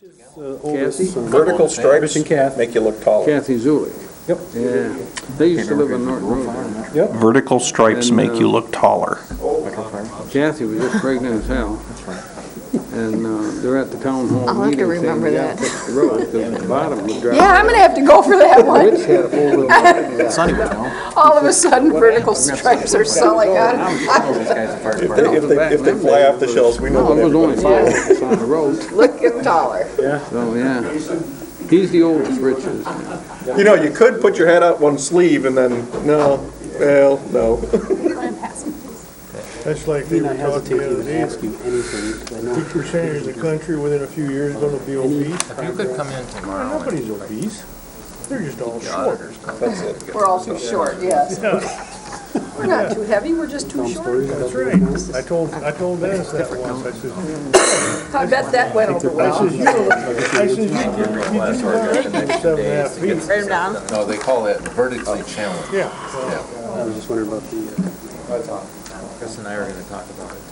Kathy? Vertical stripes Missing Kathy. make you look taller. Kathy Zulik. Yep. Yeah. They used to live on Norton Road. Yep. Vertical stripes And, make you look taller. Kathy was just pregnant as hell. And they're at the town hall I'll have to meeting saying remember we gotta that. fix the road because the bottom was dry. Yeah, I'm gonna have to go for that one. Rich had a full little. All of a sudden, vertical stripes are selling on. If they fly off the shelves, we know No, what it was only everybody's 5 inches on the road. Looking taller. So, yeah. He's the oldest, Rich is. You know, you could put your head out one sleeve and then, no. That's like they were talking the other day, 50% of the country within a few years is gonna be obese. If you could come in tomorrow. Nobody's obese, they're just all short. That's it. We're all too short, yes. We're not too heavy, we're just too short. That's right. I told Dennis that once, I said, I bet that went over I well. says, you do not 7.5 feet. Write 'em down. No, they call it vertically challenged. Yeah. I was just wondering about the... Chris and I are gonna talk about it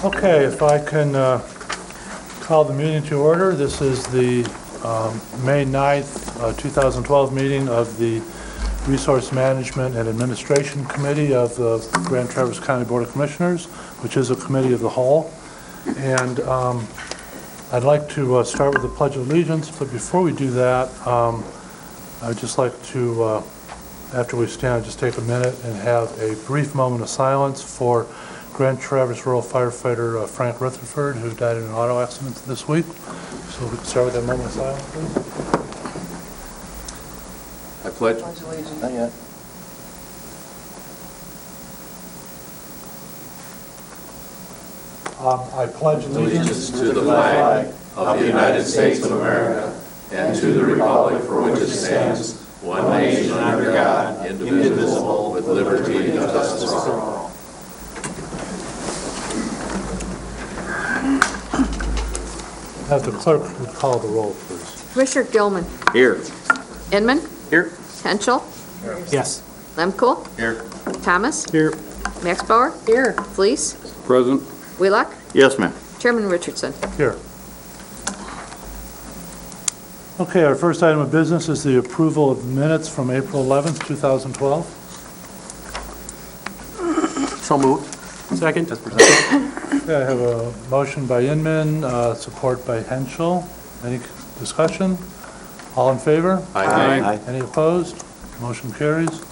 tomorrow. Okay, if I can call the meeting to order. This is the May 9th, 2012 meeting of the Resource Management and Administration Committee of the Grand Traverse County Board of Commissioners, which is a committee of the whole. And I'd like to start with the Pledge of Allegiance, but before we do that, I'd just like to, after we stand, just take a minute and have a brief moment of silence for Grand Traverse Rural Firefighter Frank Rutherford, who died in an auto accident this week. So we can start with that moment of silence, please. I pledge. Not yet. I pledge allegiance to the flag of the United States of America and to the republic for which it stands, one nation under God, indivisible, with liberty and justice for all. Have the clerk would call the roll, please. Commissioner Gilman. Here. Inman. Here. Henschel. Yes. Lemko. Here. Thomas. Here. Max Bauer. Here. Fleece. Present. Wheelock. Yes, ma'am. Chairman Richardson. Here. Okay, our first item of business is the approval of minutes from April 11th, 2012. So moved. Second. Okay, I have a motion by Inman, support by Henschel. Any discussion? All in favor? Aye. Any opposed? Motion carries.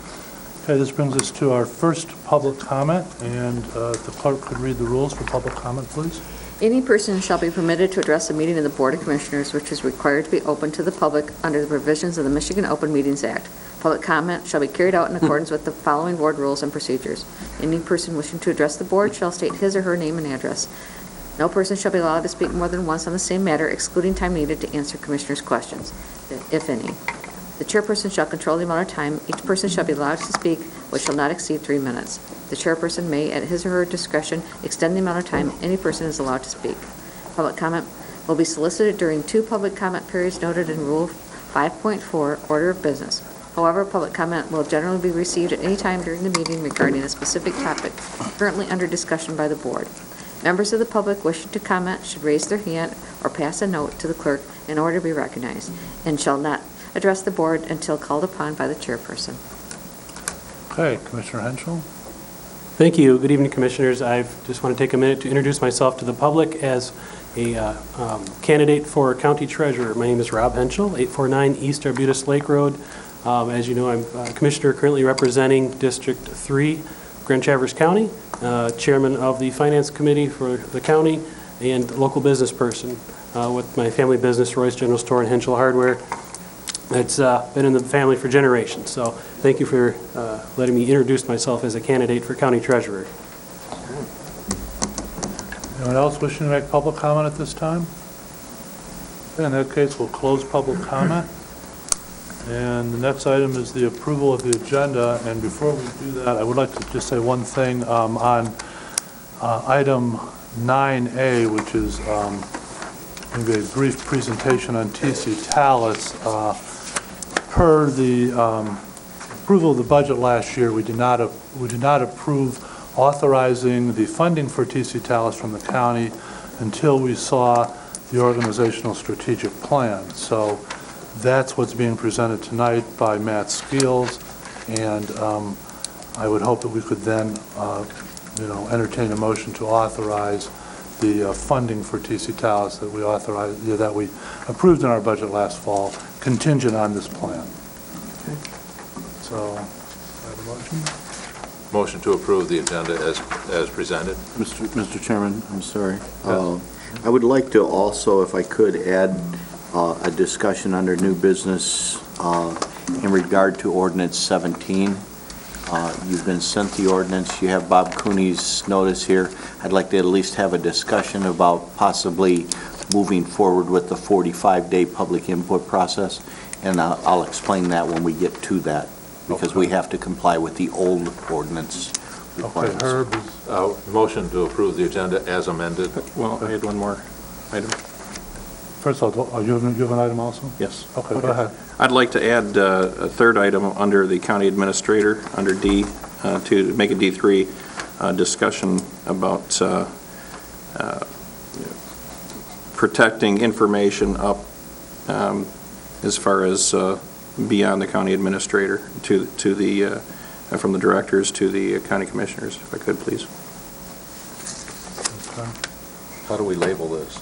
Okay, this brings us to our first public comment, and if the clerk could read the rules for public comment, please. Any person shall be permitted to address a meeting of the Board of Commissioners which is required to be open to the public under the provisions of the Michigan Open Meetings Act. Public comment shall be carried out in accordance with the following board rules and procedures. Any person wishing to address the board shall state his or her name and address. No person shall be allowed to speak more than once on the same matter, excluding time needed to answer commissioners' questions, if any. The chairperson shall control the amount of time each person shall be allowed to speak, which shall not exceed 3 minutes. The chairperson may, at his or her discretion, extend the amount of time any person is allowed to speak. Public comment will be solicited during 2 public comment periods noted in Rule 5.4, Order of Business. However, public comment will generally be received at any time during the meeting regarding a specific topic currently under discussion by the board. Members of the public wishing to comment should raise their hand or pass a note to the clerk in order to be recognized, and shall not address the board until called upon by the chairperson. Okay, Commissioner Henschel. Thank you. Good evening, Commissioners. I just want to take a minute to introduce myself to the public as a candidate for County Treasurer. My name is Rob Henschel, 849 East Arbutus Lake Road. As you know, I'm a Commissioner currently representing District 3, Grand Traverse County, Chairman of the Finance Committee for the county, and local business person with my family business, Royce General Store and Henschel Hardware. It's been in the family for generations, so thank you for letting me introduce myself as a candidate for County Treasurer. Anyone else wishing to make public comment at this time? Okay, in that case, we'll close public comment. And the next item is the approval of the agenda. And before we do that, I would like to just say one thing on item 9A, which is maybe a brief presentation on TC Talus. Per the approval of the budget last year, we did not approve authorizing the funding for TC Talus from the county until we saw the organizational strategic plan. So that's what's being presented tonight by Matt Skeels, and I would hope that we could then, entertain a motion to authorize the funding for TC Taos that we authorized, that we approved in our budget last fall, contingent on this plan. So, I have a motion? Motion to approve the agenda as presented. Mr. Chairman, I'm sorry. I would like to also, if I could, add a discussion under new business in regard to ordinance 17. You've been sent the ordinance. You have Bob Cooney's notice here. I'd like to at least have a discussion about possibly moving forward with the 45-day public input process, and I'll explain that when we get to that, because we have to comply with the old ordinance Okay, requirements. Herb is, Motion to approve the agenda as amended. Well, I had one more item. first of all, you have an item also? Yes. Okay, go ahead. I'd like to add a third item under the county administrator, under D, to make it D3, discussion about protecting information up as far as beyond the county administrator to the, from the directors to the county commissioners, if I could, please. Okay. How do we label this?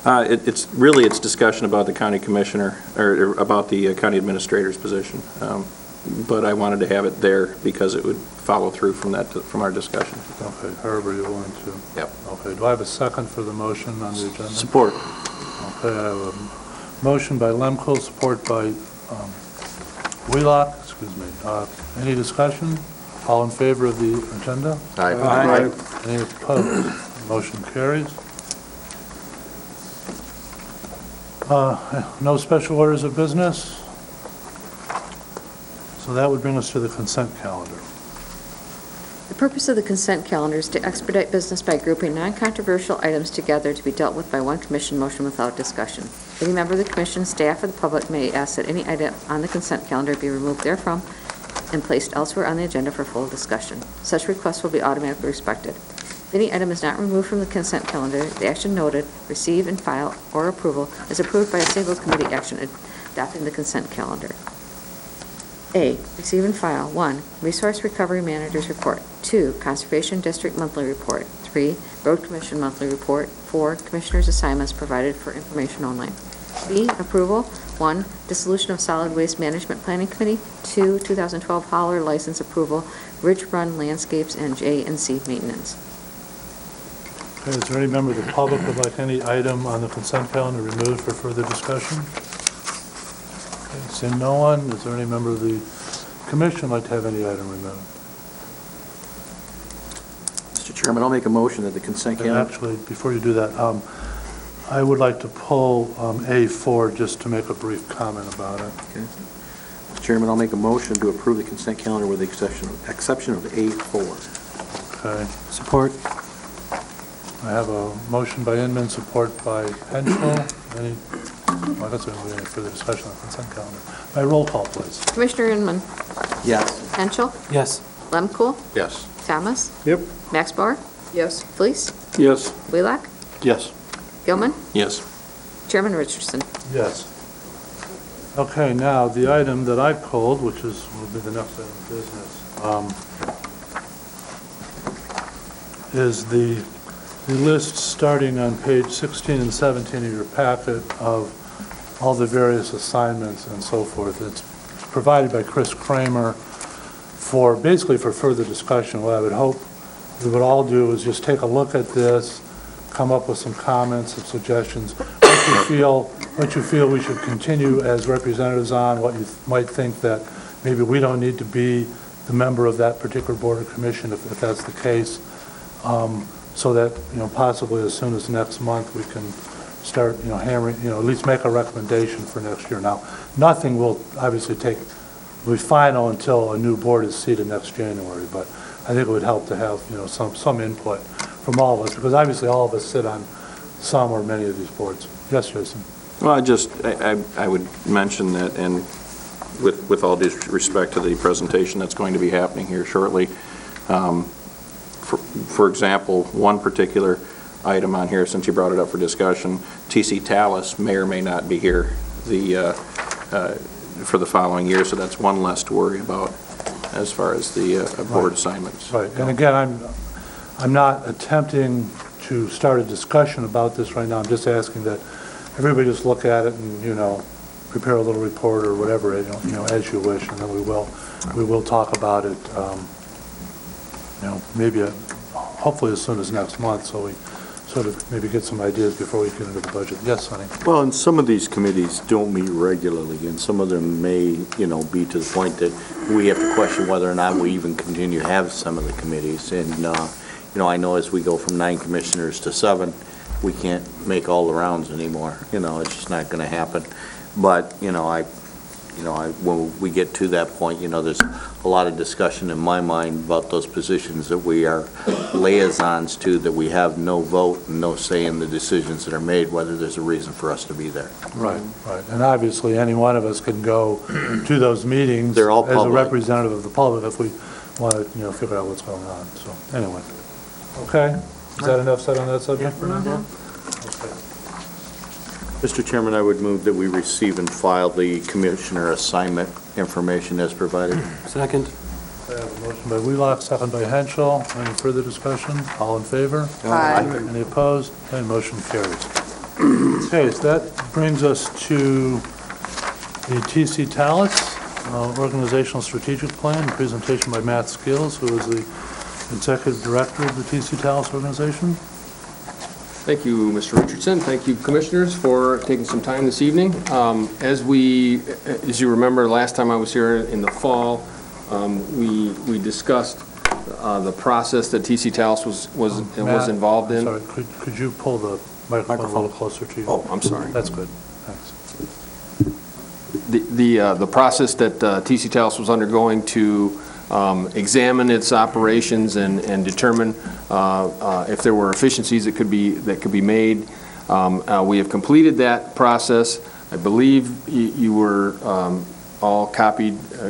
It's discussion about the county commissioner, or about the county administrator's position. But I wanted to have it there because it would follow through from our discussion. Okay, Herb, are you willing to? Yep. Okay, do I have a second for the motion on the agenda? Support. Okay, I have a motion by Lemko, support by Wheelock, Any discussion? All in favor of the agenda? Aye. Any opposed? Motion carries. No special orders of business? So that would bring us to the consent calendar. The purpose of the consent calendar is to expedite business by grouping non-controversial items together to be dealt with by one commission motion without discussion. Any member of the commission, staff, or the public may ask that any item on the consent calendar be removed therefrom and placed elsewhere on the agenda for full discussion. Such requests will be automatically respected. If any item is not removed from the consent calendar, the action noted, receive and file, or approval is approved by a single committee action adopting the consent calendar. A, receive and file. 1, Resource Recovery Manager's Report. 2, Conservation District Monthly Report. 3, Road Commission Monthly Report. 4, Commissioners' Assignments provided for information only. B, approval. 1, Dissolution of Solid Waste Management Planning Committee. 2, 2012 hauler license approval, Ridge Run Landscapes, and J and C Maintenance. Okay, is there any member of the public who would like any item on the consent calendar removed for further discussion? Okay, seeing no one, is there any member of the commission like to have any item removed? Mr. Chairman, I'll make a motion that the consent And calendar... actually, before you do that, I would like to pull A4 just to make a brief comment about it. Okay. Mr. Chairman, I'll make a motion to approve the consent calendar with the exception of A4. Okay, Support. I have a motion by Inman, support by Henschel. Any, well, I guess there won't be any further discussion on the consent calendar. By roll call, please. Commissioner Inman. Yes. Henschel. Yes. Lemkool. Yes. Thomas. Yep. Max Bauer. Yes. Fleece. Yes. Wheelock. Yes. Gilman. Yes. Chairman Richardson. Yes. Okay, now, the item that I pulled, which will be the next item of business, is the list starting on page 16 and 17 of your packet of all the various assignments and so forth. It's provided by Chris Kramer basically for further discussion. What I would hope we would all do is just take a look at this, come up with some comments and suggestions, what you feel we should continue as representatives on, what you might think that maybe we don't need to be the member of that particular board or commission if that's the case, so that, possibly as soon as next month we can start, hammering, at least make a recommendation for next year. Now, nothing will obviously be final until a new board is seated next January, but I think it would help to have, some input from all of us, because obviously all of us sit on some or many of these boards. Yes, Jason? Well, I would mention that, and with all due respect to the presentation that's going to be happening here shortly, for example, one particular item on here, since you brought it up for discussion. TC Tallis may or may not be here for the following year, so that's one less to worry about as far as the board assignments. Right, and again, I'm not attempting to start a discussion about this right now. I'm just asking that everybody just look at it and, prepare a little report or whatever, as you wish, and then we will talk about it, maybe, hopefully as soon as next month, so we sort of maybe get some ideas before we get into the budget. Yes, Sonny? Well, and some of these committees don't meet regularly, and some of them may, be to the point that we have to question whether or not we even continue to have some of the committees. And, I know as we go from 9 commissioners to 7, we can't make all the rounds anymore. It's just not going to happen. But, when we get to that point, there's a lot of discussion in my mind about those positions that we are liaisons to, that we have no vote and no say in the decisions that are made, whether there's a reason for us to be there. Right. And obviously, any one of us can go to those meetings They're all as a public. representative of the public if we want to, figure out what's going on. So, anyway. Okay? Is that enough said on that subject for now? Okay. Mr. Chairman, I would move that we receive and file the commissioner assignment information as provided. Second. I have a motion by Wheelock, second by Henschel. Any further discussion? All in favor? Aye. Any opposed? Okay, motion carries. Okay, so that brings us to the TC Tallis Organizational Strategic Plan, presentation by Matt Skills, who is the Executive Director of the TC Tallis Organization. Thank you, Mr. Richardson. Thank you, Commissioners, for taking some time this evening. As you remember, last time I was here in the fall, we discussed the process that TC Tallis was involved in. Sorry, could you pull the microphone a little closer to you? Oh, I'm sorry. That's good. Thanks. The process that TC Tallis was undergoing to examine its operations and determine if there were efficiencies that could be made. We have completed that process. I believe you were all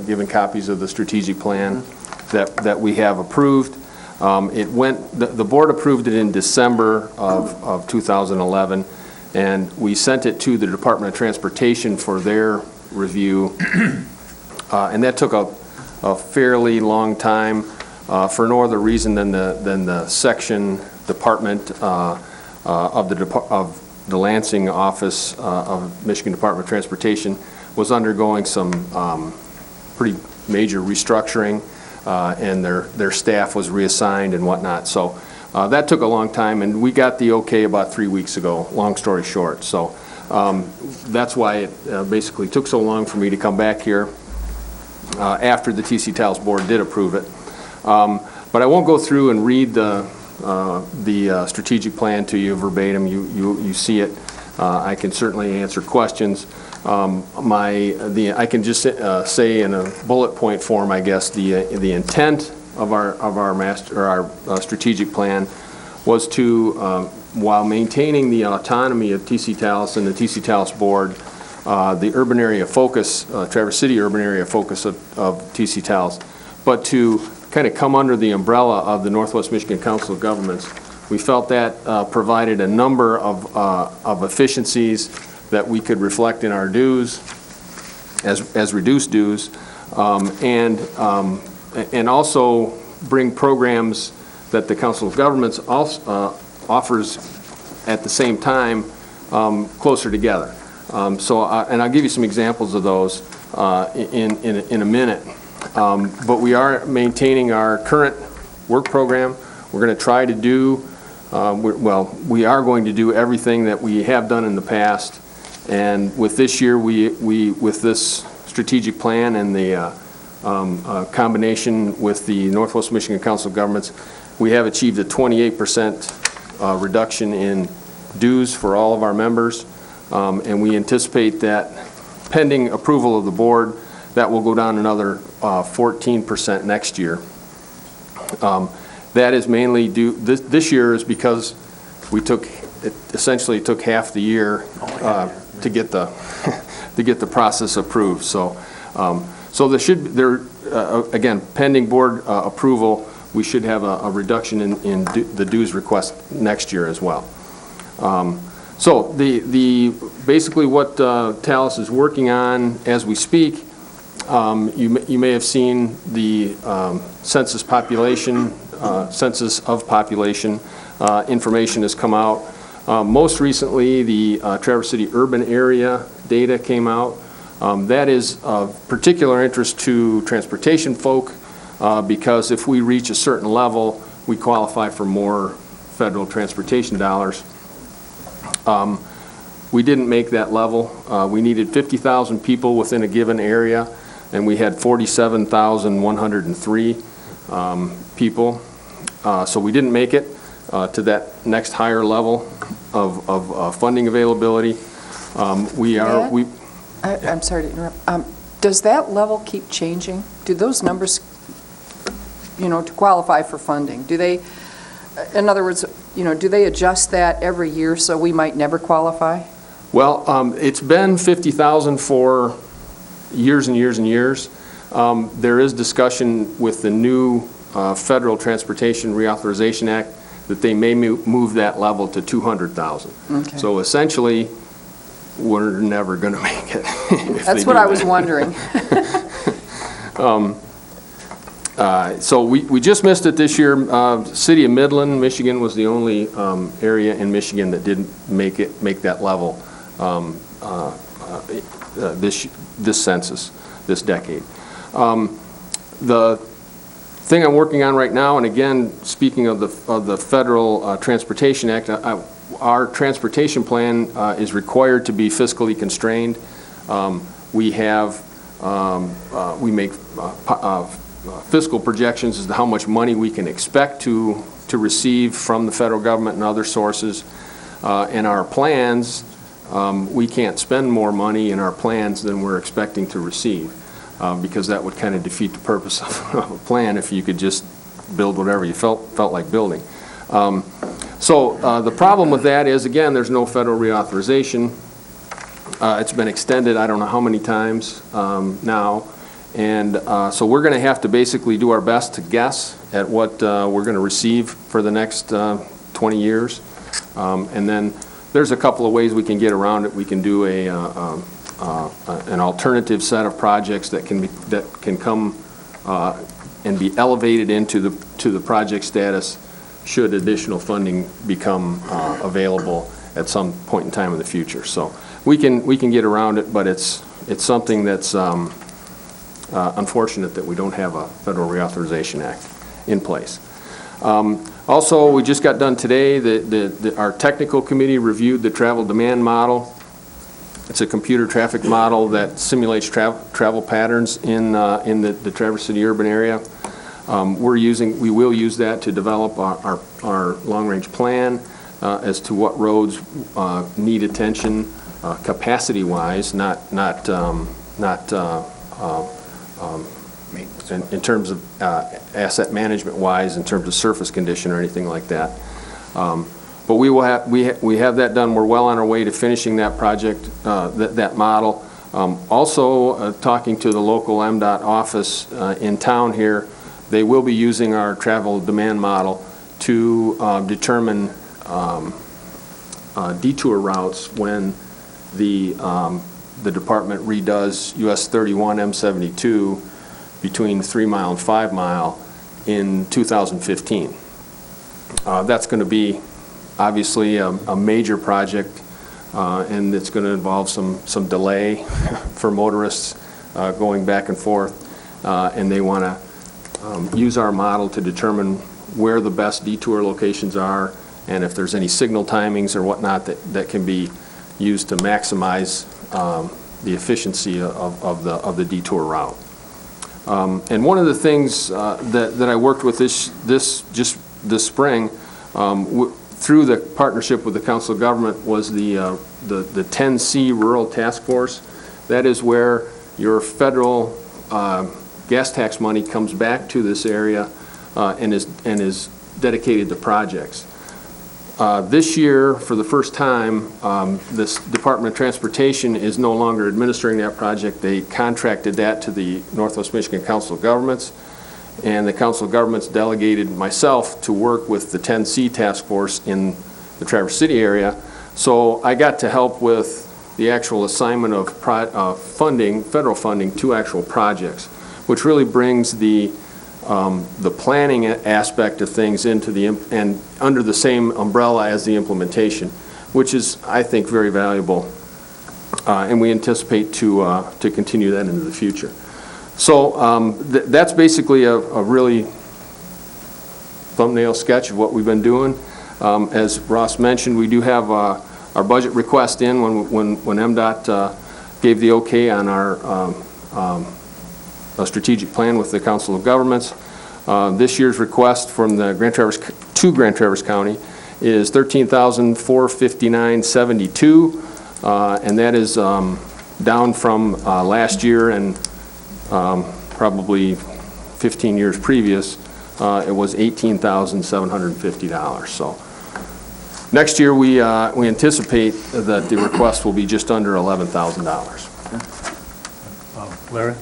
given copies of the strategic plan that we have approved. The board approved it in December of 2011, and we sent it to the Department of Transportation for their review, and that took a fairly long time for no other reason than the section department of the Lansing office of Michigan Department of Transportation was undergoing some pretty major restructuring, and their staff was reassigned and whatnot. So that took a long time, and we got the okay about 3 weeks ago, long story short. So that's why it basically took so long for me to come back here after the TC Tallis board did approve it. But I won't go through and read the strategic plan to you verbatim. You see it. I can certainly answer questions. I can just say in a bullet point form, I guess, the intent of our strategic plan was to, while maintaining the autonomy of TC Tallis and the TC Tallis board, the urban area focus, Traverse City urban area focus of TC Tallis, but to kind of come under the umbrella of the Northwest Michigan Council of Governments. We felt that provided a number of efficiencies that we could reflect in our dues as reduced dues, and also bring programs that the Council of Governments also, offers at the same time closer together. And I'll give you some examples of those in a minute. But we are maintaining our current work program. We're going to try to do, we are going to do everything that we have done in the past. And with this year, with this strategic plan and the combination with the Northwest Michigan Council of Governments, we have achieved a 28% reduction in dues for all of our members. And we anticipate that, pending approval of the board, that will go down another 14% next year. That is mainly due, this year is because it essentially took half the year to get the process approved. So again, pending board approval, we should have a reduction in the dues request next year as well. So basically what Talus is working on as we speak, you may have seen the census of population information has come out. Most recently, the Traverse City urban area data came out. That is of particular interest to transportation folk because if we reach a certain level, we qualify for more federal transportation dollars. We didn't make that level. We needed 50,000 people within a given area, and we had 47,103 people. So we didn't make it to that next higher level of funding availability. I'm sorry to interrupt. Does that level keep changing? Do those numbers, to qualify for funding, do they, in other words, do they adjust that every year so we might never qualify? Well, it's been 50,000 for years and years and years. There is discussion with the new Federal Transportation Reauthorization Act that they may move that level to 200,000. Okay. So essentially, we're never going to make it. That's what I was wondering. So we just missed it this year. City of Midland, Michigan was the only area in Michigan that didn't make that level this census, this decade. The thing I'm working on right now, and again, speaking of the Federal Transportation Act, our transportation plan is required to be fiscally constrained. We make fiscal projections as to how much money we can expect to receive from the federal government and other sources. In our plans, we can't spend more money in our plans than we're expecting to receive, because that would kind of defeat the purpose of a plan if you could just build whatever you felt like building. So the problem with that is, again, there's no federal reauthorization. It's been extended I don't know how many times now. And so we're going to have to basically do our best to guess at what we're going to receive for the next 20 years. And then there's a couple of ways we can get around it. We can do an alternative set of projects that can come and be elevated into the project status should additional funding become available at some point in time in the future. So we can get around it, but it's something that's unfortunate that we don't have a Federal Reauthorization Act in place. Also, we just got done today, our technical committee reviewed the travel demand model. It's a computer traffic model that simulates travel patterns in the Traverse City urban area. We will use that to develop our long-range plan as to what roads need attention capacity-wise, not in terms of asset management-wise, in terms of surface condition or anything like that. But we have that done. We're well on our way to finishing that project, that model. Also, talking to the local MDOT office in town here, they will be using our travel demand model to determine detour routes when the department redoes US 31 M72 between 3 Mile and 5 Mile in 2015. That's going to be obviously a major project, and it's going to involve some delay for motorists going back and forth, and they want to use our model to determine where the best detour locations are, and if there's any signal timings or whatnot that can be used to maximize the efficiency of the detour route. And one of the things that I worked with this spring through the partnership with the Council of Government was the 10C Rural Task Force. That is where your federal gas tax money comes back to this area and is dedicated to projects. This year, for the first time, this Department of Transportation is no longer administering that project. They contracted that to the Northwest Michigan Council of Governments, and the Council of Governments delegated myself to work with the 10C task force in the Traverse City area. So I got to help with the actual assignment of funding, federal funding, to actual projects, which really brings the planning aspect of things into and under the same umbrella as the implementation, which is, I think, very valuable, and we anticipate to continue that into the future. So that's basically a really thumbnail sketch of what we've been doing. As Ross mentioned, we do have our budget request in when MDOT gave the okay on our strategic plan with the Council of Governments. This year's request from the Grand Traverse County is $13,459.72, and that is down from last year and probably 15 years previous. It was $18,750. So next year we anticipate that the request will be just under $11,000. Larry?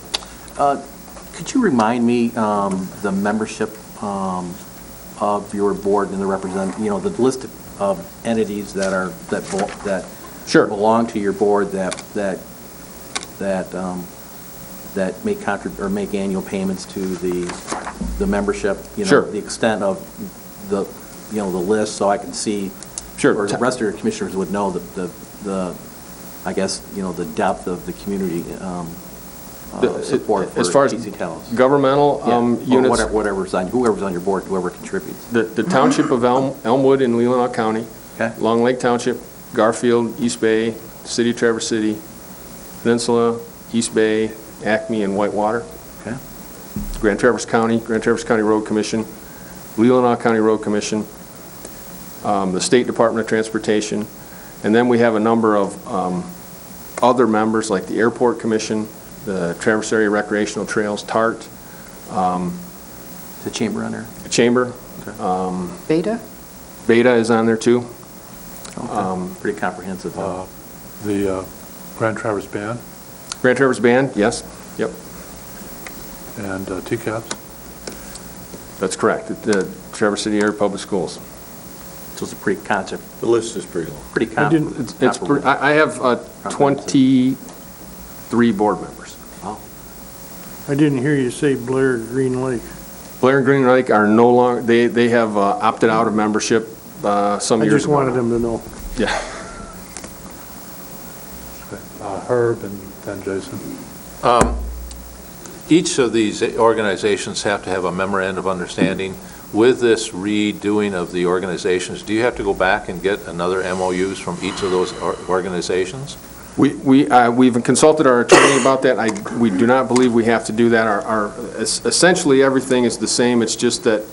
Could you remind me the membership of your board and the the list of entities that Sure. belong to your board that make annual payments to the membership? Sure. The extent of the list, so I can see. Sure. Or the rest of your commissioners would know the I guess the depth of the community. Support for as far as TC Talos. Governmental units, whoever's on your board, whoever contributes. the Township of Elmwood in Leelanau County, Okay. Long Lake Township, Garfield, East Bay, City of Traverse City, Peninsula, East Bay, Acme, and Whitewater. Okay. Grand Traverse County Road Commission, Leelanau County Road Commission, the State Department of Transportation, and then we have a number of other members like the Airport Commission, the Traverse Area Recreational Trails, TART. The chamber on there? The Chamber. Beta? Beta is on there too. Okay. Pretty comprehensive. The Grand Traverse Band Grand Traverse Band, yes. Yep, and TCAPS? that's correct. The Traverse City Area Public Schools. So it's a pretty concept. The list is pretty long. Pretty comparable. I have 23 board members. I didn't hear you say Blair Green Lake. Blair and Green Lake are no longer, they have opted out of membership some I years just ago. wanted them to know. Yeah. Herb and then Jason. Each of these organizations have to have a memorandum of understanding. With this redoing of the organizations, do you have to go back and get another MOUs from each of those organizations? We've consulted our attorney about that. We do not believe we have to do that. Essentially, everything is the same. It's just that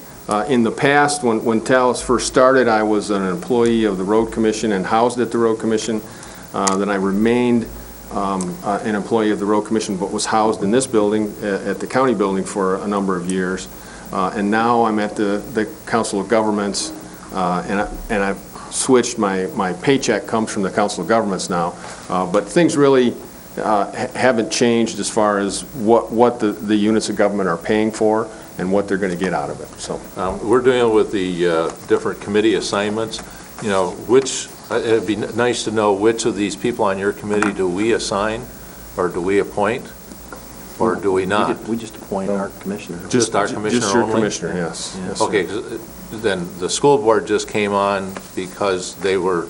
in the past, when Talos first started, I was an employee of the Road Commission and housed at the Road Commission. Then I remained an employee of the Road Commission, but was housed in this building, at the county building, for a number of years. And now I'm at the Council of Governments, and I've switched. My paycheck comes from the Council of Governments now, but things really haven't changed as far as what the units of government are paying for and what they're going to get out of it. So we're dealing with the different committee assignments. It'd be nice to know which of these people on your committee do we assign, or do we appoint, or do we not? We just appoint our commissioner. Just our commissioner Just your only? commissioner, yes. Yes, sir. Okay, 'cause then the school board just came on because they were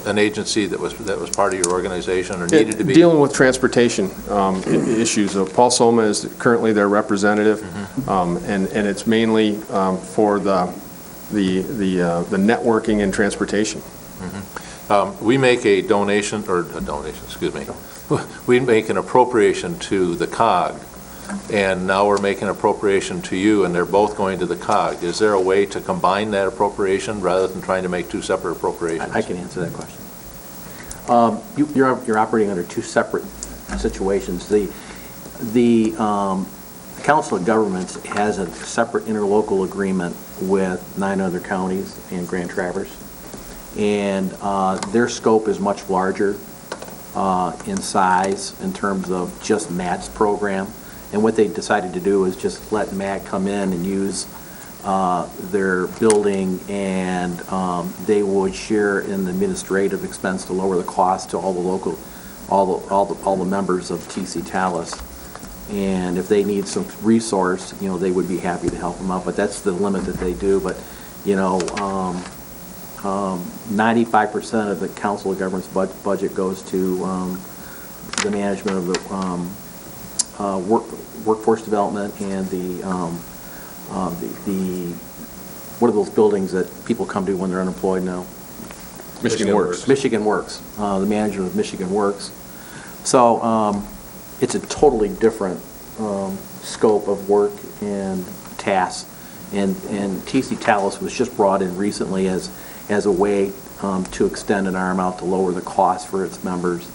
an agency that was part of your organization or needed to be? Dealing with transportation issues. Paul Soma is currently their representative, and it's mainly for the networking and transportation. We make a donation, excuse me. We make an appropriation to the COG, and now we're making an appropriation to you, and they're both going to the COG. Is there a way to combine that appropriation rather than trying to make two separate appropriations? I can answer that question. You're operating under two separate situations. The Council of Governments has a separate interlocal agreement with 9 other counties and Grand Traverse, and their scope is much larger in size in terms of just Matt's program, And what they decided to do is just let MAG come in and use their building, and they would share in the administrative expense to lower the cost to all the local, all the members of TC Talus. And if they need some resource, you know, they would be happy to help them out. But that's the limit that they do. But, you know, 95% of the Council of Governments budget goes to the management of the workforce development and the what are those buildings that people come to when they're unemployed now? Michigan Works. Michigan Works, the management of Michigan Works. So it's a totally different scope of work and tasks. And TC Talus was just brought in recently as a way to extend an arm out to lower the cost for its members.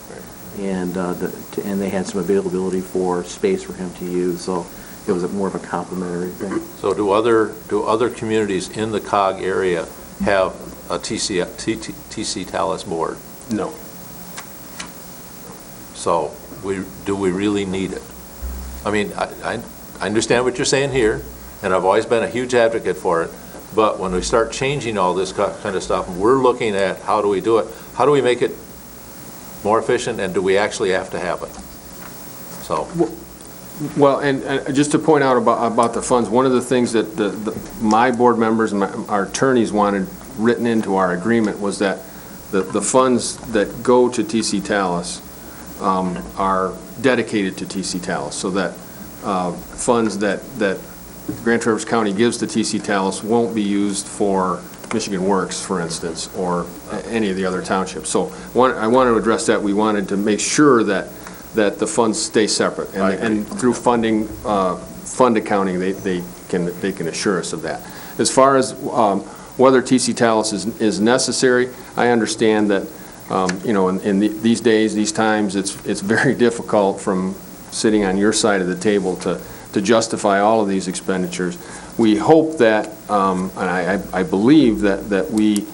And they had some availability for space for him to use. So it was more of a complimentary thing. So do other communities in the COG area have a TC Talus board? No. So do we really need it? I mean, I understand what you're saying here, and I've always been a huge advocate for it, but when we start changing all this kind of stuff, we're looking at how do we do it? How do we make it more efficient, and do we actually have to have it? So. Well, and just to point out about the funds, one of the things that my board members and our attorneys wanted written into our agreement was that the funds that go to TC Talus are dedicated to TC Talus, so that funds that Grand Traverse County gives to TC Talus won't be used for Michigan Works, for instance, or any of the other townships. So I want to address that. We wanted to make sure that the funds stay separate, and through fund accounting, they can assure us of that. As far as whether TC Talus is necessary, I understand that you know, in these days, these times, it's very difficult from sitting on your side of the table to justify all of these expenditures. We hope that, and I believe that we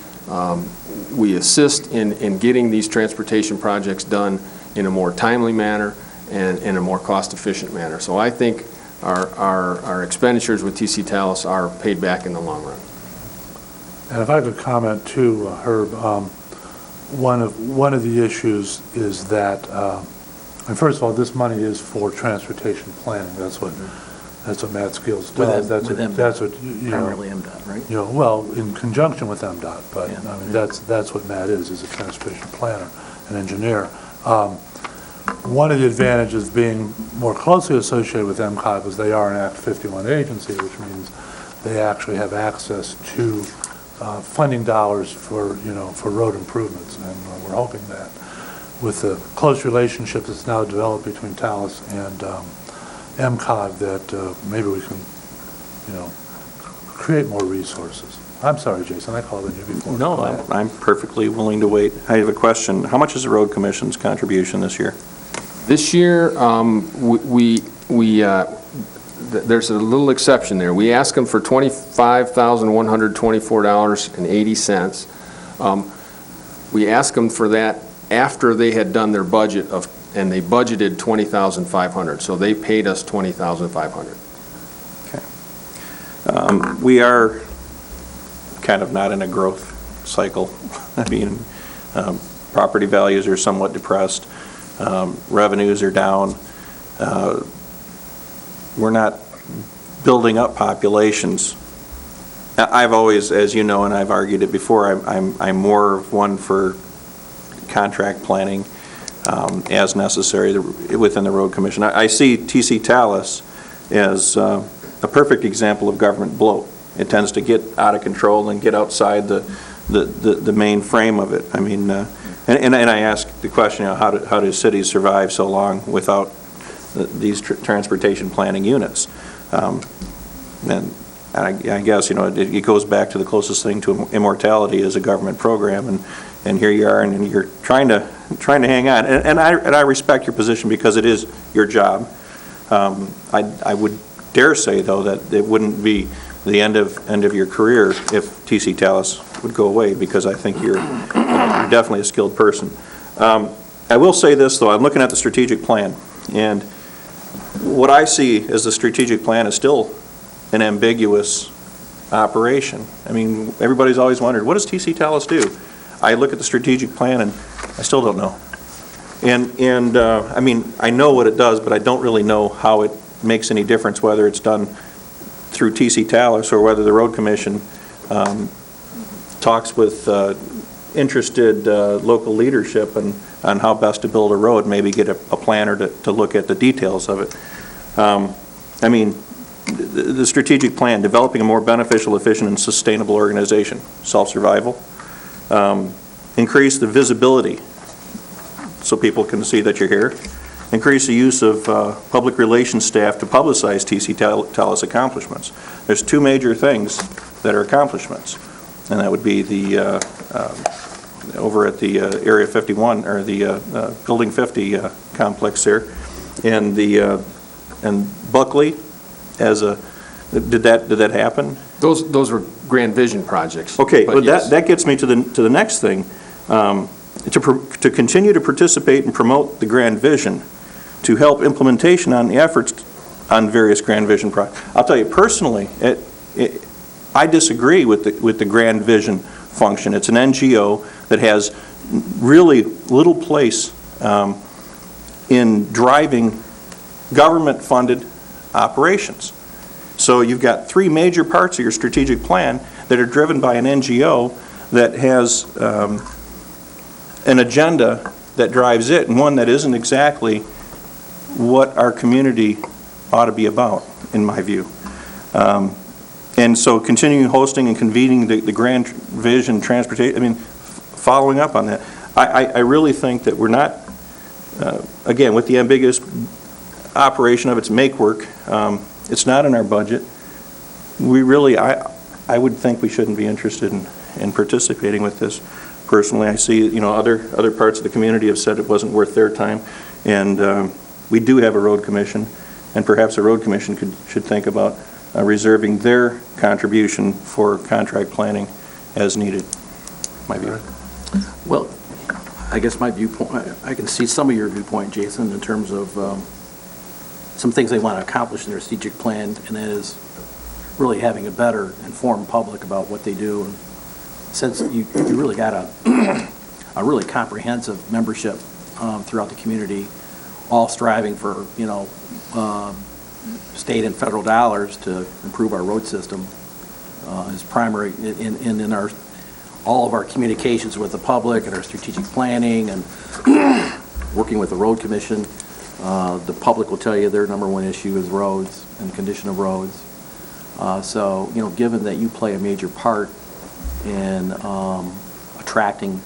assist in getting these transportation projects done in a more timely manner and in a more cost-efficient manner. So I think our expenditures with TC Talus are paid back in the long run. And if I could comment too, Herb, one of the issues is that, and first of all, this money is for transportation planning. That's what Matt Skills does. That's what you know. Primarily MDOT, right? You know, well, in conjunction with MDOT, but Yeah. I mean that's what Matt is a transportation planner, an engineer. One of the advantages being more closely associated with MCOG is they are an Act 51 agency, which means they actually have access to funding dollars for road improvements, and we're hoping that with the close relationship that's now developed between Talus and MCOG that maybe we can, create more resources. I'm sorry, Jason, I called on you before. No, I'm perfectly willing to wait. I have a question. How much is the Road Commission's contribution this year? This year, there's a little exception there. We asked them for $25,124.80. We asked them for that after they had done their budget and they budgeted $20,500, so they paid us $20,500. Okay. We are kind of not in a growth cycle. I mean, property values are somewhat depressed. Revenues are down. We're not building up populations. I've always, as you know, and I've argued it before, I'm more of one for contract planning as necessary within the Road Commission. I see TC Talus as a perfect example of government bloat. It tends to get out of control and get outside the main frame of it. I mean, and I ask the question, how do cities survive so long without these transportation planning units? And I guess, it goes back to the closest thing to immortality is a government program, and here you are, and you're trying to hang on. And I respect your position because it is your job. I would dare say, though, that it wouldn't be the end of your career if TC Talus would go away, because I think you're definitely a skilled person. I will say this, though. I'm looking at the strategic plan, and what I see as the strategic plan is still an ambiguous operation. I mean, everybody's always wondered, what does TC Talos do? I look at the strategic plan and I still don't know. And I mean, I know what it does, but I don't really know how it makes any difference, whether it's done through TC Talos or whether the Road Commission talks with interested local leadership on how best to build a road, maybe get a planner to look at the details of it. I mean, the strategic plan, developing a more beneficial, efficient, and sustainable organization, self-survival, increase the visibility so people can see that you're here, increase the use of public relations staff to publicize TC Talos accomplishments. There's two major things that are accomplishments, and that would be the over at the Area 51, or the Building 50 complex there, and the and Buckley as a, did that happen? Those were Grand Vision projects. Okay, but yes. that gets me to the next thing. To continue to participate and promote the Grand Vision, to help implementation on the efforts on various Grand Vision projects. I'll tell you personally, I disagree with the Grand Vision function. It's an NGO that has really little place in driving government-funded operations. So you've got three major parts of your strategic plan that are driven by an NGO that has an agenda that drives it, and one that isn't exactly what our community ought to be about, in my view. And so continuing hosting and convening the Grand Vision transportation, I mean, following up on that, I really think that we're not, again, with the ambiguous operation of its make work, it's not in our budget. We really, I would think we shouldn't be interested in participating with this. Personally, I see, you know, other parts of the community have said it wasn't worth their time, and we do have a road commission, and perhaps a road commission should think about reserving their contribution for contract planning as needed. My view. Well, I guess my viewpoint, I can see some of your viewpoint, Jason, in terms of some things they want to accomplish in their strategic plan, and that is really having a better informed public about what they do. And since you really got a really comprehensive membership throughout the community, all striving for, you know, state and federal dollars to improve our road system is primary in our all of our communications with the public and our strategic planning and working with the road commission. The public will tell you their number one issue is roads and condition of roads. So, you know, given that you play a major part in attracting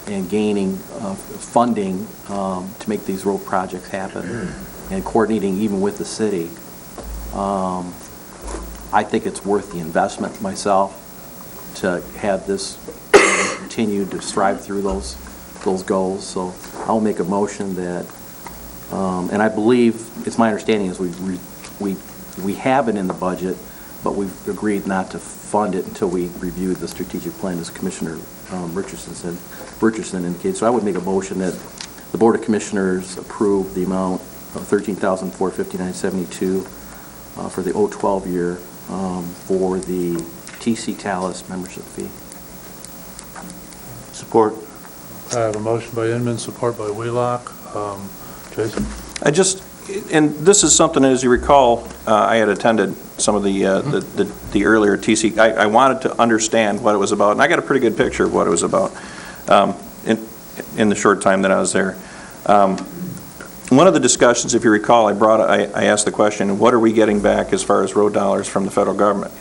and gaining funding to make these road projects happen and coordinating even with the city, I think it's worth the investment myself to have this continue to strive through those goals. So I'll make a motion that, and I believe, it's my understanding is we have it in the budget, but we've agreed not to fund it until we review the strategic plan, as Commissioner Richardson indicated. So I would make a motion that the Board of Commissioners approve the amount of $13,459.72 for the 012 year for the TC Talos membership fee. Support. I have a motion by Inman, support by Wheelock. Jason? And this is something, as you recall, I had attended some of the earlier TC. I wanted to understand what it was about, and I got a pretty good picture of what it was about in the short time that I was there. One of the discussions, if you recall, I asked the question, what are we getting back as far as road dollars from the federal government?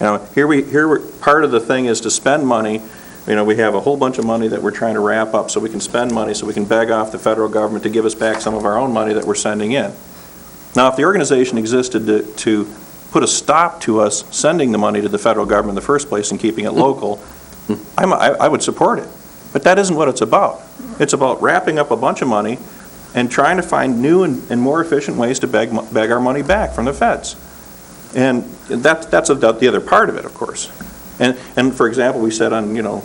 You know, here part of the thing is to spend money. You know, we have a whole bunch of money that we're trying to wrap up so we can spend money, so we can beg off the federal government to give us back some of our own money that we're sending in. Now, if the organization existed to put a stop to us sending the money to the federal government in the first place and keeping it local, I would support it. But that isn't what it's about. It's about wrapping up a bunch of money and trying to find new and more efficient ways to beg our money back from the feds. And that's the other part of it, of course. And for example, we said on, you know,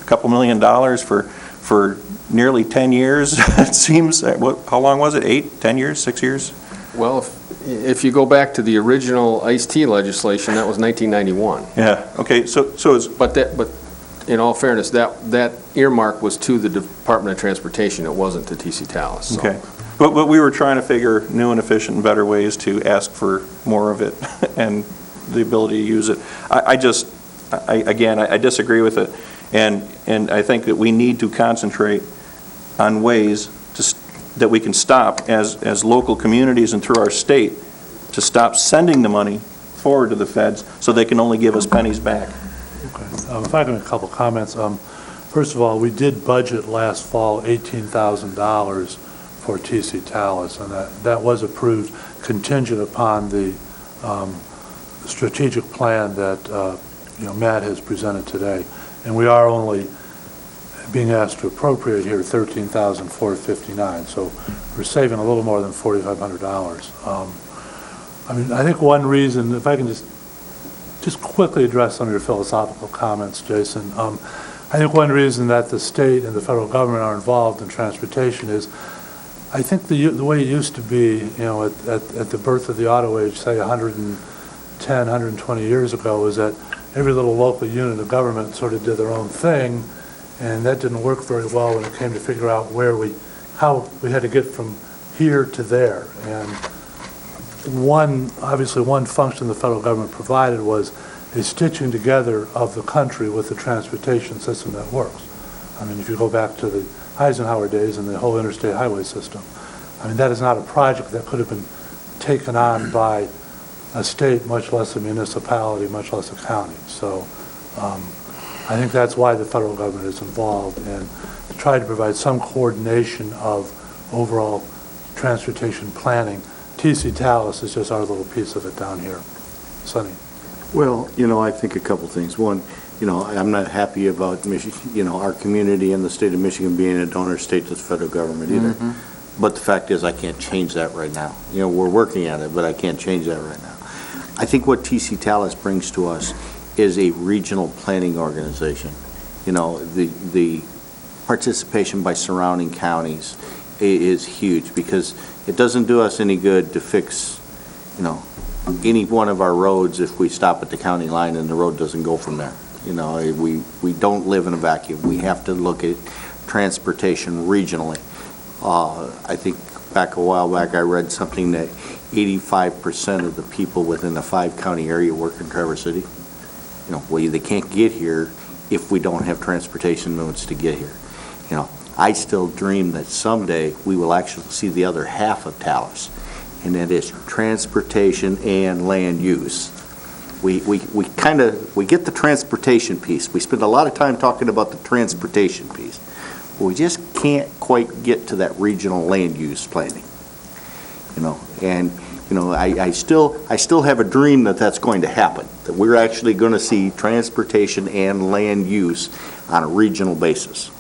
a couple $1 million for nearly 10 years, it seems. How long was it? 8, 10 years, 6 years? Well, If you go back to the original iced tea legislation, that was 1991. Yeah, okay, so it's, But in all fairness, that earmark was to the Department of Transportation, it wasn't to TC Talus. So. okay. But we were trying to figure new and efficient and better ways to ask for more of it and the ability to use it. I disagree with it. And I think that we need to concentrate on ways that we can stop as local communities and through our state to stop sending the money forward to the feds so they can only give us pennies back. Okay. If I can make a couple comments. First of all, we did budget last fall $18,000 for TC Talus, and that was approved contingent upon the strategic plan that Matt has presented today. And we are only being asked to appropriate here $13,459, so we're saving a little more than $4,500. I mean, I think one reason, if I can just quickly address some of your philosophical comments, Jason. I think one reason that the state and the federal government are involved in transportation is, I think the way it used to be, at the birth of the auto age, say 110, 120 years ago, is that every little local unit of government sort of did their own thing, and that didn't work very well when it came to figure out how we had to get from here to there. And obviously one function the federal government provided was a stitching together of the country with the transportation system that works. I mean, if you go back to the Eisenhower days and the whole interstate highway system, I mean, that is not a project that could have been taken on by a state, much less a municipality, much less a county. So I think that's why the federal government is involved, and to try to provide some coordination of overall transportation planning. TC Talus is just our little piece of it down here. Sonny. Well, I think a couple things. One, I'm not happy about our community and the state of Michigan being a donor state to the federal government either. Mm-hmm. But the fact is, I can't change that right now. We're working at it, but I can't change that right now. I think what TC Talus brings to us is a regional planning organization. The participation by surrounding counties is huge, because it doesn't do us any good to fix, any one of our roads if we stop at the county line and the road doesn't go from there. We don't live in a vacuum. We have to look at transportation regionally. I think a while back I read something that 85% of the people within the 5-county area work in Traverse City. They can't get here if we don't have transportation modes to get here. I still dream that someday we will actually see the other half of Talus, and that is transportation and land use. We get the transportation piece. We spend a lot of time talking about the transportation piece. We just can't quite get to that regional land use planning. I still have a dream that that's going to happen, that we're actually going to see transportation and land use on a regional basis.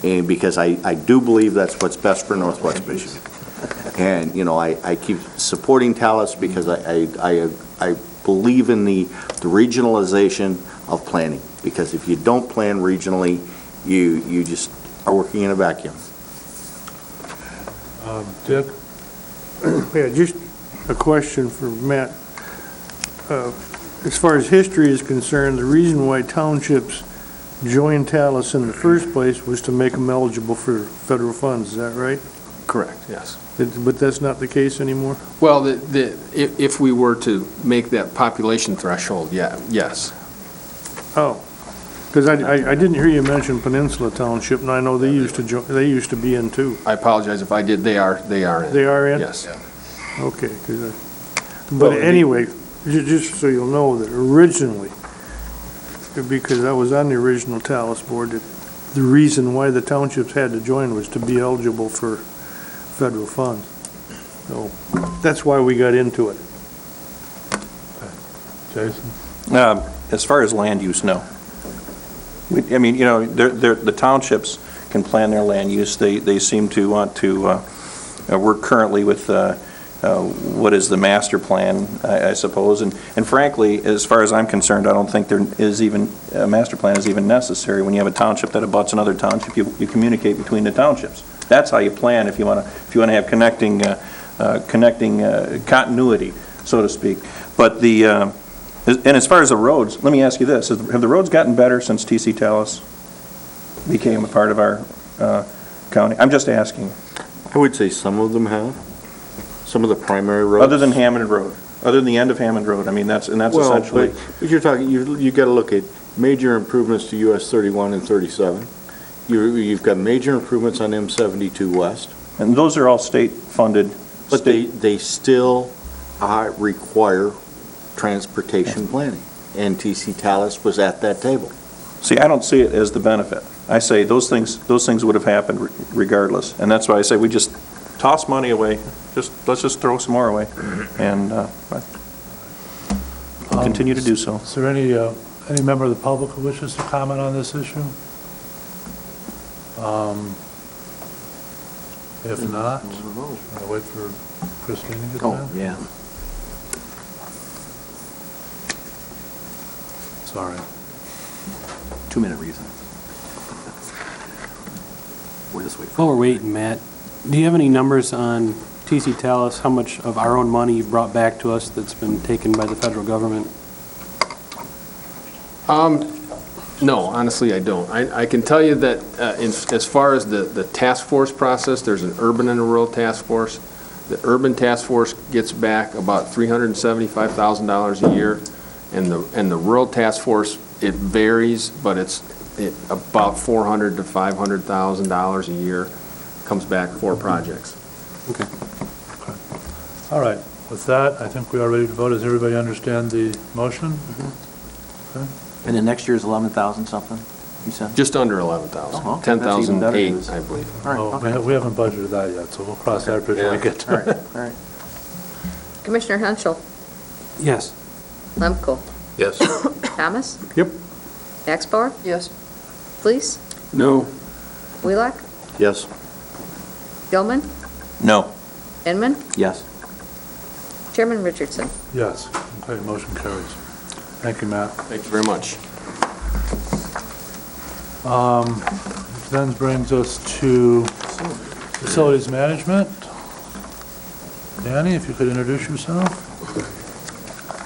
And because I do believe that's what's best for Northwest Michigan. And, I keep supporting Talus because I believe in the regionalization of planning. Because if you don't plan regionally, you just are working in a vacuum. Dick? Yeah, just a question for Matt. As far as history is concerned, the reason why townships joined Talus in the first place was to make them eligible for federal funds, is that right? Correct, yes. But that's not the case anymore? Well, if we were to make that population threshold, yes. Oh, because I didn't hear you mention Peninsula Township, and I know they used to be in too. I apologize if I did. They are in. They are in? Yes. Okay. But anyway, just so you'll know that originally, because I was on the original Talus board, that the reason why the townships had to join was to be eligible for federal funds. So that's why we got into it. Jason? As far as land use, no. The townships can plan their land use. They seem to want to work currently with what is the master plan, I suppose. And frankly, as far as I'm concerned, I don't think there is even a master plan is even necessary. When you have a township that abuts another township, you communicate between the townships. That's how you plan if you want to have connecting connecting continuity, so to speak. But and as far as the roads, let me ask you this. Have the roads gotten better since TC Talus became a part of our county? I'm just asking. I would say some of them have. Some of the primary roads. Other than Hammond Road, other than the end of Hammond Road. I mean, that's essentially. But you're talking, you got to look at major improvements to US 31 and 37. You've got major improvements on M72 West. And those are all state-funded. But they still require transportation planning. And TC Talus was at that table. See, I don't see it as the benefit. I say those things would have happened regardless. And that's why I say we just toss money away. Let's just throw some more away. And we'll continue to do so. Is there any member of the public who wishes to comment on this issue? If not, I'll wait for Christine to get back. Yeah. Sorry. 2-minute reason. We'll just wait for While we're waiting, Matt, do you have any numbers on TC Talus, how much of our own money you brought back to us that's been taken by the federal government? No, honestly, I don't. I can tell you that as far as the task force process, there's an urban and a rural task force. The urban task force gets back about $375,000 a year, and the rural task force, it varies, but it's about $400,000 to $500,000 a year comes back for projects. Okay. All right. With that, I think we are ready to vote. Does everybody understand the motion? Okay. And then next year's 11,000 something, you said? Just under 11,000. Oh, okay. That's even better 10,008, news. I believe. All right, Well, okay. we haven't budgeted that yet, so we'll cross that bridge when we get to All right, it. all right. Commissioner Henschel, Yes. Lemko, Yes. Thomas, Yep. Axbauer, Yes. Fleece, No. Wheelock, Yes. Gilman, No. Inman, Yes. Chairman Richardson. Yes. Okay, motion carries. Thank you, Matt. Thank you very much. Which then brings us to facilities management. Danny, if you could introduce yourself.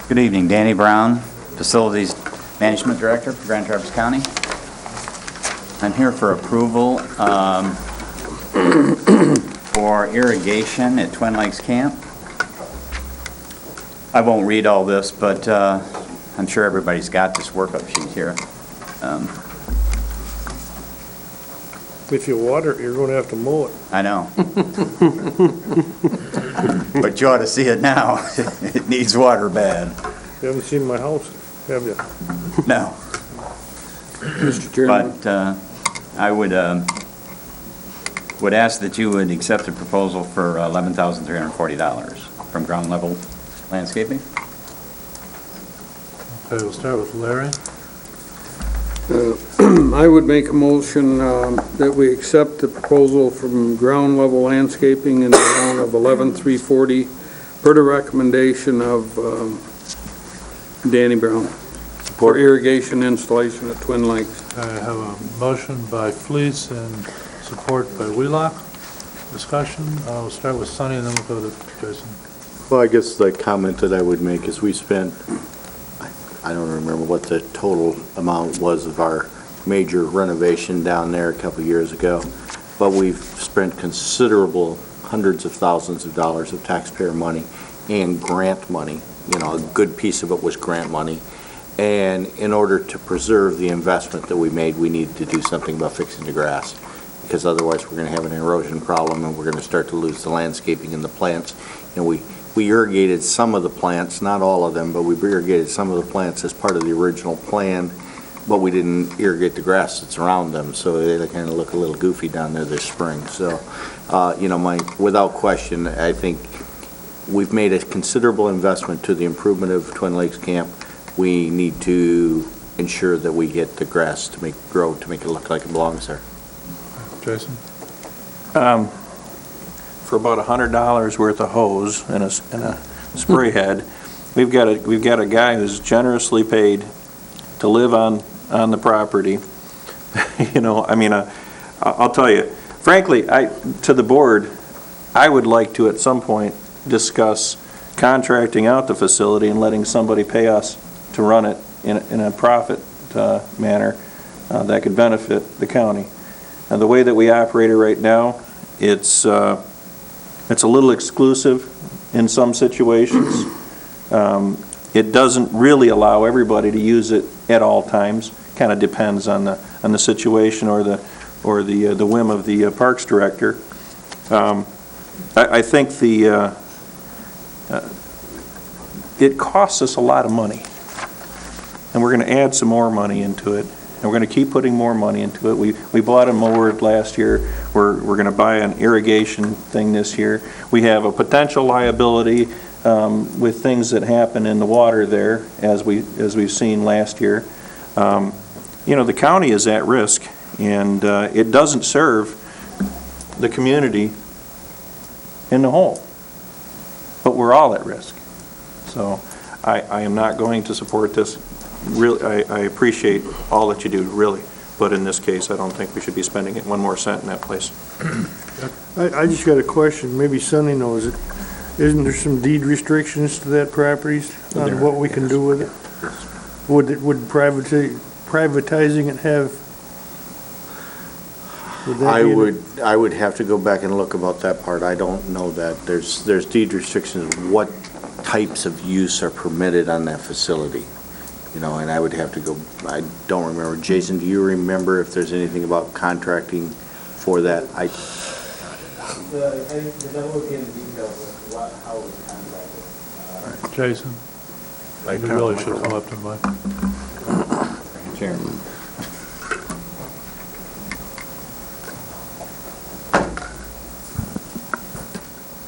Good evening, Danny Brown, Facilities Management Director for Grand Traverse County. I'm here for approval for irrigation at Twin Lakes Camp. I won't read all this, but I'm sure everybody's got this workup sheet here. If you water it, you're going to have to mow it. I know. But you ought to see it now. It needs water bad. You haven't seen my house, have you? No. Mr. Chairman. But I would ask that you would accept the proposal for $11,340 from Ground Level Landscaping. Okay, we'll start with Larry. I would make a motion that we accept the proposal from Ground Level Landscaping in the amount of $11,340 per the recommendation of Danny Brown for irrigation installation at Twin Lakes. I have a motion by Fleece and support by Wheelock. Discussion. We'll start with Sonny and then we'll go to Jason. Well, I guess the comment that I would make is we spent, I don't remember what the total amount was of our major renovation down there a couple years ago, but we've spent considerable hundreds of thousands of dollars of taxpayer money and grant money. You know, a good piece of it was grant money. And in order to preserve the investment that we made, we needed to do something about fixing the grass, because otherwise we're going to have an erosion problem and we're going to start to lose the landscaping and the plants. You know, we irrigated some of the plants, not all of them, but we irrigated some of the plants as part of the original plan, but we didn't irrigate the grass that's around them, so they kind of look a little goofy down there this spring. So, you know, without question, I think we've made a considerable investment to the improvement of Twin Lakes Camp. We need to ensure that we get the grass to grow to make it look like it belongs there. Jason? For about $100 worth of hose and a spray head, we've got a guy who's generously paid to live on the property. You know, I mean, I'll tell you, frankly, to the board, I would like to at some point discuss contracting out the facility and letting somebody pay us to run it in a profit manner that could benefit the county. And the way that we operate it right now, it's a little exclusive in some situations. It doesn't really allow everybody to use it at all times. Kind of depends on the situation or the whim of the Parks Director. I think it costs us a lot of money, and we're going to add some more money into it, and we're going to keep putting more money into it. We bought a mower last year. We're going to buy an irrigation thing this year. We have a potential liability with things that happen in the water there, as we've seen last year. The county is at risk, and it doesn't serve the community in the whole, but we're all at risk. So I am not going to support this. Really, I appreciate all that you do, really, but in this case, I don't think we should be spending it 1 more cent in that place. I just got a question, maybe Sonny knows it. Isn't there some deed restrictions to that properties on what we can do with it? Would privatizing it have? I would have to go back and look about that part. I don't know that. There's deed restrictions, what types of use are permitted on that facility. And I would have to go, I don't remember. Jason, do you remember if there's anything about contracting for that? The devil would be in the details of how it was contracted. Jason, you really should come up to the mic. Chairman.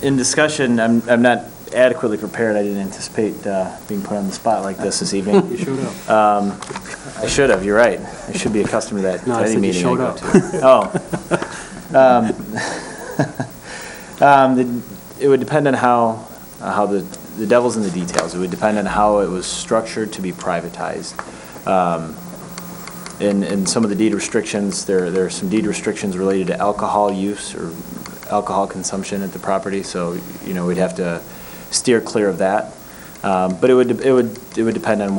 In discussion, I'm not adequately prepared. I didn't anticipate being put on the spot like this evening. You showed up. I should have, you're right. I should be accustomed to that. No, I any said you meeting showed I go up. to. It would depend on how the devil's in the details. It would depend on how it was structured to be privatized. In some of the deed restrictions, there are some deed restrictions related to alcohol use or alcohol consumption at the property, so we'd have to steer clear of that. But it would depend on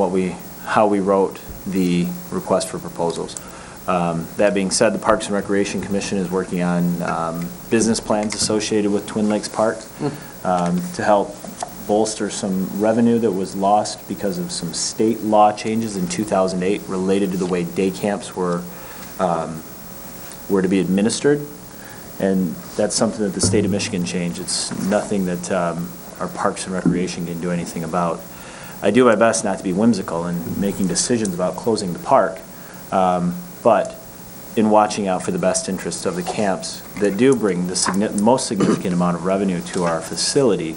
how we wrote the request for proposals. That being said, the Parks and Recreation Commission is working on business plans associated with Twin Lakes Park to help bolster some revenue that was lost because of some state law changes in 2008 related to the way day camps were to be administered. And that's something that the state of Michigan changed. It's nothing that our Parks and Recreation can do anything about. I do my best not to be whimsical in making decisions about closing the park, but in watching out for the best interests of the camps that do bring the most significant amount of revenue to our facility,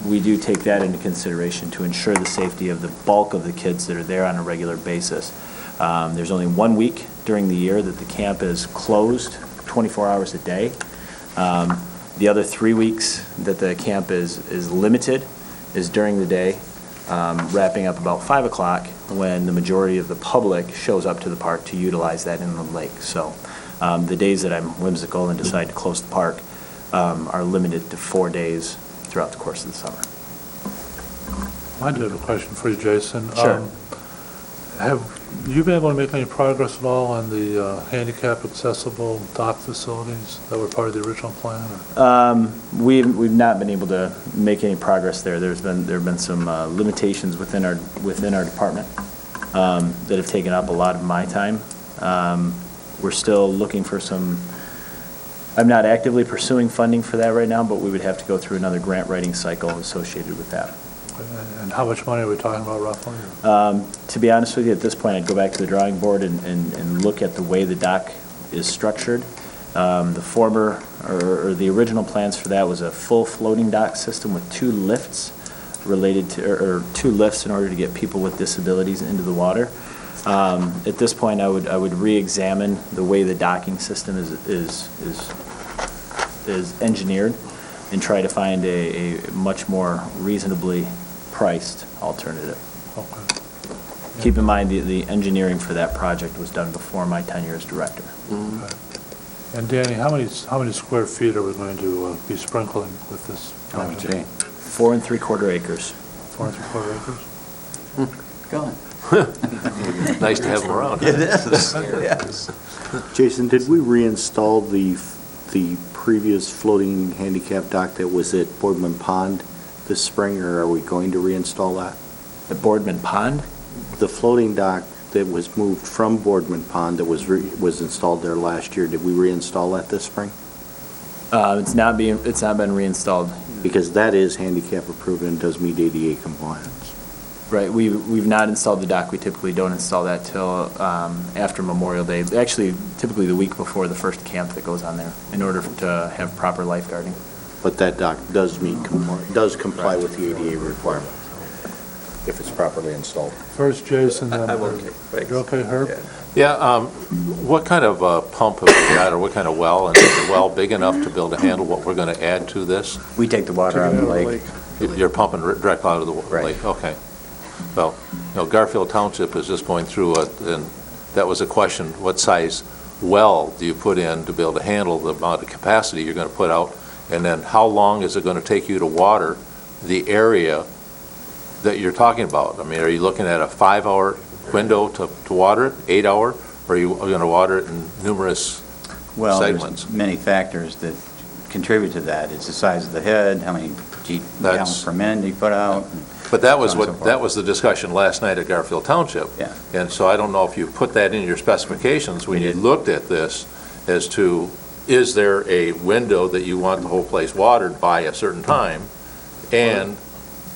we do take that into consideration to ensure the safety of the bulk of the kids that are there on a regular basis. There's only 1 week during the year that the camp is closed 24 hours a day. The other 3 weeks that the camp is limited is during the day, wrapping up about 5 o'clock when the majority of the public shows up to the park to utilize that inland lake. So the days that I'm whimsical and decide to close the park are limited to 4 days throughout the course of the summer. I do have a question for you, Jason. Sure. Have you been able to make any progress at all on the handicap accessible dock facilities that were part of the original plan? We've not been able to make any progress there. There have been some limitations within our department that have taken up a lot of my time. We're still looking for some. I'm not actively pursuing funding for that right now, but we would have to go through another grant writing cycle associated with that. And how much money are we talking about roughly? To be honest with you, at this point, I'd go back to the drawing board and look at the way the dock is structured. The former, or the original plans for that was a full floating dock system with 2 lifts related to, or 2 lifts in order to get people with disabilities into the water. At this point, I would re-examine the way the docking system is engineered and try to find a much more reasonably priced alternative. Okay. Keep in mind, the engineering for that project was done before my tenure as director. Okay. And Danny, how many square feet are we going to be sprinkling with this project? Okay. 4 3/4 acres. 4 3/4 acres? Go on. Nice to have them around. It is, yes. Jason, did we reinstall the previous floating handicap dock that was at Boardman Pond this spring, or are we going to reinstall that? The Boardman Pond? The floating dock that was moved from Boardman Pond that was installed there last year, did we reinstall that this spring? It's not been reinstalled. Because that is handicap approved and does meet ADA compliance. Right, we've not installed the dock. We typically don't install that till after Memorial Day. Actually, typically the week before the first camp that goes on there, in order to have proper lifeguarding. But that dock does comply with the ADA requirement, if it's properly installed. First Jason, then I'm Herb. okay, thanks. You okay, Herb? Yeah, what kind of pump have we got, or what kind of well? And is the well big enough to be able to handle what we're going to add to this? We take the water out of the lake. You're pumping directly out of the Right. lake? Okay. Well, Garfield Township is just going through and that was a question, what size well do you put in to be able to handle the amount of capacity you're going to put out? And then how long is it going to take you to water the area that you're talking about? I mean, are you looking at a 5-hour window to water it, 8-hour, or are you going to water it in numerous Well, segments? there's many factors that contribute to that. It's the size of the head, how many gallons per minute you put out. But that was so on and so forth. that was the discussion last night at Garfield Township. Yeah. And so I don't know if you put that in your specifications when you looked at this as to, is there a window that you want the whole place watered by a certain time? And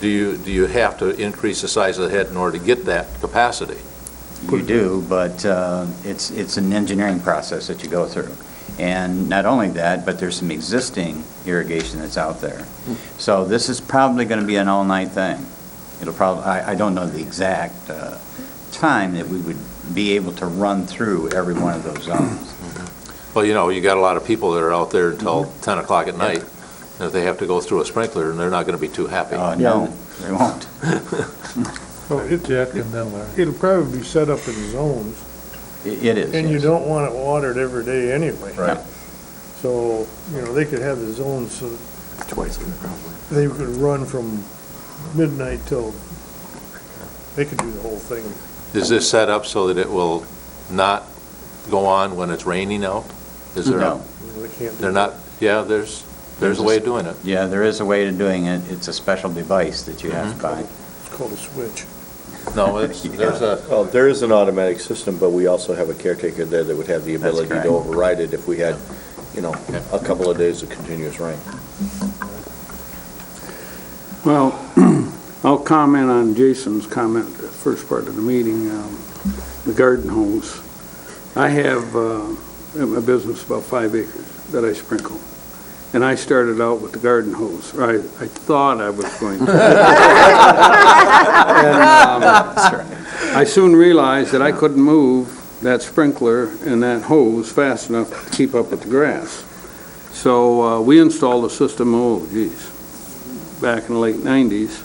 do you have to increase the size of the head in order to get that capacity? You do, but it's an engineering process that you go through. And not only that, but there's some existing irrigation that's out there. So this is probably going to be an all-night thing. It'll probably, I don't know the exact time that we would be able to run through every one of those zones. Well, you got a lot of people that are out there until 10 o'clock at night. And if they have to go through a sprinkler, and they're not going to be too happy. Oh, no, they won't. Jack and then Larry. It'll probably be set up in zones, It is. and you yes. don't want it watered every day anyway. Right. So, they could have the zones so Twice a week, probably. they could run from midnight till, they could do the whole thing. Is this set up so that it will not go on when it's raining out? Is there? No. They can't do They're not, yeah, there's a way of doing it. Yeah, there is a way to doing it. It's a special device that you have to buy. It's called a switch. No, there's a, Well, there is an automatic system, but we also have a caretaker there that would have the That's ability correct. to override it if we had, a couple of days of continuous rain. Well, I'll comment on Jason's comment, the first part of the meeting, the garden hose. I have, in my business, about 5 acres that I sprinkle. And I started out with the garden hose, or I thought I was going to. And I soon realized that I couldn't move that sprinkler and that hose fast enough to keep up with the grass. So we installed a system, back in the late 90s.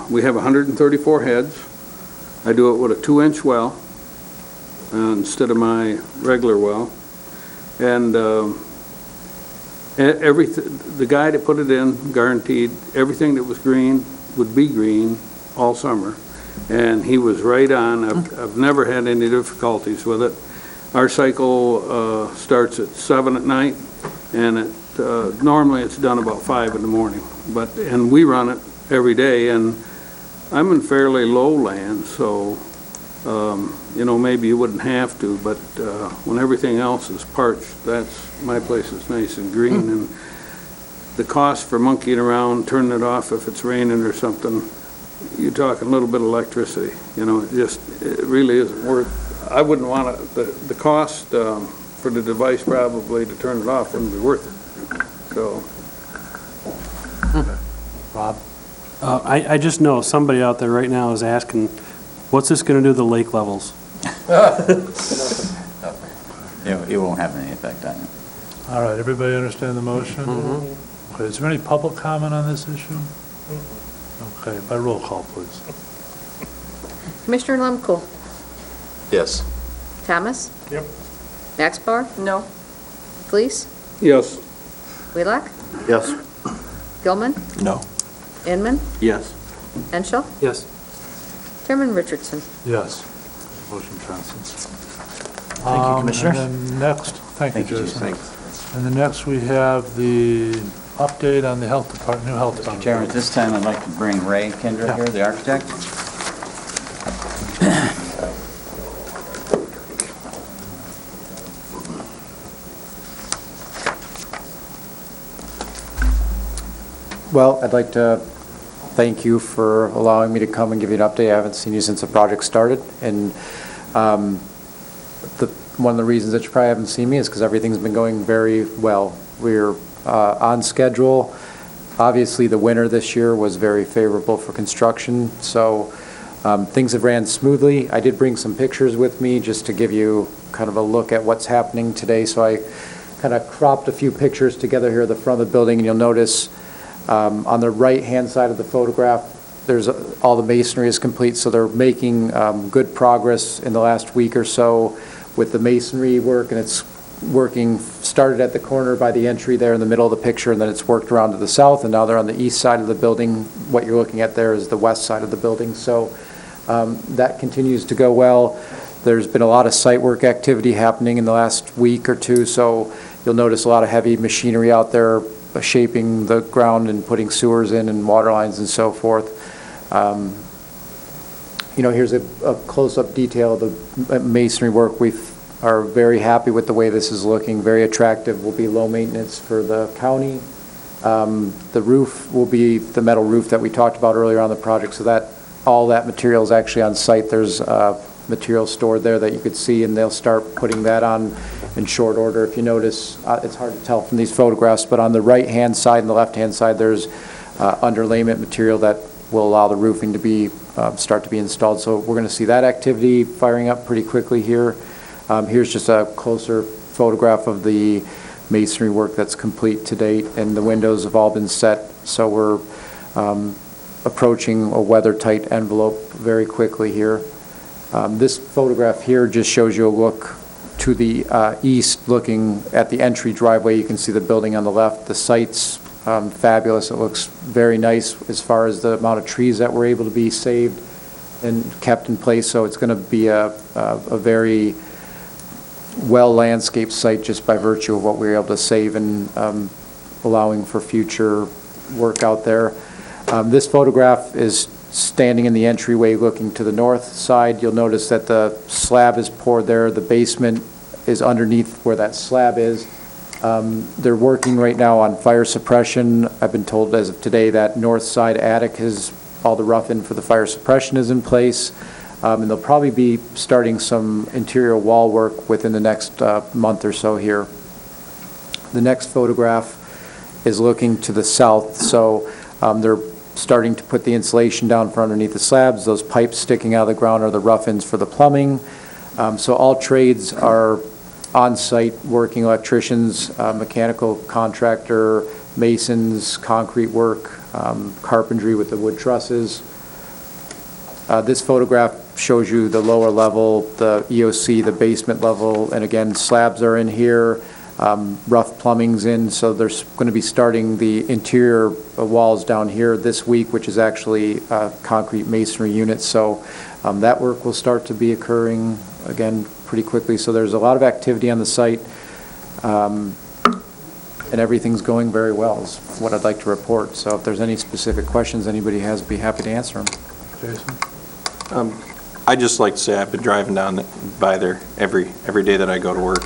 We have 134 heads. I do it with a 2-inch well instead of my regular well. And the guy that put it in guaranteed everything that was green would be green all summer. And he was right on. I've never had any difficulties with it. Our cycle starts at 7 at night, and normally it's done about 5 in the morning. And we run it every day, and I'm in fairly low land, so maybe you wouldn't have to, but when everything else is parched, my place is nice and green. And the cost for monkeying around, turning it off if it's raining or something, you're talking a little bit of electricity. It really isn't worth. I wouldn't want to. The cost for the device probably to turn it off wouldn't be worth it. So. Rob? I just know somebody out there right now is asking, what's this going to do to the lake levels? It won't have any effect on it. All right, everybody understand the motion? Okay, is there any public comment on this issue? Okay, by roll call, please. Commissioner Lumko. yes. Thomas? Yep. Maxbar? No. Fleece? Yes. Wheelock? Yes. Gilman? No. Inman? Yes. Henschel? Yes. Chairman Richardson? Yes. Motion passes. Thank you, Commissioners. And then next, thank you, Thank you, Jason. Jason. And then next, we have the update on the health department, new health department. Chairman, at this time, I'd like to bring Ray Kendra here, the architect. Well, I'd like to thank you for allowing me to come and give you an update. I haven't seen you since the project started, and one of the reasons that you probably haven't seen me is because everything's been going very well. We're on schedule. Obviously, the winter this year was very favorable for construction, so things have ran smoothly. I did bring some pictures with me just to give you kind of a look at what's happening today, so I kind of cropped a few pictures together here at the front of the building, and you'll notice on the right-hand side of the photograph, there's all the masonry is complete, so they're making good progress in the last week or so with the masonry work, and it's started at the corner by the entry there in the middle of the picture, and then it's worked around to the south, and now they're on the east side of the building. What you're looking at there is the west side of the building, so that continues to go well. There's been a lot of site work activity happening in the last week or two, so you'll notice a lot of heavy machinery out there shaping the ground and putting sewers in and water lines and so forth. Here's a close-up detail of the masonry work. We are very happy with the way this is looking, very attractive, will be low maintenance for the county. The roof will be the metal roof that we talked about earlier on the project, so that all that material is actually on site. There's material stored there that you could see, and they'll start putting that on in short order. If you notice, it's hard to tell from these photographs, but on the right-hand side and the left-hand side, there's underlayment material that will allow the roofing to be start to be installed. So we're going to see that activity firing up pretty quickly here. Here's just a closer photograph of the masonry work that's complete to date, and the windows have all been set, so we're approaching a weather-tight envelope very quickly here. This photograph here just shows you a look to the east, looking at the entry driveway. You can see the building on the left. The site's fabulous. It looks very nice as far as the amount of trees that were able to be saved and kept in place, so it's going to be a very well-landscaped site just by virtue of what we were able to save and allowing for future work out there. This photograph is standing in the entryway looking to the north side. You'll notice that the slab is poured there. The basement is underneath where that slab is. They're working right now on fire suppression. I've been told as of today that north side attic has all the rough-in for the fire suppression is in place. And they'll probably be starting some interior wall work within the next month or so here. The next photograph is looking to the south, so they're starting to put the insulation down for underneath the slabs. Those pipes sticking out of the ground are the rough-ins for the plumbing. So all trades are on-site working, electricians, mechanical contractor, masons, concrete work, carpentry with the wood trusses. This photograph shows you the lower level, the EOC, the basement level, and again, slabs are in here, rough plumbing's in, so there's going to be starting the interior walls down here this week, which is actually concrete masonry units, so that work will start to be occurring again pretty quickly. So there's a lot of activity on the site, and everything's going very well is what I'd like to report. So if there's any specific questions anybody has, I'd be happy to answer them. Jason? I'd just like to say I've been driving down by there every day that I go to work,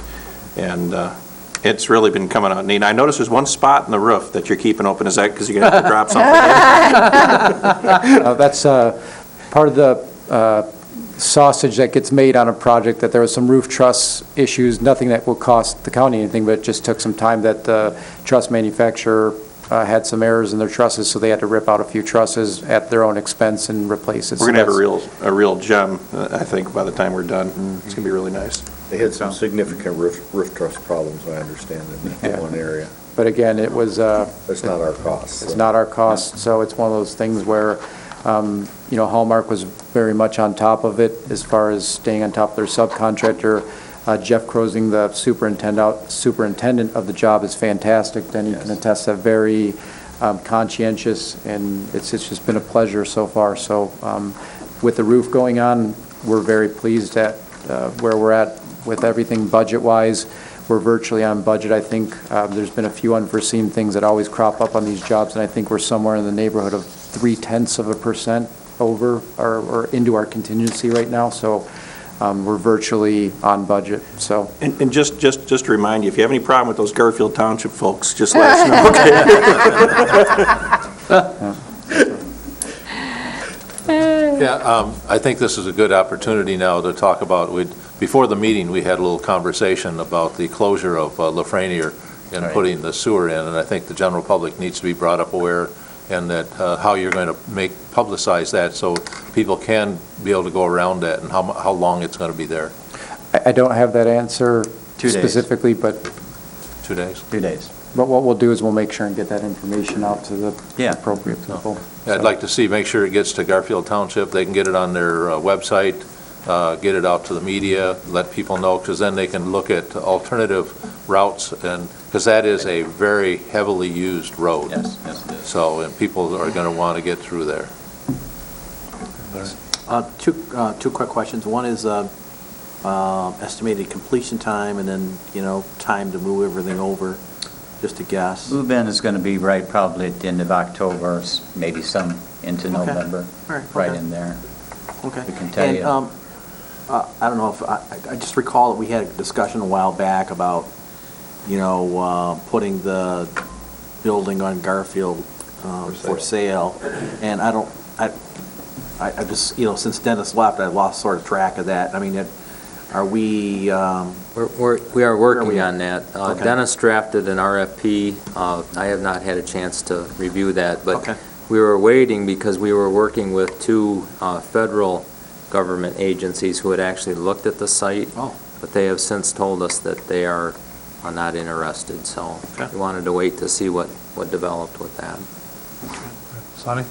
and it's really been coming out neat. I noticed there's one spot in the roof that you're keeping open. Is that because you're going to have to drop something in? That's part of the sausage that gets made on a project, that there was some roof truss issues, nothing that will cost the county anything, but it just took some time that the truss manufacturer had some errors in their trusses, so they had to rip out a few trusses at their own expense and replace it. We're going to have a real gem, I think, by the time we're done. It's going to be really nice. They had some significant roof truss problems, I understand, in one area. But again, it was... It's not our cost. It's not our cost, so it's one of those things where, Hallmark was very much on top of it as far as staying on top of their subcontractor. Jeff Crozing, the superintendent of the job, is fantastic. Denny can attest to very conscientious, and it's just been a pleasure so far. So with the roof going on, we're very pleased at where we're at with everything budget-wise. We're virtually on budget. I think there's been a few unforeseen things that always crop up on these jobs, and I think we're somewhere in the neighborhood of 0.3% over or into our contingency right now. So we're virtually on budget. So And just to remind you, if you have any problem with those Garfield Township folks, just let us know, okay? Yeah, I think this is a good opportunity now to talk about, before the meeting, we had a little conversation about the closure of Lafreniere and putting the sewer in, and I think the general public needs to be brought up aware, and that how you're going to publicize that so people can be able to go around that, and how long it's going to be there. I don't have that answer 2 days. specifically, but 2 days? 2 days. But what we'll do is we'll make sure and get that information out to the appropriate people. Yeah, I'd like to make sure it gets to Garfield Township. They can get it on their website, get it out to the media, let people know, because then they can look at alternative routes, and because that is a very heavily used road. Yes, it is. So, and people are going to want to get through there. Two quick questions. One is estimated completion time, and then, time to move everything over, just a guess. Move-in is going to be right probably at the end of October, maybe some into November, right in there. Okay. We can tell you. I don't know if, I just recall that we had a discussion a while back about, putting the building on Garfield for sale. And I just, since Dennis left, I lost sort of track of that. I mean, are we? We are working on that. Okay. Dennis drafted an RFP. I have not had a chance to review that, but Okay. we were waiting because we were working with two federal government agencies who had actually looked at the site, but they have since told us that they are not interested. So we wanted to wait to see what developed with that. Sonny?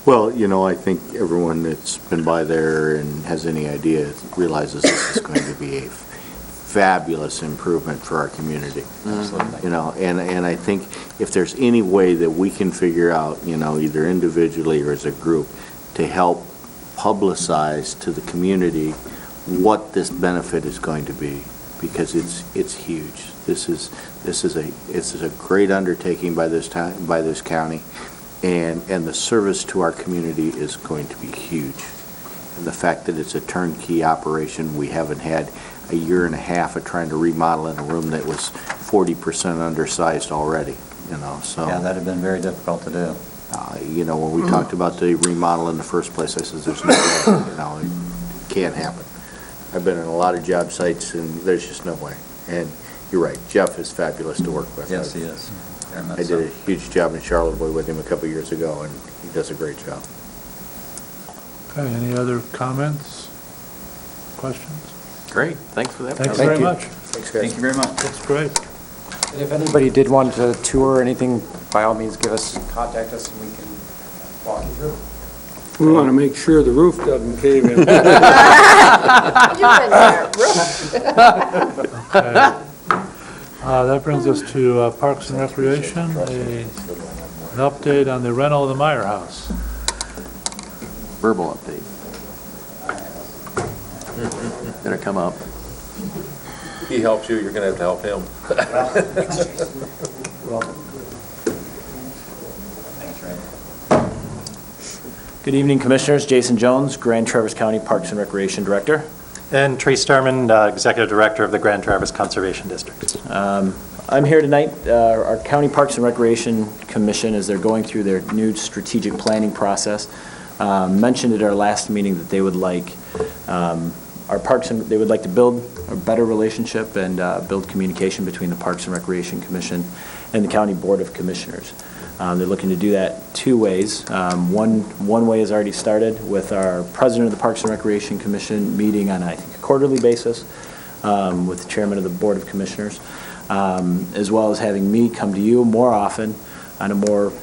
Well, I think everyone that's been by there and has any idea realizes this is going to be a fabulous improvement for our community. Absolutely. And I think if there's any way that we can figure out, either individually or as a group, to help publicize to the community what this benefit is going to be, because it's huge. This is a great undertaking by this county. And the service to our community is going to be huge. And the fact that it's a turnkey operation, we haven't had a year and a half of trying to remodel in a room that was 40% undersized already, so. Yeah, that'd have been very difficult to do. When we talked about the remodel in the first place, I said, there's no way, it can't happen. I've been in a lot of job sites, and there's just no way. And you're right, Jeff is fabulous to work with. Yes, he is. I did a huge job in Charlottesville with him a couple years ago, and he does a great job. Okay, any other comments, questions? Great, thanks for that. Thanks very much. Thanks, guys. Thank you very much. That's great. And if anybody did want to tour or anything, by all means, contact us and we can walk you through. We want to make sure the roof doesn't cave in. You've been there. Okay. That brings us to Parks and Recreation, an update on the rental of the Meyer House. Verbal update. Better come up. He helps you, you're going to have to help him. Good evening, Commissioners. Jason Jones, Grand Traverse County Parks and Recreation Director. And Trace Starman, Executive Director of the Grand Traverse Conservation District. I'm here tonight. Our County Parks and Recreation Commission, as they're going through their new strategic planning process, mentioned at our last meeting that they would like they would like to build a better relationship and build communication between the Parks and Recreation Commission and the County Board of Commissioners. They're looking to do that two ways. One way has already started with our President of the Parks and Recreation Commission meeting on, I think, a quarterly basis with the Chairman of the Board of Commissioners, as well as having me come to you more often on a more,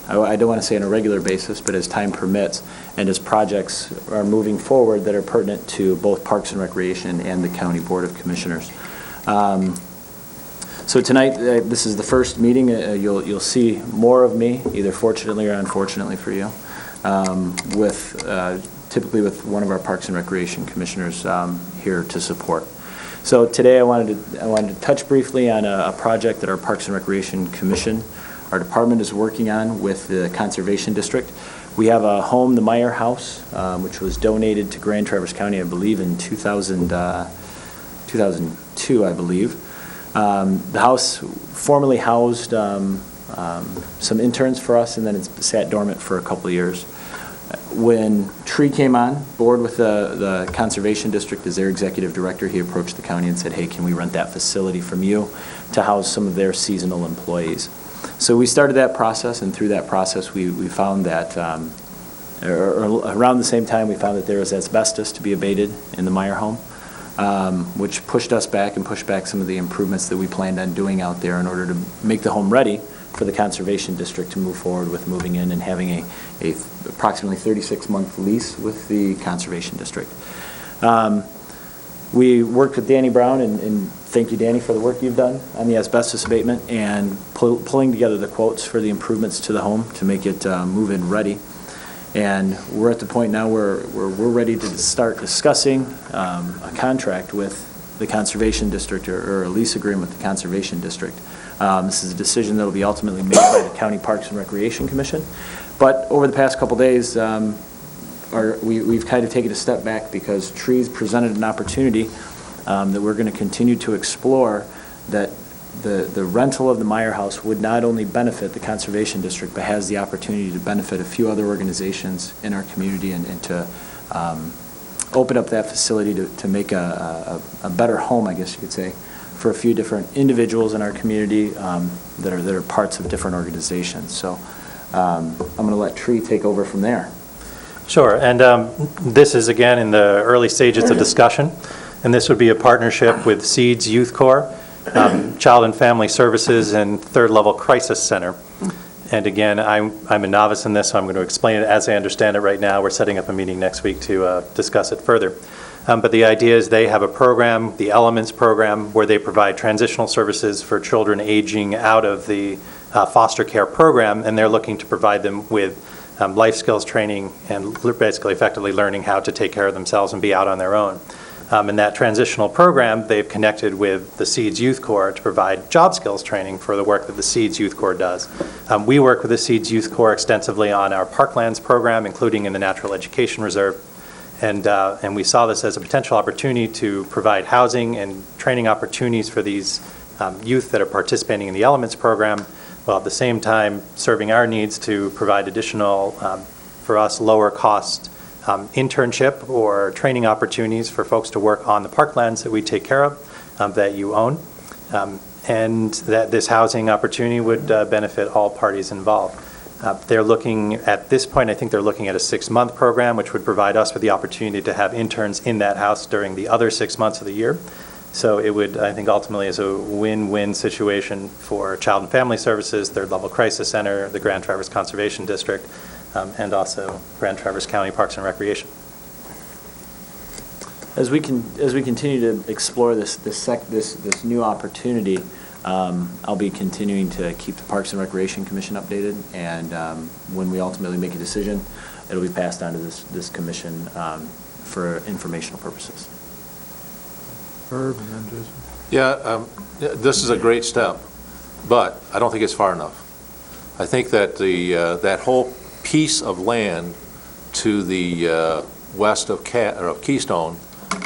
I don't want to say on a regular basis, but as time permits and as projects are moving forward that are pertinent to both Parks and Recreation and the County Board of Commissioners. So tonight, this is the first meeting. You'll see more of me, either fortunately or unfortunately for you, typically with one of our Parks and Recreation Commissioners here to support. So today I wanted to touch briefly on a project that our Parks and Recreation Commission, our department, is working on with the Conservation District. We have a home, the Meyer House, which was donated to Grand Traverse County, I believe, in 2002, I believe. The house formerly housed some interns for us, and then it's sat dormant for a couple of years. When Tree came on board with the Conservation District as their executive director, he approached the county and said, hey, can we rent that facility from you to house some of their seasonal employees? So we started that process, and through that process, we found that, around the same time, we found that there was asbestos to be abated in the Meyer home, which pushed us back and pushed back some of the improvements that we planned on doing out there in order to make the home ready for the Conservation District to move forward with moving in and having a approximately 36-month lease with the Conservation District. We worked with Danny Brown, and thank you, Danny, for the work you've done on the asbestos abatement and pulling together the quotes for the improvements to the home to make it move-in ready. And we're at the point now where we're ready to start discussing a contract with the Conservation District or a lease agreement with the Conservation District. This is a decision that will be ultimately made by the County Parks and Recreation Commission. But over the past couple days, we've kind of taken a step back because Trees presented an opportunity that we're going to continue to explore, that the rental of the Meyer House would not only benefit the Conservation District, but has the opportunity to benefit a few other organizations in our community and to open up that facility to make a better home, I guess you could say, for a few different individuals in our community that are parts of different organizations. So I'm going to let Tree take over from there. Sure, and this is, again, in the early stages of discussion, and this would be a partnership with SEEDS Youth Corps, Child and Family Services, and Third Level Crisis Center. And again, I'm a novice in this, so I'm going to explain it as I understand it right now. We're setting up a meeting next week to discuss it further. But the idea is they have a program, the Elements program, where they provide transitional services for children aging out of the foster care program, and they're looking to provide them with life skills training and basically effectively learning how to take care of themselves and be out on their own. In that transitional program, they've connected with the SEEDS Youth Corps to provide job skills training for the work that the SEEDS Youth Corps does. We work with the SEEDS Youth Corps extensively on our Parklands program, including in the Natural Education Reserve. And we saw this as a potential opportunity to provide housing and training opportunities for these youth that are participating in the Elements program, while at the same time serving our needs to provide additional, for us, lower cost internship or training opportunities for folks to work on the parklands that we take care of, that you own, and that this housing opportunity would benefit all parties involved. They're looking, at this point, I think they're looking at a 6-month program, which would provide us with the opportunity to have interns in that house during the other 6 months of the year. So it would, I think, ultimately is a win-win situation for Child and Family Services, Third Level Crisis Center, the Grand Traverse Conservation District, and also Grand Traverse County Parks and Recreation. As we continue to explore this new opportunity, I'll be continuing to keep the Parks and Recreation Commission updated, and when we ultimately make a decision, it'll be passed on to this commission for informational purposes. Herb and then Jason. Yeah, this is a great step, but I don't think it's far enough. I think that that whole piece of land to the west of Keystone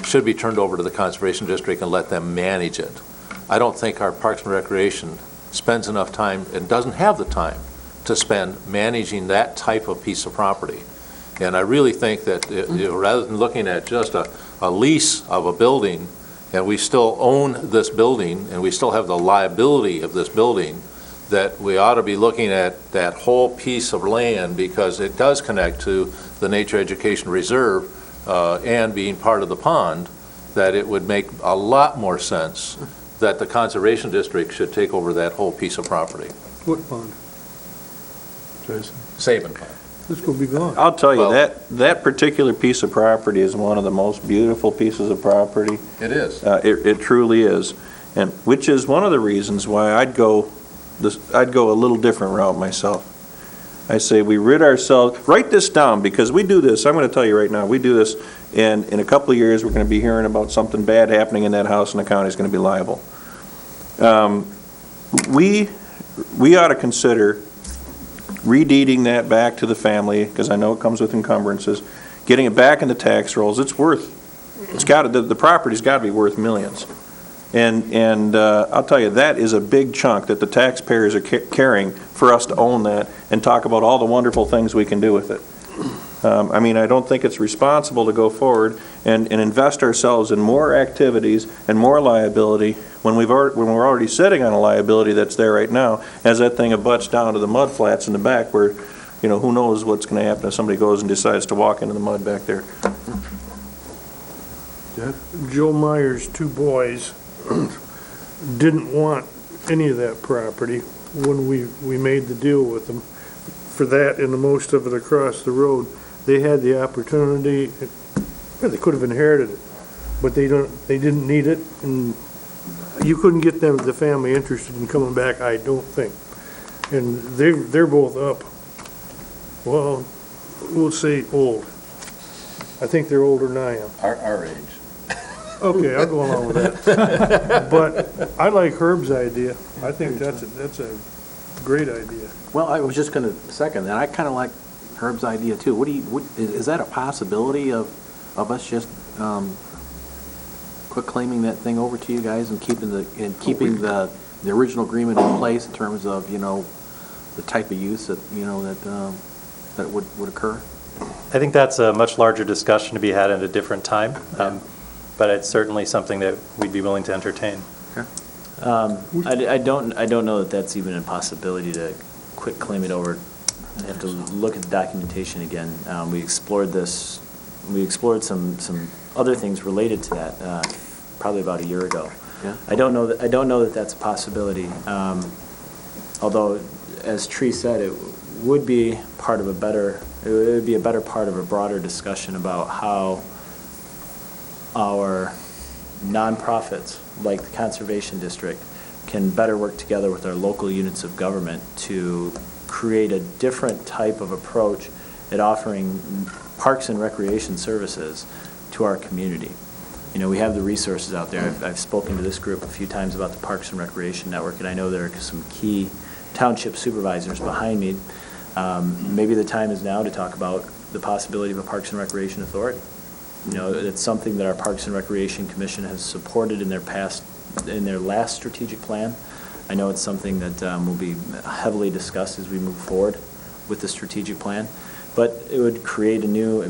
should be turned over to the Conservation District and let them manage it. I don't think our Parks and Recreation spends enough time and doesn't have the time to spend managing that type of piece of property. And I really think that rather than looking at just a lease of a building, and we still own this building and we still have the liability of this building, that we ought to be looking at that whole piece of land, because it does connect to the Nature Education Reserve and being part of the pond, that it would make a lot more sense that the Conservation District should take over that whole piece of property. What pond? Jason. Sabin Pond. This will be gone. I'll tell you, that particular piece of property is one of the most beautiful pieces of property. It is. It truly is. And which is one of the reasons why I'd go a little different route myself. I say we rid ourselves, write this down, because we do this, I'm going to tell you right now, we do this, and in a couple of years, we're going to be hearing about something bad happening in that house, and the county's going to be liable. We ought to consider redeeding that back to the family, because I know it comes with encumbrances, getting it back in the tax rolls. It's got to, the property's got to be worth millions. And I'll tell you, that is a big chunk that the taxpayers are carrying for us to own that and talk about all the wonderful things we can do with it. I mean, I don't think it's responsible to go forward and invest ourselves in more activities and more liability when we're already sitting on a liability that's there right now, as that thing abuts down to the mud flats in the back where, you know, who knows what's going to happen if somebody goes and decides to walk into the mud back there. Joe Meyer's two boys didn't want any of that property when we made the deal with them for that and the most of it across the road. They had the opportunity, they could have inherited it, but they didn't need it, and you couldn't get the family interested in coming back, I don't think. And they're both up. Well, we'll say old. I think they're older than I am. Our age. Okay, I'll go along with that. But I like Herb's idea. I think that's a great idea. Well, I was just going to second that. I kind of like Herb's idea too. Is that a possibility of us just quit claiming that thing over to you guys and keeping the original agreement in place in terms of, you know, the type of use that, you know, that would occur? I think that's a much larger discussion to be had at a different time, but it's certainly something that we'd be willing to entertain. I don't know that that's even a possibility to quit claim it over. I have to look at the documentation again. We explored this. We explored some other things related to that probably about a year ago. Yeah. I don't know that that's a possibility. Although, as Tree said, it would be part of a better part of a broader discussion about how our nonprofits, like the Conservation District, can better work together with our local units of government to create a different type of approach at offering parks and recreation services to our community. You know, we have the resources out there. I've spoken to this group a few times about the Parks and Recreation Network, and I know there are some key township supervisors behind me. Maybe the time is now to talk about the possibility of a Parks and Recreation Authority. You know, it's something that our Parks and Recreation Commission has supported in their last strategic plan. I know it's something that will be heavily discussed as we move forward with the strategic plan. But it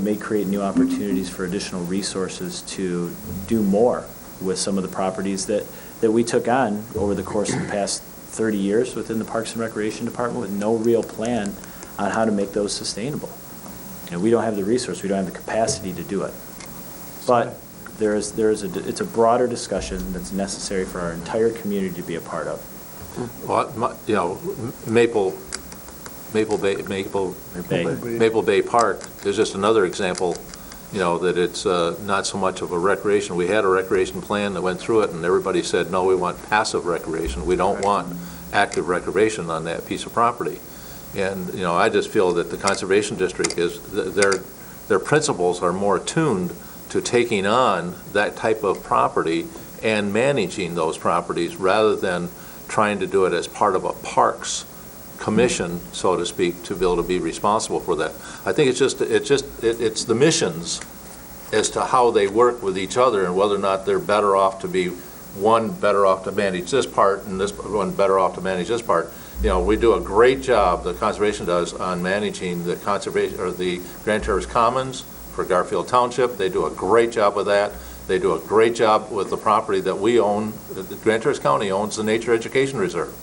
may create new opportunities for additional resources to do more with some of the properties that we took on over the course of the past 30 years within the Parks and Recreation Department with no real plan on how to make those sustainable. You know, we don't have the resource, we don't have the capacity to do it. But it's a broader discussion that's necessary for our entire community to be a part of. Well, you know, Maple Bay Park is just another example, you know, that it's not so much of a recreation. We had a recreation plan that went through it, and everybody said, no, we want passive recreation. We don't want active recreation on that piece of property. And, you know, I just feel that the Conservation District their principles are more attuned to taking on that type of property and managing those properties rather than trying to do it as part of a parks commission, so to speak, to be able to be responsible for that. I think it's the missions as to how they work with each other and whether or not they're better off to be one better off to manage this part and this one better off to manage this part. You know, we do a great job, the conservation does, on managing the conservation or the Grand Terrace Commons for Garfield Township. They do a great job with that. They do a great job with the property that we own. The Grand Terrace County owns the Nature Education Reserve.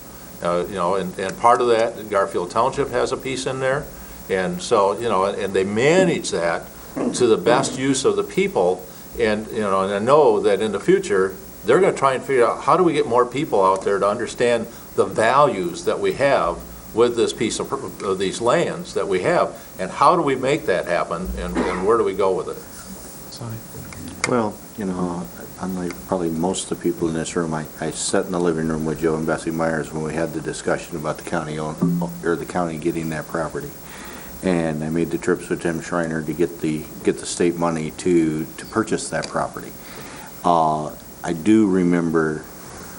You know, and part of that, Garfield Township has a piece in there. And so, you know, and they manage that to the best use of the people. And, you know, and I know that in the future, they're going to try and figure out how do we get more people out there to understand the values that we have with this piece of these lands that we have, and how do we make that happen, and where do we go with it? Well, you know, unlike probably most of the people in this room, I sat in the living room with Joe and Bessie Myers when we had the discussion about the county getting that property. And I made the trips with Tim Schreiner to get the state money to purchase that property. I do remember,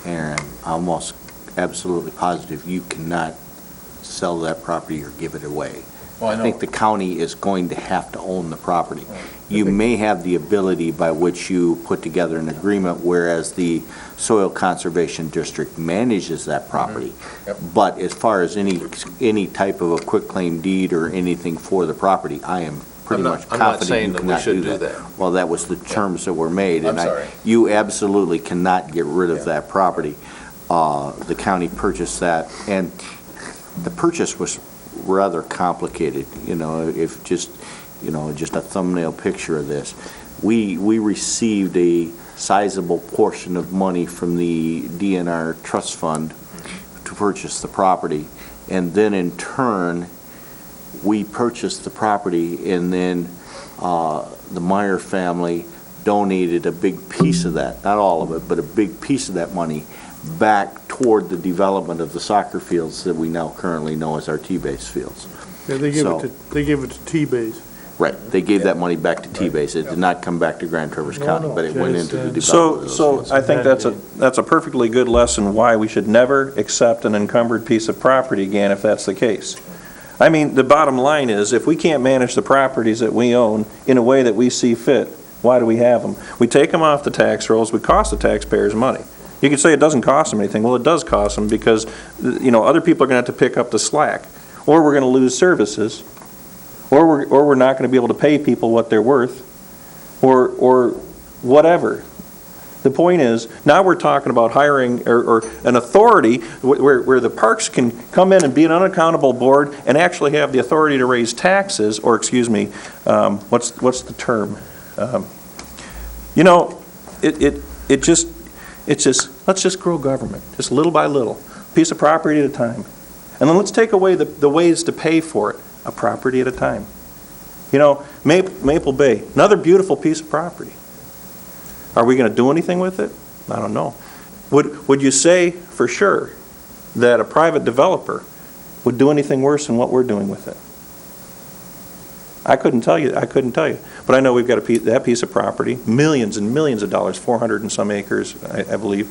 Aaron, almost absolutely positive, you cannot sell that property or give it away. Well, I know. think the county is going to have to own the property. You may have the ability by which you put together an agreement, whereas the Soil Conservation District manages that property. Yep. But as far as any type of a quitclaim deed or anything for the property, I am pretty much I'm not confident saying you that we cannot should do do that. that. Well, that was the terms that were made. I'm and sorry. You absolutely cannot get rid of Yeah. that property. The county purchased that, and the purchase was rather complicated, if just a thumbnail picture of this. We received a sizable portion of money from the DNR trust fund to purchase the property, and then in turn, we purchased the property, and then the Meyer family donated a big piece of that, not all of it, but a big piece of that money back toward the development of the soccer fields that we now currently know as our T-base fields. Yeah, they gave it to T-Base. Right, they gave that money back to T-base. It did not come back to Grand Traverse County, but it went into the development of those So fields. I think that's a perfectly good lesson why we should never accept an encumbered piece of property again if that's the case. I mean, the bottom line is, if we can't manage the properties that we own in a way that we see fit, why do we have them? We take them off the tax rolls, we cost the taxpayers money. You can say it doesn't cost them anything. Well, it does cost them because, other people are going to have to pick up the slack. Or we're going to lose services, or we're not going to be able to pay people what they're worth, or whatever. The point is, now we're talking about hiring or an authority where the parks can come in and be an unaccountable board and actually have the authority to raise taxes, or excuse me, what's the term? It's just, let's just grow government, just little by little, piece of property at a time. And then let's take away the ways to pay for it, a property at a time. Maple Bay, another beautiful piece of property. Are we going to do anything with it? I don't know. Would you say for sure that a private developer would do anything worse than what we're doing with it? I couldn't tell you. But I know we've got that piece of property, millions and millions of dollars, 400 and some acres, I believe.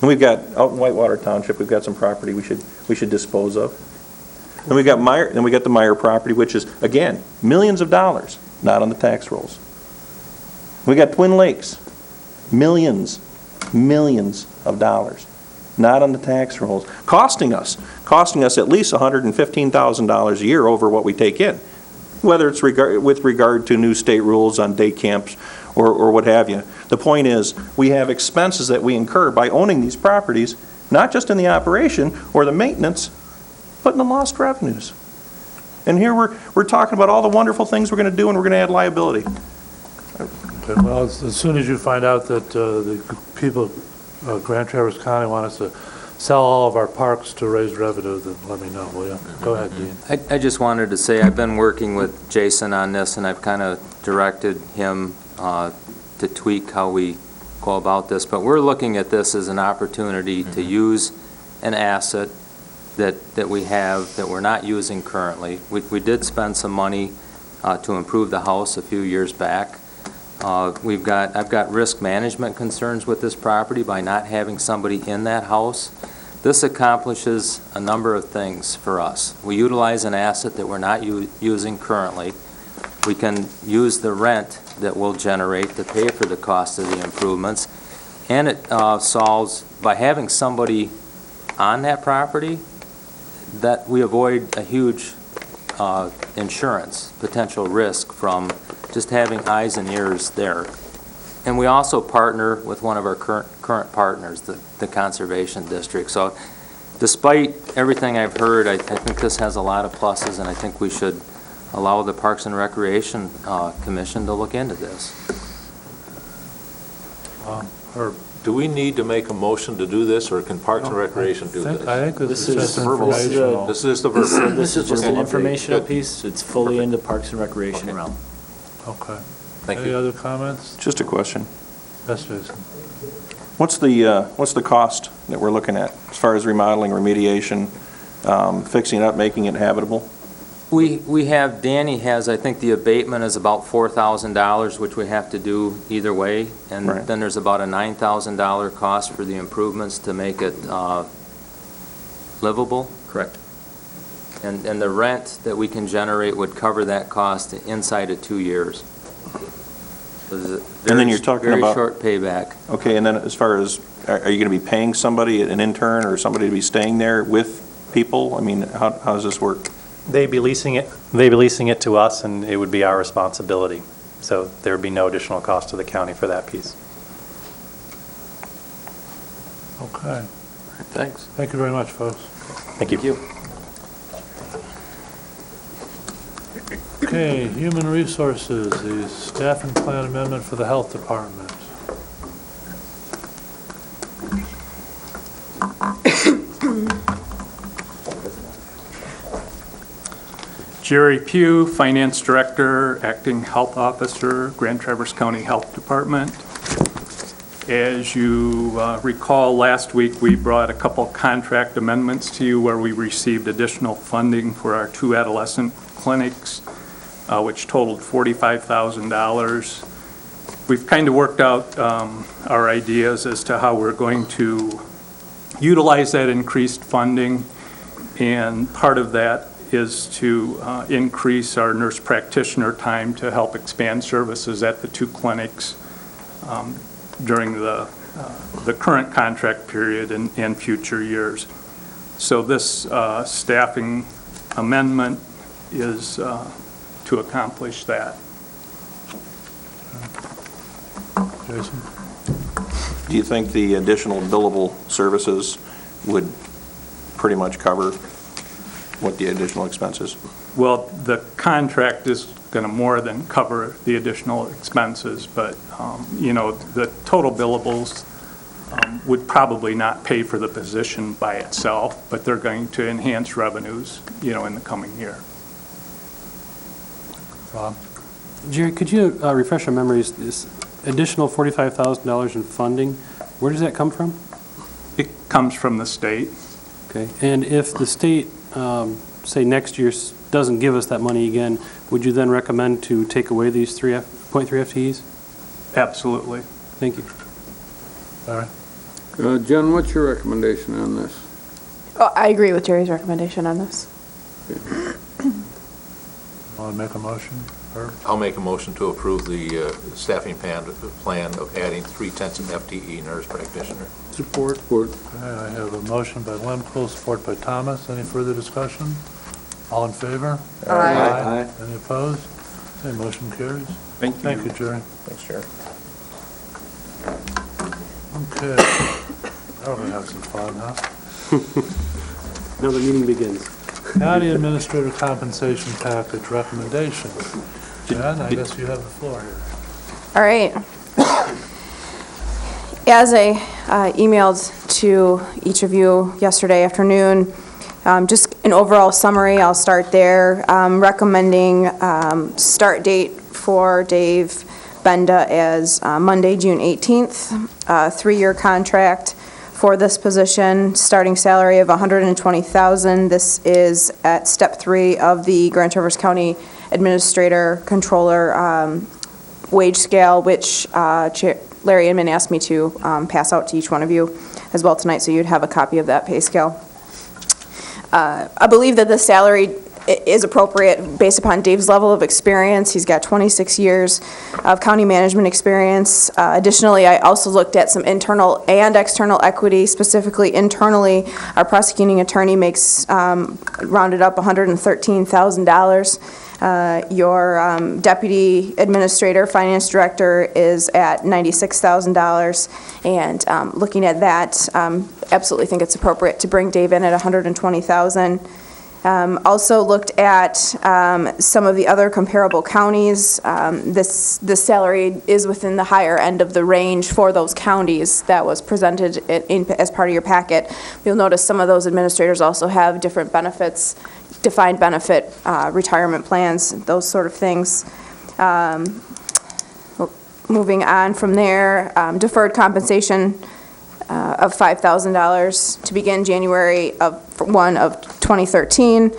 And we've got, out in Whitewater Township, we've got some property we should dispose of. And we got the Meyer property, which is, again, millions of dollars, not on the tax rolls. We got Twin Lakes, millions of dollars, not on the tax rolls, costing us at least $115,000 a year over what we take in, whether it's with regard to new state rules on day camps or what have you. The point is, we have expenses that we incur by owning these properties, not just in the operation or the maintenance, but in the lost revenues. And here we're talking about all the wonderful things we're going to do, and we're going to add liability. Okay, well, as soon as you find out that the people of Grand Traverse County want us to sell all of our parks to raise revenue, then let me know, will you? Go ahead, Dean. I just wanted to say, I've been working with Jason on this, and I've kind of directed him to tweak how we go about this. But we're looking at this as an opportunity to use an asset that we have that we're not using currently. We did spend some money to improve the house a few years back. I've got risk management concerns with this property by not having somebody in that house. This accomplishes a number of things for us. We utilize an asset that we're not using currently. We can use the rent that we'll generate to pay for the cost of the improvements. And it solves, by having somebody on that property, that we avoid a huge insurance potential risk from just having eyes and ears there. And we also partner with one of our current partners, the Conservation District. So despite everything I've heard, I think this has a lot of pluses, and I think we should allow the Parks and Recreation Commission to look into this. Do we need to make a motion to do this, or can Parks and Recreation do this? I think this is just verbal. informational. This is the verbal. This is just an Okay. informational Good. piece. It's fully in the Parks and Recreation realm. Okay. Thank Any you. other comments? Just a question. Yes, Jason. What's the cost that we're looking at as far as remodeling, remediation, fixing it up, making it habitable? We have, Danny has, I think the abatement is about $4,000, which we have to do either way. And Right. then there's about a $9,000 cost for the improvements to make it livable. Correct. And the rent that we can generate would cover that cost inside of 2 years. So there's a And then you're talking about- very short payback. Okay, and then as far as, are you going to be paying somebody, an intern or somebody to be staying there with people? I mean, how does this work? They'd be leasing it to us, and it would be our responsibility. So there would be no additional cost to the county for that piece. Okay. Thanks. Thank you very much, folks. Thank you. Okay, Human Resources, the staffing plan amendment for the Health Department. Jerry Pugh, Finance Director, Acting Health Officer, Grand Traverse County Health Department. As you recall, last week we brought a couple contract amendments to you where we received additional funding for our 2 adolescent clinics, which totaled $45,000. We've kind of worked out our ideas as to how we're going to utilize that increased funding, and part of that is to increase our nurse practitioner time to help expand services at the 2 clinics during the current contract period and future years. So this staffing amendment is to accomplish that. Jason? Do you think the additional billable services would pretty much cover what the additional expenses? Well, the contract is going to more than cover the additional expenses, but, the total billables would probably not pay for the position by itself, but they're going to enhance revenues, in the coming year. Rob? Jerry, could you refresh our memories, this additional $45,000 in funding, where does that come from? It comes from the state. Okay, and if the state, say next year, doesn't give us that money again, would you then recommend to take away these 3.3 FTEs? Absolutely. Thank you. All right. Jen, what's your recommendation on this? Oh, I agree with Jerry's recommendation on this. Want to make a motion? Herb? I'll make a motion to approve the staffing plan of adding 3/10 FTE nurse practitioner. Support. Okay, I have a motion by Lemko, support by Thomas. Any further discussion? All in favor? Aye. Any opposed? Okay, motion carries. Thank you. Thank you, Jerry. Thanks, Jerry. Okay. Now we're going to have some fun, huh? Now the meeting begins. County Administrator Compensation Package Recommendation. Jen, I guess you have the floor here. All right. As I emailed to each of you yesterday afternoon, just an overall summary, I'll start there. Recommending start date for Dave Benda as Monday, June 18th, 3-year contract for this position, starting salary of $120,000. This is at step 3 of the Grand Traverse County Administrator Controller wage scale, which Larry Inman asked me to pass out to each one of you as well tonight, so you'd have a copy of that pay scale. I believe that the salary is appropriate based upon Dave's level of experience. He's got 26 years of county management experience. Additionally, I also looked at some internal and external equity. Specifically, internally, our prosecuting attorney makes, rounded up, $113,000. Your deputy administrator, finance director is at $96,000. And looking at that, absolutely think it's appropriate to bring Dave in at $120,000. Also looked at some of the other comparable counties. This salary is within the higher end of the range for those counties that was presented as part of your packet. You'll notice some of those administrators also have different benefits, defined benefit, retirement plans, those sort of things. Moving on from there, deferred compensation of $5,000 to begin January 1 of 2013.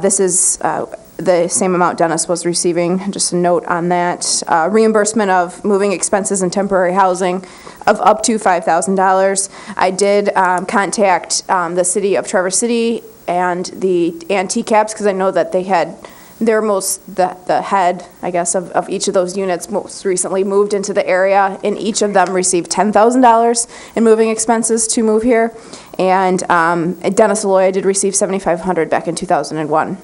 This is the same amount Dennis was receiving, just a note on that. Reimbursement of moving expenses and temporary housing of up to $5,000. I did contact the city of Traverse City and the TCAPS because I know that they had the head, I guess, of each of those units most recently moved into the area, and each of them received $10,000 in moving expenses to move here. And Dennis Aloya did receive $7,500 back in 2001.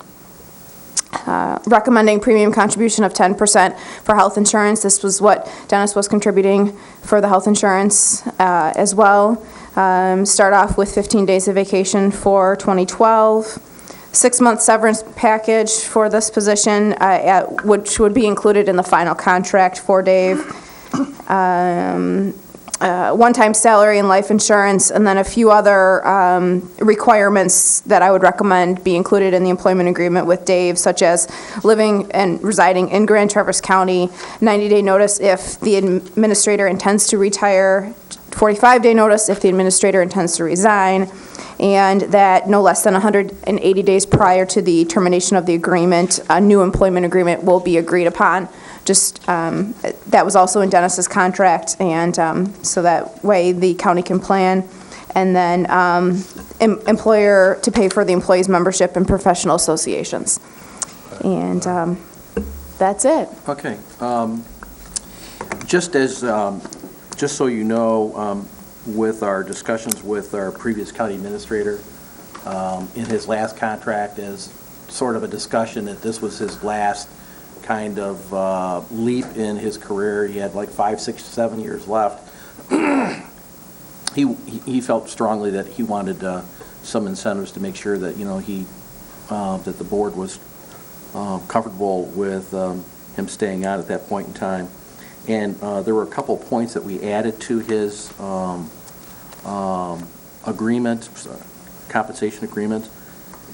Recommending premium contribution of 10% for health insurance. This was what Dennis was contributing for the health insurance as well. Start off with 15 days of vacation for 2012. 6-month severance package for this position, which would be included in the final contract for Dave. One-time salary and life insurance, and then a few other requirements that I would recommend be included in the employment agreement with Dave, such as living and residing in Grand Traverse County, 90-day notice if the administrator intends to retire, 45-day notice if the administrator intends to resign, and that no less than 180 days prior to the termination of the agreement, a new employment agreement will be agreed upon. Just, that was also in Dennis's contract, and so that way the county can plan. And then employer to pay for the employee's membership in professional associations. And that's it. Okay. Just so you know, with our discussions with our previous county administrator, in his last contract, as sort of a discussion that this was his last kind of leap in his career. He had like 5, 6, 7 years left. He felt strongly that he wanted some incentives to make sure that, you know, that the board was comfortable with him staying on at that point in time. And there were a couple points that we added to his agreement, compensation agreement,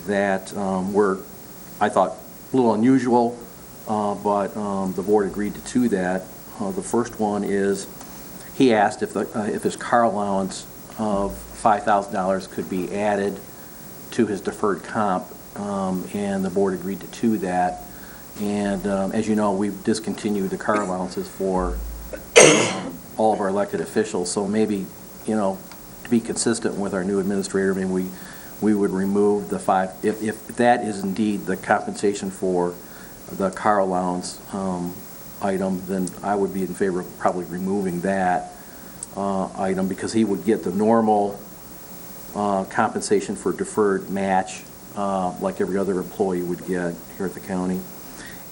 that were, I thought, a little unusual, but the board agreed to that. The first one is he asked if his car allowance of $5,000 could be added to his deferred comp, and the board agreed to that. And as you know, we've discontinued the car allowances for all of our elected officials. So maybe, you know, to be consistent with our new administrator, maybe we would remove the if that is indeed the compensation for the car allowance item, then I would be in favor of probably removing that item, because he would get the normal compensation for deferred match like every other employee would get here at the county.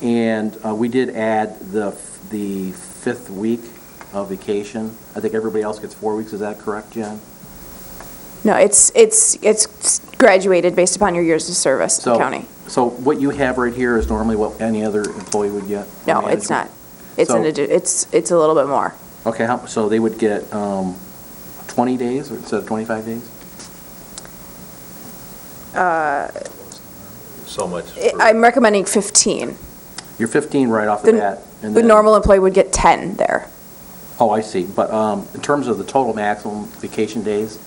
And we did add the 5th week of vacation. I think everybody else gets 4 weeks. Is that correct, Jen? No, it's graduated based upon your years of service in the county. So what you have right here is normally what any other employee would get? No, it's not. It's a little bit more. Okay, so they would get 20 days instead of 25 days? So much. I'm recommending 15. You're 15 right off the bat. And The then, normal employee would get 10 there. Oh, I see. But in terms of the total maximum vacation days?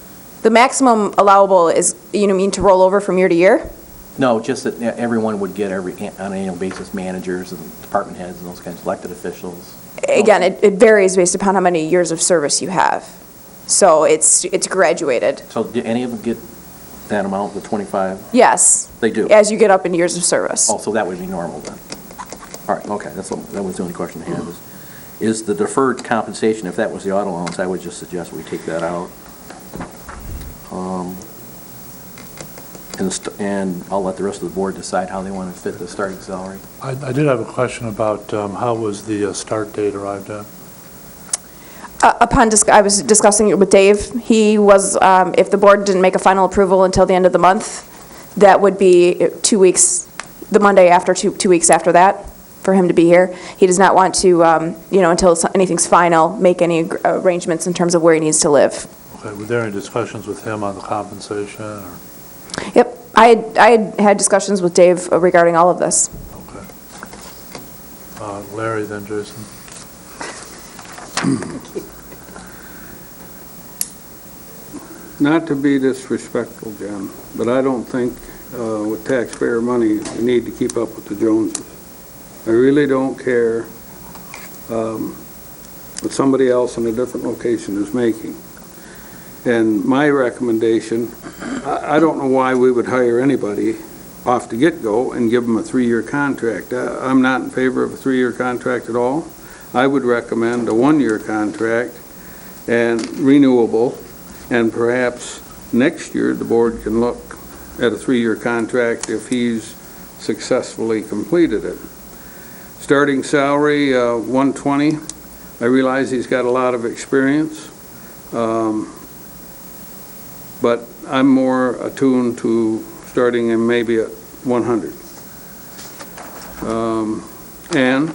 The maximum allowable is, you mean to roll over from year to year? No, just that everyone would get on an annual basis, managers and department heads and those kinds of elected officials. Again, it varies based upon how many years of service you have. So it's graduated. So do any of them get that amount, the 25? Yes. They do? As you get up in years of service. Oh, so that would be normal then? All right, okay, that was the only question I had, is the deferred compensation, if that was the auto allowance, I would just suggest we take that out. And I'll let the rest of the board decide how they want to fit the starting salary. I did have a question about how was the start date arrived at? I was discussing it with Dave. He was, if the board didn't make a final approval until the end of the month, that would be 2 weeks, the Monday after, 2 weeks after that, for him to be here. He does not want to, until anything's final, make any arrangements in terms of where he needs to live. Okay, were there any discussions with him on the compensation? Or? Yep, I had discussions with Dave regarding all of this. Okay. Larry, then Jason. Not to be disrespectful, John, but I don't think with taxpayer money, we need to keep up with the Joneses. I really don't care what somebody else in a different location is making. And my recommendation, I don't know why we would hire anybody off the get-go and give them a 3-year contract. I'm not in favor of a 3-year contract at all. I would recommend a 1-year contract and renewable, and perhaps next year the board can look at a 3-year contract if he's successfully completed it. Starting salary, 120. I realize he's got a lot of experience, but I'm more attuned to starting him maybe at 100. And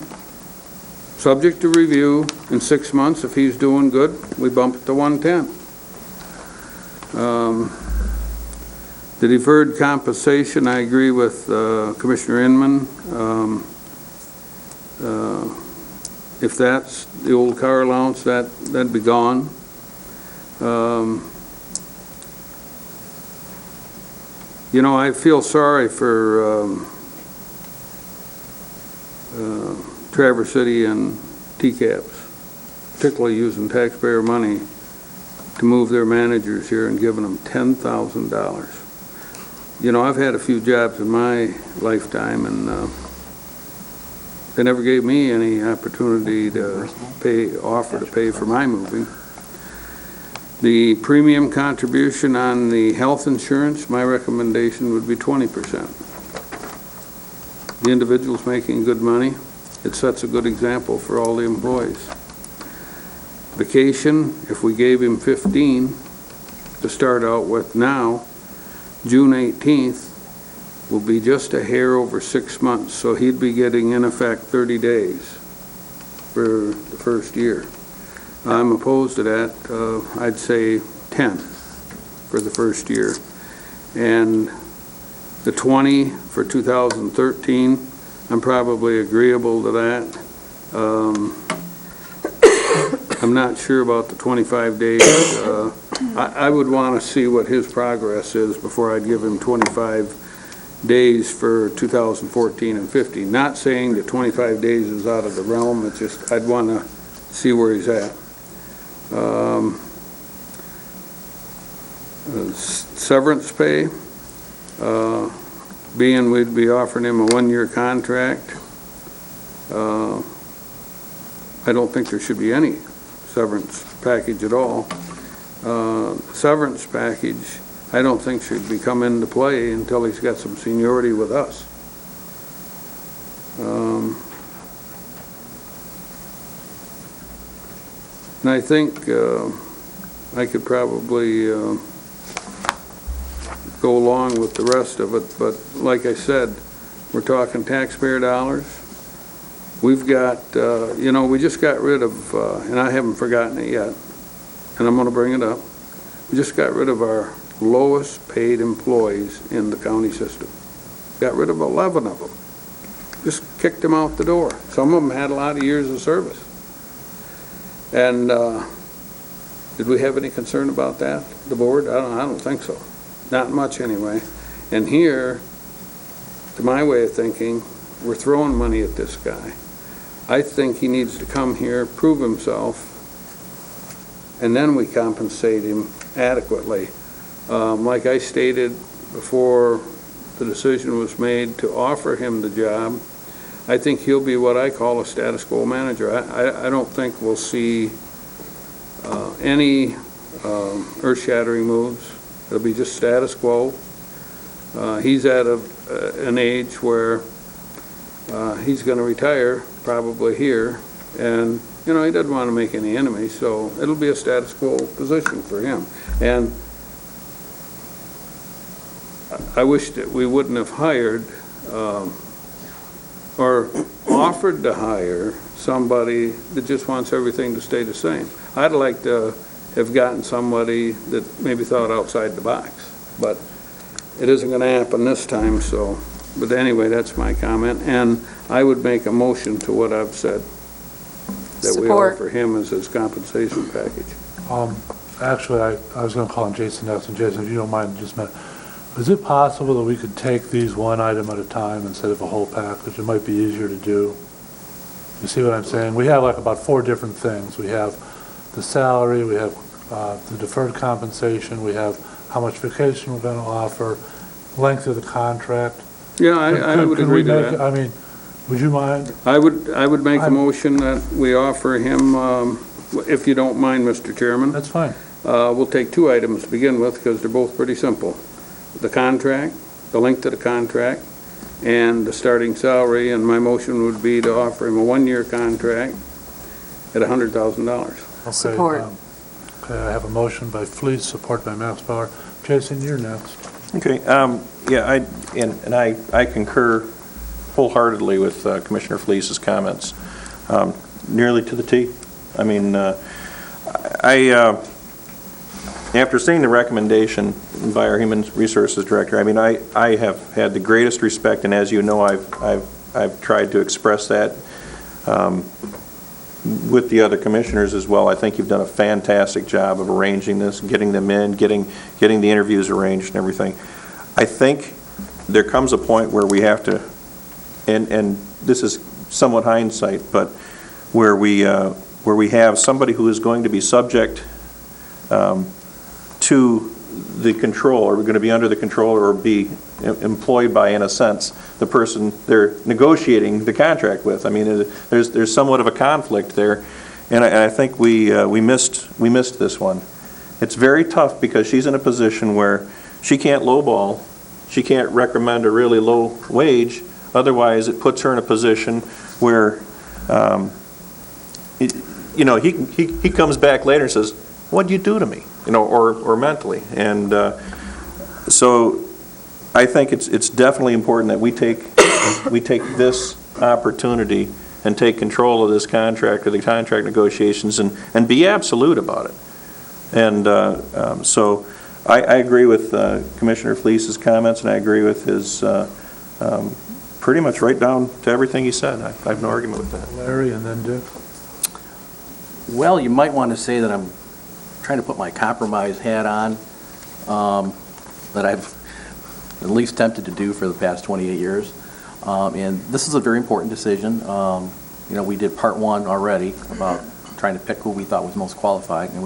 subject to review in 6 months, if he's doing good, we bump it to 110. The deferred compensation, I agree with Commissioner Inman. If that's the old car allowance, that'd be gone. You know, I feel sorry for Traverse City and TCAPS, particularly using taxpayer money to move their managers here and giving them $10,000. You know, I've had a few jobs in my lifetime, and they never gave me any opportunity to offer to pay for my moving. The premium contribution on the health insurance, my recommendation would be 20%. The individual's making good money. It sets a good example for all the employees. Vacation, if we gave him 15 to start out with now, June 18th will be just a hair over 6 months, so he'd be getting in effect 30 days for the first year. I'm opposed to that. I'd say 10 for the first year. And the 20 for 2013, I'm probably agreeable to that. I'm not sure about the 25 days. I would want to see what his progress is before I'd give him 25 days for 2014 and 15. Not saying that 25 days is out of the realm, it's just I'd want to see where he's at. Severance pay, being we'd be offering him a 1-year contract, I don't think there should be any severance package at all. Severance package, I don't think should be come into play until he's got some seniority with us. And I think I could probably go along with the rest of it, but like I said, we're talking taxpayer dollars. We've got, you know, we just got rid of, and I haven't forgotten it yet, and I'm going to bring it up. We just got rid of our lowest paid employees in the county system. Got rid of 11 of them. Just kicked them out the door. Some of them had a lot of years of service. And did we have any concern about that, the board? I don't think so. Not much anyway. And here, to my way of thinking, we're throwing money at this guy. I think he needs to come here, prove himself, and then we compensate him adequately. Like I stated before the decision was made to offer him the job, I think he'll be what I call a status quo manager. I don't think we'll see any earth-shattering moves. It'll be just status quo. He's at an age where he's going to retire probably here, and you know, he doesn't want to make any enemies, so it'll be a status quo position for him. And I wish that we wouldn't have hired or offered to hire somebody that just wants everything to stay the same. I'd like to have gotten somebody that maybe thought outside the box, but it isn't going to happen this time, so. But anyway, that's my comment, and I would make a motion to what I've said. that we Support. offer him as his compensation package. Actually, I was going to call on Jason next, and Jason, if you don't mind, just a minute. Is it possible that we could take these one item at a time instead of a whole package? It might be easier to do. You see what I'm saying? We have like about 4 different things. We have the salary, we have the deferred compensation, we have how much vacation we're going to offer, length of the contract. Yeah, I would Could agree we to make- that. I mean, would you mind? I would make a motion that we offer him, if you don't mind, Mr. Chairman. That's fine. We'll take 2 items to begin with, because they're both pretty simple. The contract, the length of the contract, and the starting salary, and my motion would be to offer him a 1-year contract at $100,000. Okay, Support. Okay, I have a motion by Fleece, support by Max Bauer. Jason, you're next. Okay, yeah, I concur wholeheartedly with Commissioner Fleece's comments, nearly to the T. I mean, after seeing the recommendation by our Human Resources Director, I mean, I have had the greatest respect, and as you know, I've tried to express that with the other commissioners as well. I think you've done a fantastic job of arranging this, getting them in, getting the interviews arranged and everything. I think there comes a point where we have to, and this is somewhat hindsight, but where we have somebody who is going to be subject to the control, or going to be under the control, or be employed by, in a sense, the person they're negotiating the contract with. I mean, there's somewhat of a conflict there, and I think we missed this one. It's very tough because she's in a position where she can't lowball, she can't recommend a really low wage. Otherwise, it puts her in a position where, he comes back later and says, "What'd you do to me?" Or mentally. And so I think it's definitely important that we take this opportunity and take control of this contract or the contract negotiations and be absolute about it. And so I agree with Commissioner Fleece's comments, and I agree with his pretty much right down to everything he said. I have no argument with that. Larry and then Dick. Well, you might want to say that I'm trying to put my compromise hat on, that I've at least tempted to do for the past 28 years. And this is a very important decision. We did part 1 already about trying to pick who we thought was most qualified, and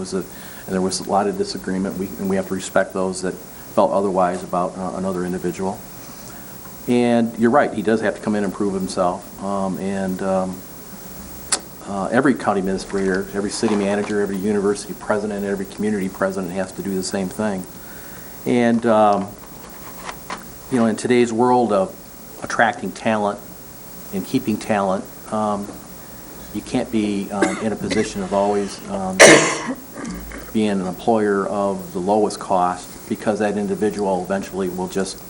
there was a lot of disagreement, and we have to respect those that felt otherwise about another individual. And you're right, he does have to come in and prove himself. Every county administrator, every city manager, every university president, every community president has to do the same thing. And, in today's world of attracting talent and keeping talent, you can't be in a position of always being an employer of the lowest cost, because that individual eventually will just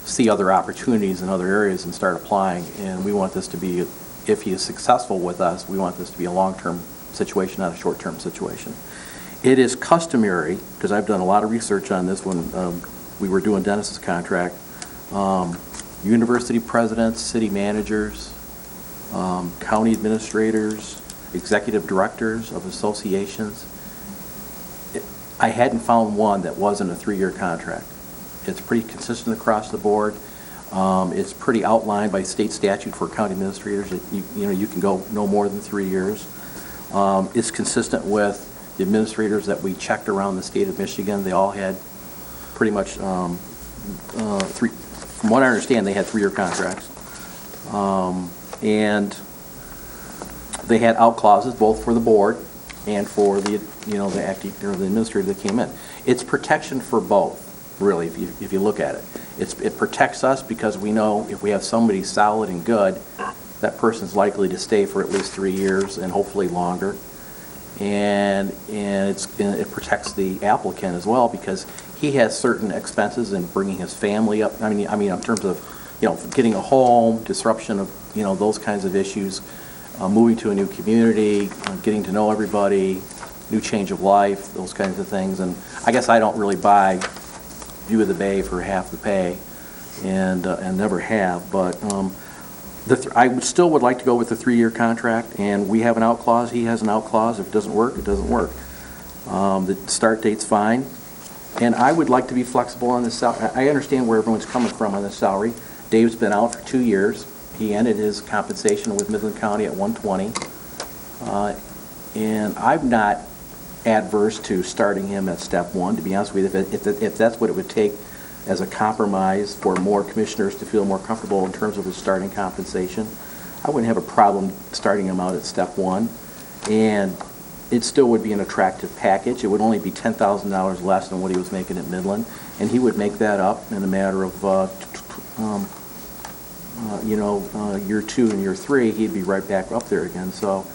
see other opportunities in other areas and start applying. And we want this to be, if he is successful with us, we want this to be a long-term situation, not a short-term situation. It is customary, because I've done a lot of research on this when we were doing Dennis's contract, university presidents, city managers, county administrators, executive directors of associations. I hadn't found one that wasn't a 3-year contract. It's pretty consistent across the board. It's pretty outlined by state statute for county administrators that you can go no more than 3 years. It's consistent with the administrators that we checked around the state of Michigan. They all had pretty much from what I understand, they had 3-year contracts. And they had out clauses both for the board and for the the administrator that came in. It's protection for both, really, if you look at it. It protects us because we know if we have somebody solid and good, that person's likely to stay for at least 3 years and hopefully longer. And it protects the applicant as well, because he has certain expenses in bringing his family up. I mean, in terms of getting a home, disruption of those kinds of issues, moving to a new community, getting to know everybody, new change of life, those kinds of things. And I guess I don't really buy View of the Bay for half the pay, and never have. But still would like to go with the 3-year contract, and we have an out clause, he has an out clause. If it doesn't work, it doesn't work. The start date's fine, and I would like to be flexible on the salary. I understand where everyone's coming from on the salary. Dave's been out for 2 years. He ended his compensation with Midland County at 120. And I'm not adverse to starting him at step 1, to be honest with you, if that's what it would take as a compromise for more commissioners to feel more comfortable in terms of his starting compensation. I wouldn't have a problem starting him out at step 1, and it still would be an attractive package. It would only be $10,000 less than what he was making at Midland, and he would make that up in a matter of year 2 and year 3, he'd be right back up there again. So,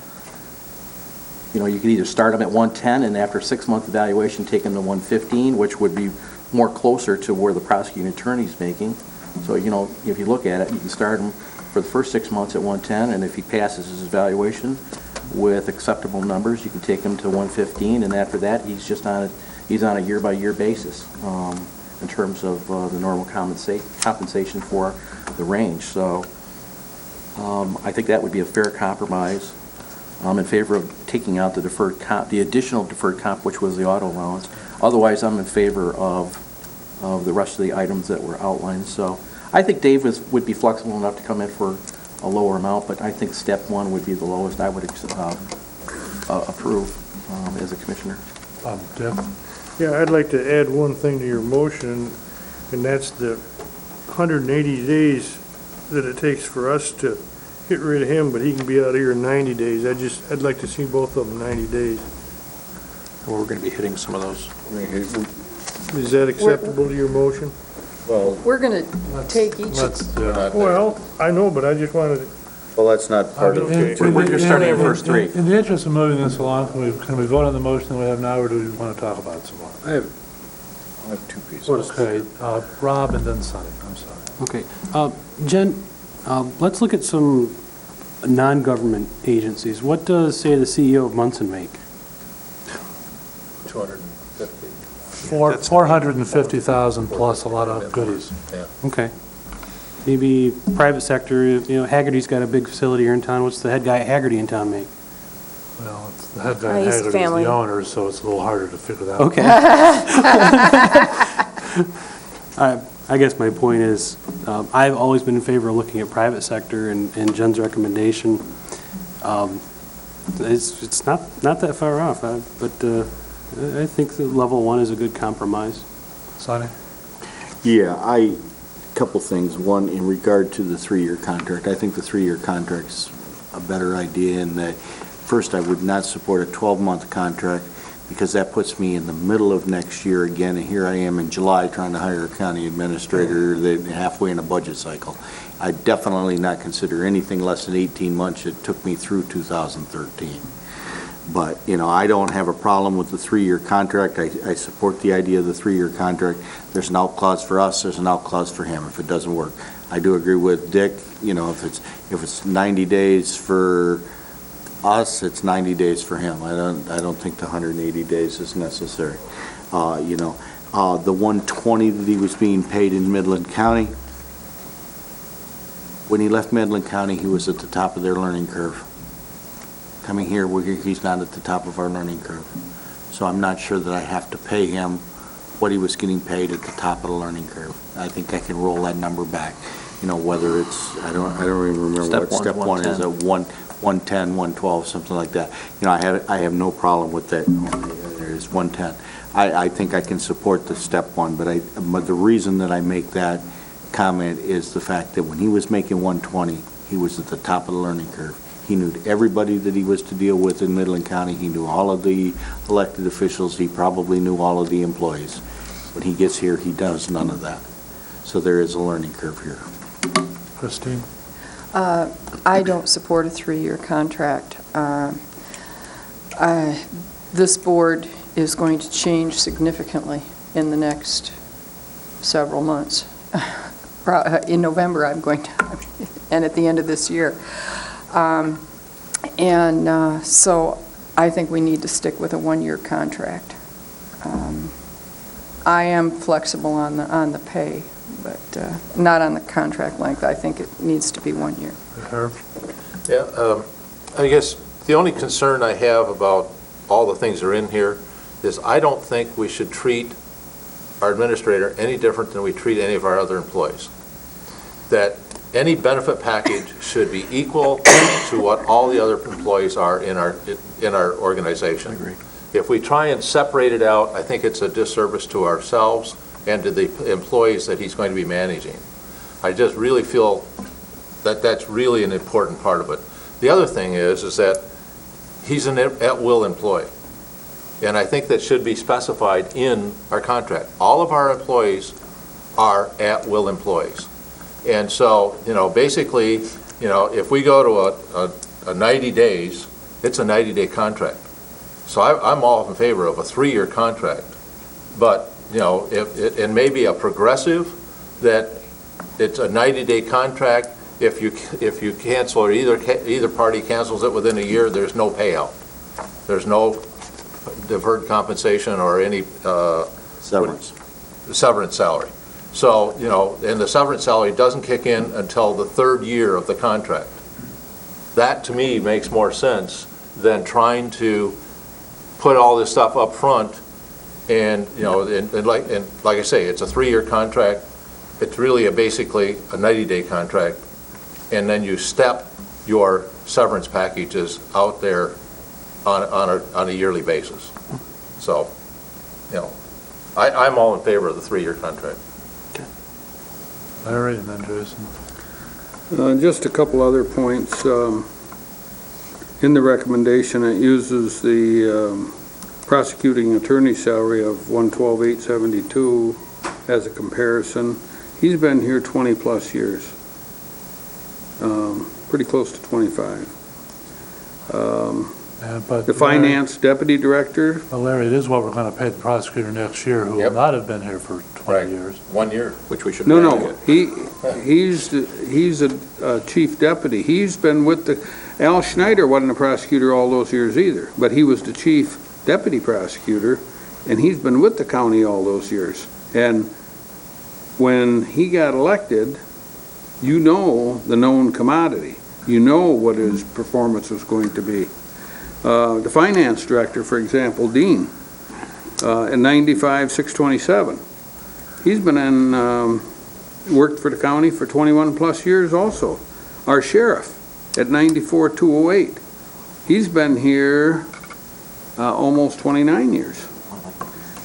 you could either start him at 110 and after 6-month evaluation take him to 115, which would be more closer to where the prosecuting attorney's making. So, if you look at it, you can start him for the first 6 months at 110, and if he passes his evaluation with acceptable numbers, you can take him to 115, and after that, he's on a year-by-year basis in terms of the normal compensation for the range. So I think that would be a fair compromise. I'm in favor of taking out the additional deferred comp, which was the auto allowance. Otherwise, I'm in favor of the rest of the items that were outlined. So I think Dave would be flexible enough to come in for a lower amount, but I think step 1 would be the lowest I would approve as a commissioner. Jeff? Yeah, I'd like to add one thing to your motion, and that's the 180 days that it takes for us to get rid of him, but he can be out here in 90 days. I'd like to see both of them 90 days. Well, we're going to be hitting some of those. Is that acceptable to your motion? Well, We're going to take each, Well, I know, but I just wanted to... well, that's not part of In- the... in- We're just starting at first 3. In the interest of moving this along, can we vote on the motion that we have now, or do we want to talk about it some more? I have 2 pieces. Okay, Rob and then Sonny, I'm sorry. Okay. Jen, let's look at some non-government agencies. What does, say, the CEO of Munson make? 250. 450,000 plus a lot of goodies. Yeah. Okay. Maybe private sector, Haggerty's got a big facility here in town. What's the head guy at Haggerty in town make? Well, it's the head guy, He's Haggerty is family. the owner, so it's a little harder to figure that out. Okay. I guess my point is, I've always been in favor of looking at private sector, and Jen's recommendation, it's not that far off, but I think the level 1 is a good compromise. Sonny? Yeah, couple things. One, in regard to the 3-year contract, I think the 3-year contract's a better idea in that, first, I would not support a 12-month contract because that puts me in the middle of next year again, and here I am in July trying to hire a county administrator halfway in a budget cycle. I definitely not consider anything less than 18 months. It took me through 2013. But, I don't have a problem with the 3-year contract. I support the idea of the 3-year contract. There's an out clause for us, there's an out clause for him if it doesn't work. I do agree with Dick, if it's 90 days for us, it's 90 days for him. I don't think the 180 days is necessary. The 120 that he was being paid in Midland County, when he left Midland County, he was at the top of their learning curve. Coming here, he's not at the top of our learning curve. So I'm not sure that I have to pay him what he was getting paid at the top of the learning curve. I think I can roll that number back. Whether it's, I don't even remember what step 1 is, a 110, 112, something like that. I have no problem with that. There's 110. I think I can support the step 1, but the reason that I make that comment is the fact that when he was making 120, he was at the top of the learning curve. He knew everybody that he was to deal with in Midland County. He knew all of the elected officials. He probably knew all of the employees. When he gets here, he does none of that. So there is a learning curve here. Christine? I don't support a 3-year contract. This board is going to change significantly in the next several months. In November, I'm going to, and at the end of this year. So I think we need to stick with a 1-year contract. I am flexible on the pay, but not on the contract length. I think it needs to be 1 year. Herb? Yeah, I guess the only concern I have about all the things that are in here is I don't think we should treat our administrator any different than we treat any of our other employees. That any benefit package should be equal to what all the other employees are in our organization. I agree. If we try and separate it out, I think it's a disservice to ourselves and to the employees that he's going to be managing. I just really feel that that's really an important part of it. The other thing is that he's an at-will employee. And I think that should be specified in our contract. All of our employees are at-will employees. And so, basically, if we go to a 90 days, it's a 90-day contract. So I'm all in favor of a 3-year contract. But, if it may be a progressive, that it's a 90-day contract. If you cancel or either party cancels it within a year, there's no payout. There's no deferred compensation or any severance salary. So, and the severance salary doesn't kick in until the 3rd year of the contract. That, to me, makes more sense than trying to put all this stuff up front and, and like I say, it's a 3-year contract. It's really basically a 90-day contract. And then you step your severance packages out there on a yearly basis. So, I'm all in favor of the 3-year contract. Larry, and then Jason. Just a couple other points. In the recommendation, it uses the prosecuting attorney salary of $112,872 as a comparison. He's been here 20-plus years, pretty close to 25. But the finance deputy director. Well, Larry, it is what we're going to pay the prosecutor next year, who will not have been here for 20 years. 1 year, which we should. No. He's a chief deputy. He's been with Al Schneider wasn't a prosecutor all those years either, but he was the chief deputy prosecutor, and he's been with the county all those years. And when he got elected, the known commodity. You know what his performance was going to be. The finance director, for example, Dean, in 95,627. He's been worked for the county for 21-plus years also. Our sheriff at 94,208. He's been here almost 29 years.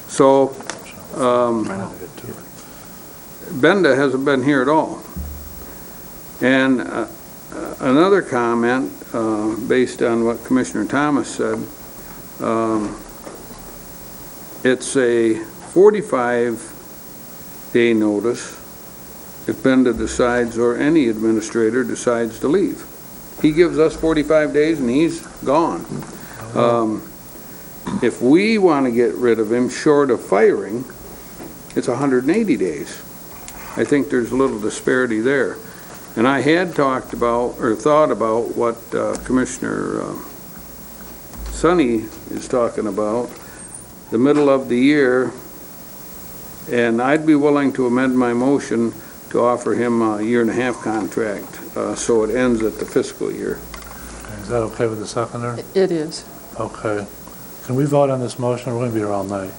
So Benda hasn't been here at all. And another comment, based on what Commissioner Thomas said, it's a 45-day notice if Benda decides, or any administrator decides to leave. He gives us 45 days and he's gone. If we want to get rid of him short of firing, it's 180 days. I think there's a little disparity there. And I had talked about, or thought about, what Commissioner Sonny is talking about, the middle of the year, and I'd be willing to amend my motion to offer him a 1.5-year contract, so it ends at the fiscal year. Is that okay with the seconder? It is. Okay. Can we vote on this motion? We're going to be here all night.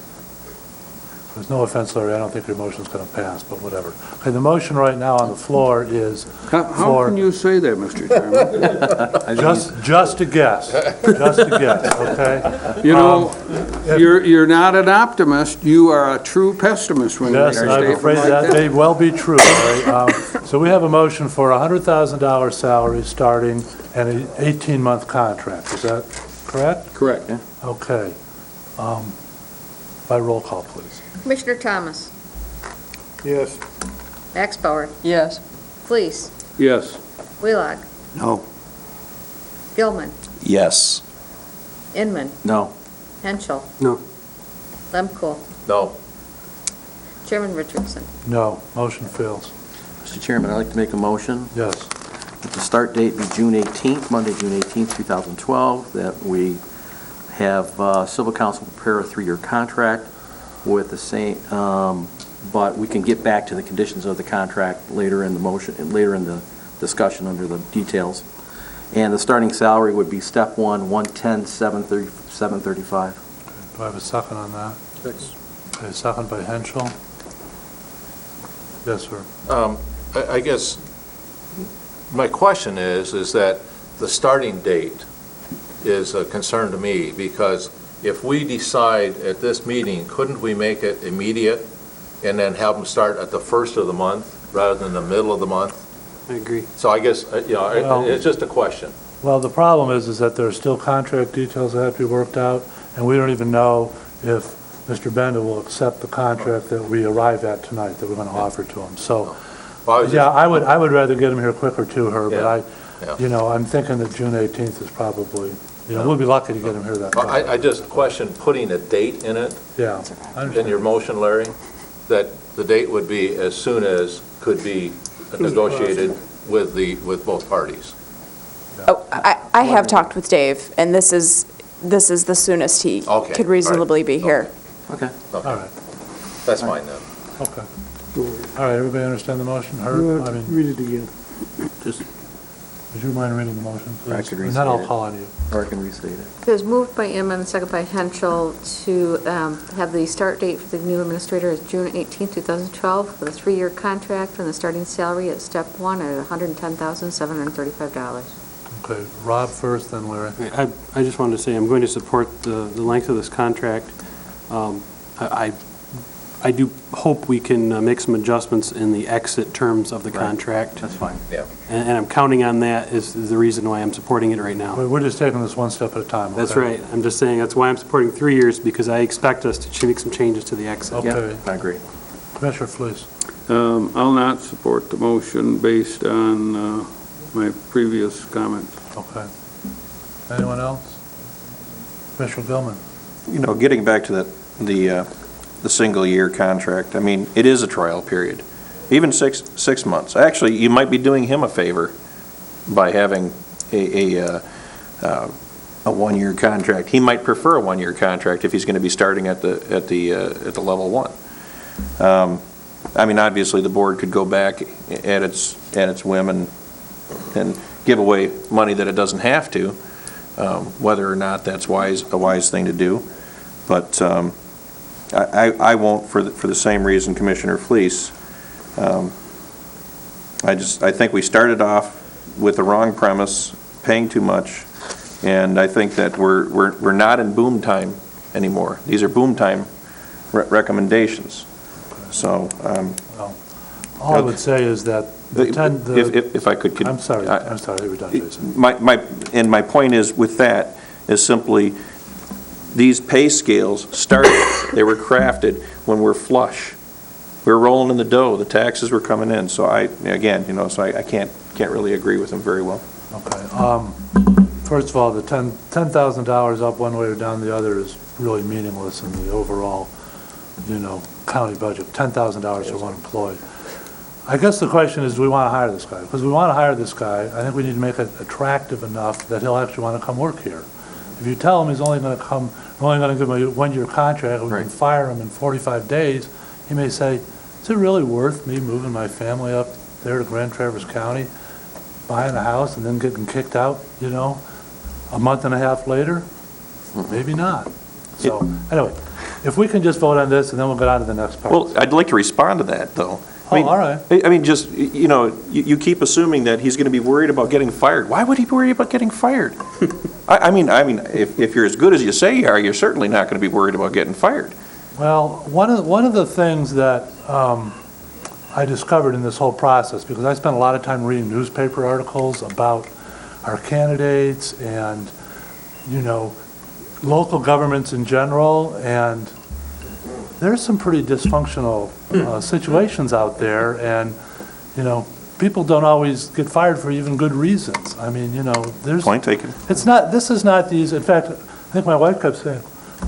There's no offense, Larry, I don't think your motion's going to pass, but whatever. Okay, the motion right now on the floor is How can you say that, Mr. Chairman? just a guess. Just a guess, okay? You're not an optimist, you are a true pessimist when you make a Yes, I'm statement afraid like that may well be true, Larry. So we have a motion for a $100,000 salary starting and an 18-month contract. Is that correct? Correct. Okay. By roll call, please. Commissioner Thomas. Yes. Axbauer. Yes. Fleece. Yes. Wheelock. No. Gilman. Yes. Inman. No. Henschel. No. Lemko. No. Chairman Richardson. No. Motion fails. Mr. Chairman, I'd like to make a motion. Yes. That the start date be June 18th, Monday, June 18th, 2012, that we have civil counsel prepare a 3-year contract with the same but we can get back to the conditions of the contract later in the motion, and later in the discussion under the details. And the starting salary would be step one, 110, 735. Do I have a second on that? Okay, second by Henschel. Yes, sir. I guess my question is that the starting date is a concern to me, because if we decide at this meeting, couldn't we make it immediate and then have them start at the first of the month rather than the middle of the month? I agree. So I guess, Well- it's just a question. Well, the problem is that there's still contract details that have to be worked out, and we don't even know if Mr. Benda will accept the contract that we arrive at tonight, that we're going to offer to him. So, yeah, I would rather get him here quicker too, Herb, but I'm thinking that June 18th is probably, we'll be lucky to get him here that far. I just question putting a date in it, Yeah. in your motion, Larry, that the date would be as soon as could be negotiated with both parties. Oh, I have talked with Dave, and this is the soonest he Okay, could reasonably be here. Okay. All right, That's fine then. okay. All right, everybody understand the motion? Herb, I mean, Read it again. would you mind reading the motion, please? I could And then I'll restate it. call on you. Or I can restate it. It was moved by Inman and second by Henschel to have the start date for the new administrator as June 18th, 2012, with a 3-year contract and the starting salary at step 1 at $110,735. Okay, Rob first, then Larry. I just wanted to say, I'm going to support the length of this contract. I do hope we can make some adjustments in the exit terms of the contract. That's fine. Yeah. And I'm counting on that is the reason why I'm supporting it right now. We're just taking this one step at a time. That's okay? right. I'm just saying, that's why I'm supporting 3 years, because I expect us to make some changes to the exit. Okay. I agree. Commissioner Fleece. I'll not support the motion based on my previous comments. Okay. Anyone else? Commissioner Gilman. Getting back to the single-year contract, I mean, it is a trial period. Even six months. Actually, you might be doing him a favor by having a one-year contract. He might prefer a one-year contract if he's going to be starting at the level 1. I mean, obviously, the board could go back at its whim and give away money that it doesn't have to, whether or not that's a wise thing to do. But I won't for the same reason Commissioner Fleece. I think we started off with the wrong premise, paying too much, and I think that we're not in boom time anymore. These are boom time recommendations. So All I would say is that if I could. I'm sorry, we're done, Jason. My point is with that is simply these pay scales started, they were crafted when we're flush. We were rolling in the dough, the taxes were coming in. So I can't really agree with him very well. Okay. First of all, the $10,000 up one way or down the other is really meaningless in the overall, county budget. $10,000 for one employee. I guess the question is, do we want to hire this guy? Because we want to hire this guy, I think we need to make it attractive enough that he'll actually want to come work here. If you tell him he's only going to come, we're only going to give him a one-year contract, we can fire him in 45 days, he may say, is it really worth me moving my family up there to Grand Traverse County, buying a house and then getting kicked out, a month and a half later? Maybe not. So, anyway, if we can just vote on this and then we'll get on to the next part. Well, I'd like to respond to that, though. All right. I mean, just, you keep assuming that he's going to be worried about getting fired. Why would he be worried about getting fired? I mean, if you're as good as you say you are, you're certainly not going to be worried about getting fired. Well, one of the things that I discovered in this whole process, because I spent a lot of time reading newspaper articles about our candidates and, local governments in general, and there's some pretty dysfunctional situations out there, and, people don't always get fired for even good reasons. I mean, there's... Point taken. This is not these, in fact, I think my wife kept saying,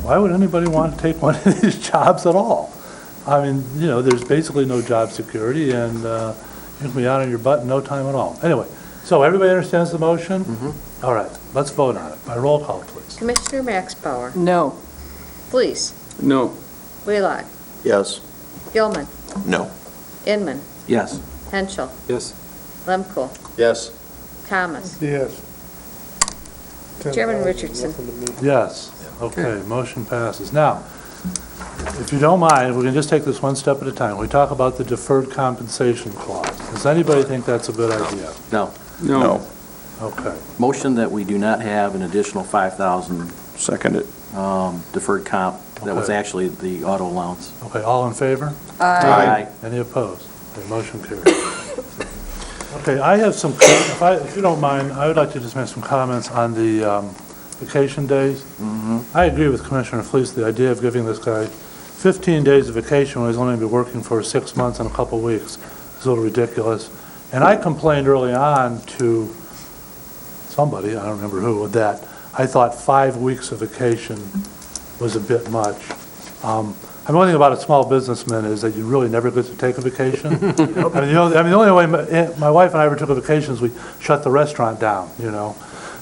why would anybody want to take one of these jobs at all? I mean, there's basically no job security, and you can be out on your butt in no time at all. Anyway, so everybody understands the motion? Mm-hmm. All right, let's vote on it. By roll call, please. Commissioner Maxbauer. No. Fleece. No. Wheelock. Yes. Gilman. No. Inman. Yes. Henschel. Yes. Lemko. Yes. Thomas. Yes. Chairman Richardson. Yes. Okay, motion passes. Now, if you don't mind, we can just take this one step at a time. We talk about the deferred compensation clause. Does anybody think that's a good idea? No. No. Okay. Motion that we do not have an additional 5,000 Second it. deferred comp. That was Okay. actually the auto allowance. Okay, all in favor? Aye. Any opposed? Okay, motion carries. Okay, I have some, if you don't mind, I would like to just make some comments on the vacation days. I agree with Commissioner Fleece, the idea of giving this guy 15 days of vacation when he's only been working for 6 months and a couple weeks is a little ridiculous. And I complained early on to somebody, I don't remember who, that I thought 5 weeks of vacation was a bit much. I mean, one thing about a small businessman is that you really never get to take a vacation. I mean, the only way my wife and I ever took a vacation is we shut the restaurant down, you know.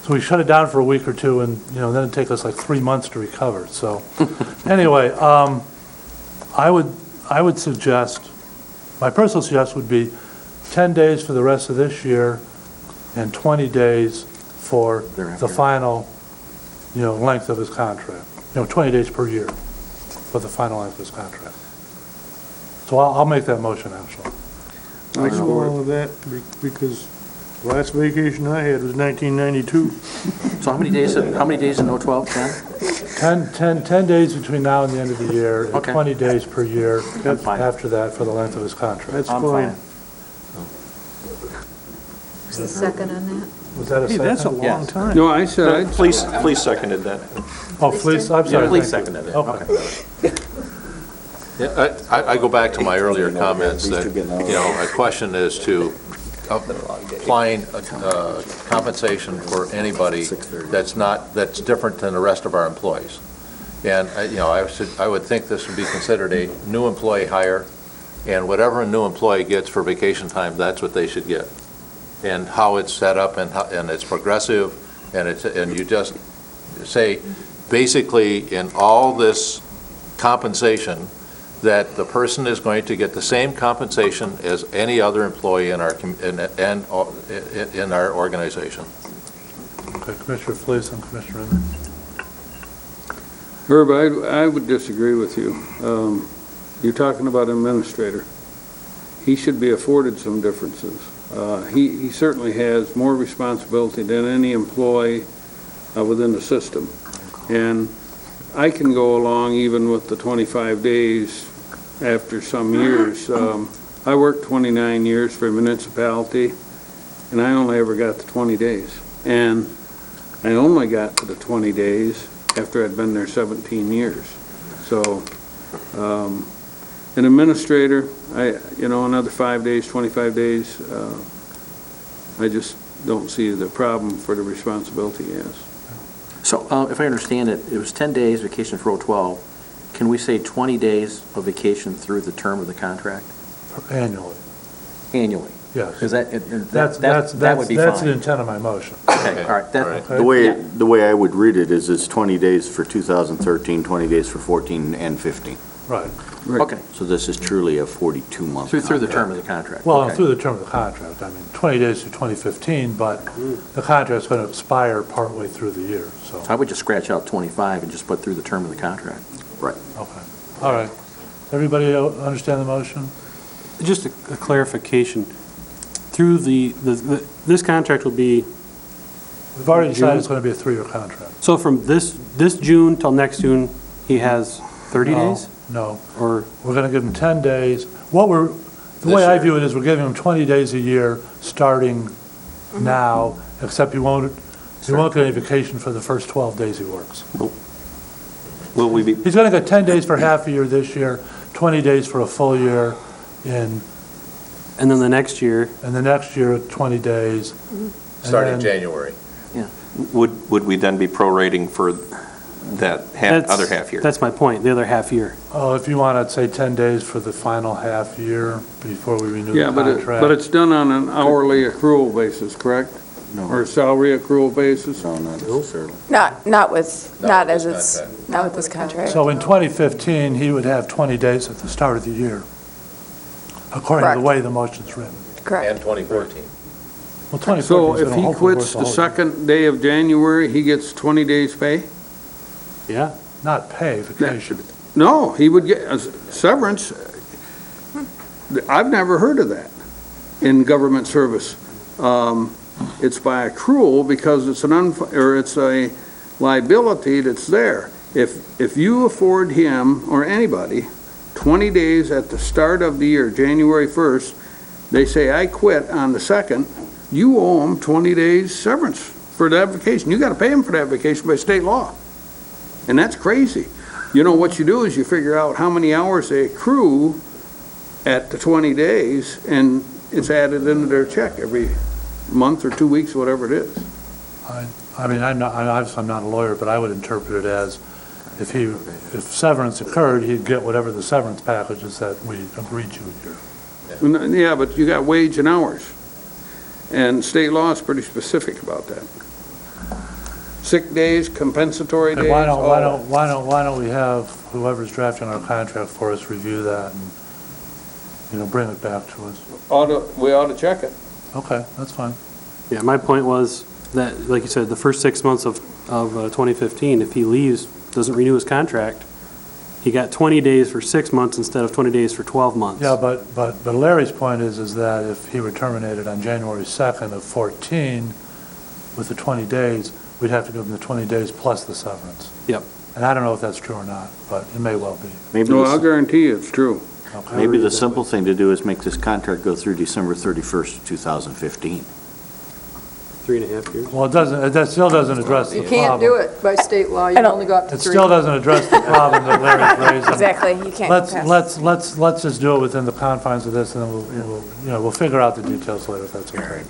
So we shut it down for a week or two, and, you know, then it'd take us like 3 months to recover. So, anyway, I would suggest, my personal suggestion would be 10 days for the rest of this year and 20 days for the final, you know, length of his contract. You know, 20 days per year for the final length of his contract. So I'll make that motion, actually. I go along with that because the last vacation I had was 1992. So how many days in 012, 10? 10 days between now and the end of the year, and Okay. 20 days per year I'm fine. after that for the length of his contract. That's I'm fine. Is the second on that? Was that a Hey, second? that's a long time. No, I said I'd. Please seconded that. Oh, please, I'm sorry. Please thank second you. it. Okay. Yeah, I go back to my earlier comments that, you know, a question is to applying compensation for anybody that's different than the rest of our employees. And, you know, I would think this would be considered a new employee hire, and whatever a new employee gets for vacation time, that's what they should get. And how it's set up and it's progressive, and you just say, basically, in all this compensation, that the person is going to get the same compensation as any other employee in our organization. Okay, Commissioner Fleece and Commissioner Inman. Herb, I would disagree with you. You're talking about administrator. He should be afforded some differences. He certainly has more responsibility than any employee within the system. And I can go along even with the 25 days after some years. I worked 29 years for a municipality, and I only ever got to 20 days. And I only got to the 20 days after I'd been there 17 years. So, an administrator, another 5 days, 25 days, I just don't see the problem for the responsibility he has. So if I understand it, it was 10 days vacation for 012. Can we say 20 days of vacation through the term of the contract? Annually. Annually? Yes. Because that would be fine. That's the intent of my motion. Okay, all right. Okay. The way I would read it is it's 20 days for 2013, 20 days for 14 and 15. Right. Okay. So this is truly a 42-month Through the term of the contract. Well, Okay. through the term of the contract. I mean, 20 days through 2015, but the contract's going to expire partway through the year, so. I would just scratch out 25 and just put through the term of the contract. Right. Okay. All right. Everybody understand the motion? Just a clarification. Through this contract will be, We've already decided it's going to be a 3-year contract. so from this June till next June, he has 30 days? No. Or, We're going to give him 10 days. The way I view it is we're giving him 20 days a year starting now, except he won't get any vacation for the first 12 days he works. Will we be? He's going to get 10 days for half a year this year, 20 days for a full year and then the next year? And the next year, 20 days. Starting January. Yeah. Would we then be prorating for that other half year? That's my point, the other half year. Oh, if you want to say 10 days for the final half year before we renew the contract. But it's done on an hourly accrual basis, correct? No. Or salary accrual basis? No, not necessarily. Not with this contract. So in 2015, he would have 20 days at the start of the year. according to the Correct. way the motion's written. Correct. And 2014. Well, 2014 So is if gonna he hopefully quits work the whole- second day of January, he gets 20 days pay? Yeah. Not pay, vacation. No, he would get a severance. I've never heard of that in government service. It's by accrual because it's it's a liability that's there. If you afford him or anybody 20 days at the start of the year, January 1st, they say, I quit on the 2nd, you owe them 20 days severance for that vacation. You got to pay them for that vacation by state law. And that's crazy. You know, what you do is you figure out how many hours they accrue at the 20 days, and it's added into their check every month or 2 weeks, whatever it is. I mean, obviously I'm not a lawyer, but I would interpret it as if severance occurred, he'd get whatever the severance package is that we agreed to here. Yeah, but you got wage and hours. And state law is pretty specific about that. Sick days, compensatory days. Why all. don't we have whoever's drafting our contract for us review that and, bring it back to us? We ought to check it. Okay, that's fine. Yeah, my point was that, like you said, the first 6 months of 2015, if he leaves, doesn't renew his contract, he got 20 days for 6 months instead of 20 days for 12 months. Yeah, but Larry's point is that if he were terminated on January 2nd of 14 with the 20 days, we'd have to give him the 20 days plus the severance. Yep. And I don't know if that's true or not, but it may well be. No, I'll guarantee you it's true. Okay. Maybe the simple thing to do is make this contract go through December 31st, 2015. 3.5 years. Well, that still doesn't address the You problem. can't do it by state law. You I don't- only go up to It 3. still doesn't address the problem that Larry's raising. Exactly, you can't pass. Let's just do it within the confines of this, and then we'll figure out the details later, if that's okay.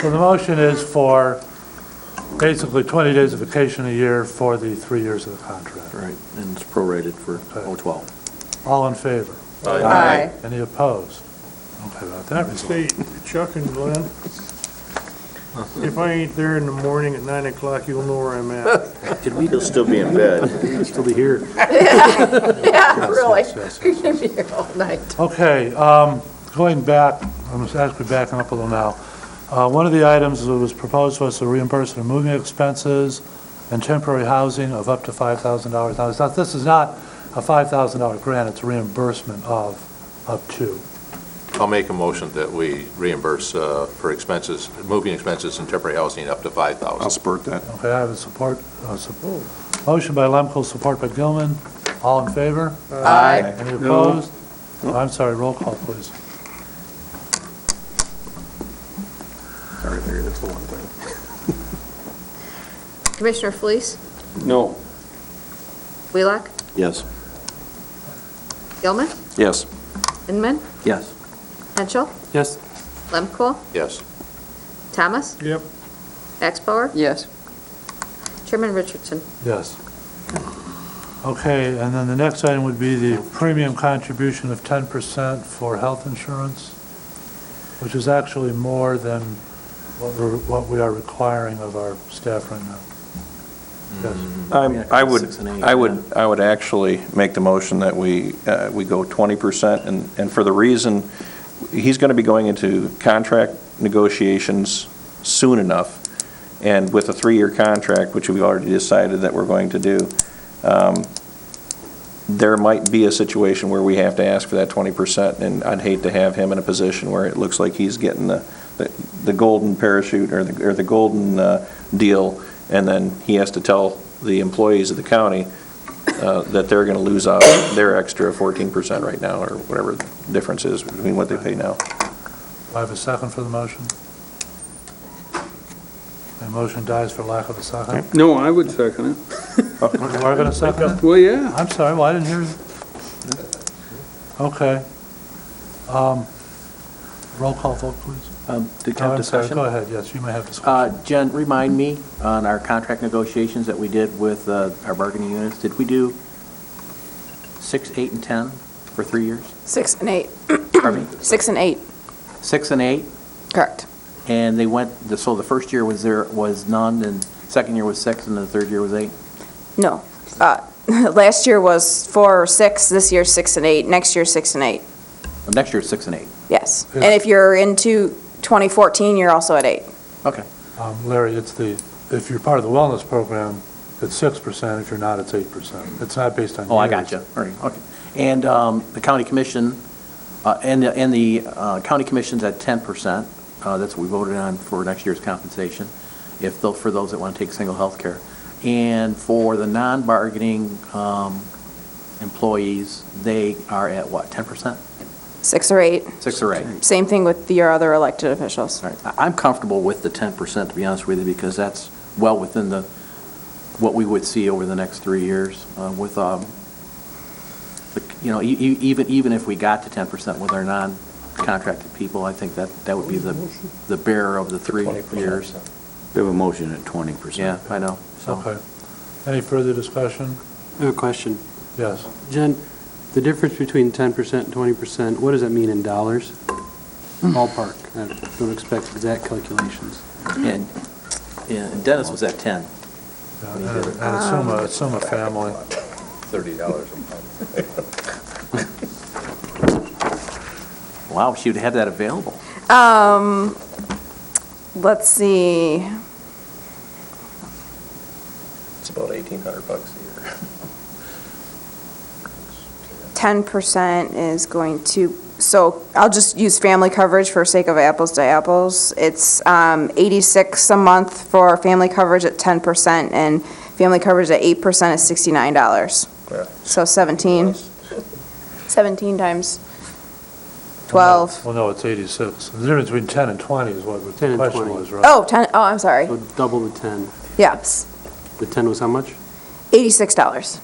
So the motion is for basically 20 days of vacation a year for the 3 years of the contract. Right, and it's prorated for 012. All in favor? Aye. Any opposed? Okay, about that resolved. Say, Chuck and Glenn, if I ain't there in the morning at 9 o'clock, you'll know where I'm at. Could we still be in bed? Still be here. Yeah, really. Yes, You're going to be here all night. Okay, going back, I'm actually backing up a little now. One of the items that was proposed was a reimbursement of moving expenses and temporary housing of up to $5,000. Now, this is not a $5,000 grant, it's a reimbursement of up to. I'll make a motion that we reimburse for expenses, moving expenses and temporary housing up to $5,000. I'll support that. Okay, I have a support. Motion by Lemko, support by Gilman. All in favor? Aye. Any opposed? Oh, I'm sorry, roll call, please. Sorry, Larry, that's the one thing. Commissioner Fleece? No. Wheelock? Yes. Gilman? Yes. Inman? Yes. Henschel? Yes. Lemko? Yes. Thomas? Yep. Axbauer? Yes. Chairman Richardson? Yes. Okay, and then the next item would be the premium contribution of 10% for health insurance, which is actually more than what we are requiring of our staff right now. Yes. I would actually make the motion that we go 20%, and for the reason, he's going to be going into contract negotiations soon enough, and with a 3-year contract, which we've already decided that we're going to do, there might be a situation where we have to ask for that 20%, and I'd hate to have him in a position where it looks like he's getting the golden parachute or the golden deal, and then he has to tell the employees of the county that they're going to lose out their extra 14% right now, or whatever the difference is between what they pay now. Do I have a second for the motion? The motion dies for lack of a second. No, I would second it. You are going to second it? Well, yeah. I'm sorry, well, I didn't hear you. Okay. Roll call vote, please. Did you Oh, have I'm sorry, discussion? go ahead, yes, you may have discussion. Jen, remind me on our contract negotiations that we did with our bargaining units, did we do 6, 8, and 10 for 3 years? 6 and 8. Pardon me? 6 and 8. 6 and 8? Correct. And they went, so the first year was none, and second year was 6, and the third year was 8? No. Last year was 4 or 6, this year 6 and 8, next year 6 and 8. Next year, it's 6 and 8. Yes. And if you're into 2014, you're also at 8. Okay. Larry, if you're part of the wellness program, it's 6%. If you're not, it's 8%. It's not based on years. Oh, I got you. All right, okay. And the county commission, and the county commission's at 10%. That's what we voted on for next year's compensation, for those that want to take single health care. And for the non-bargaining employees, they are at what, 10%? 6 or 8. 6 or 8. Same thing with your other elected officials. All right. I'm comfortable with the 10%, to be honest with you, because that's well within what we would see over the next 3 years with, even if we got to 10% with our non-contracted people, I think that would be the bearer of the 3 years. We have a motion at 20%. Yeah, I know. So. Okay. Any further discussion? I have a question. Yes. Jen, the difference between 10% and 20%, what does that mean in dollars? Ballpark. I don't expect exact calculations. And Dennis was at 10. And assume a family. $30 a month. Wow, she would have that available. Let's see. It's about $1,800 a year. 10% is going to, so I'll just use family coverage for sake of apples to apples. It's $86 a month for family coverage at 10%, and family coverage at 8% is $69. Yeah. So 17 times 12. Well, no, it's 86. The difference between 10 and 20 is what the 10 and question 20. was, right? Oh, 10, oh, I'm sorry. So double the 10. Yes, The 10 was how much? $86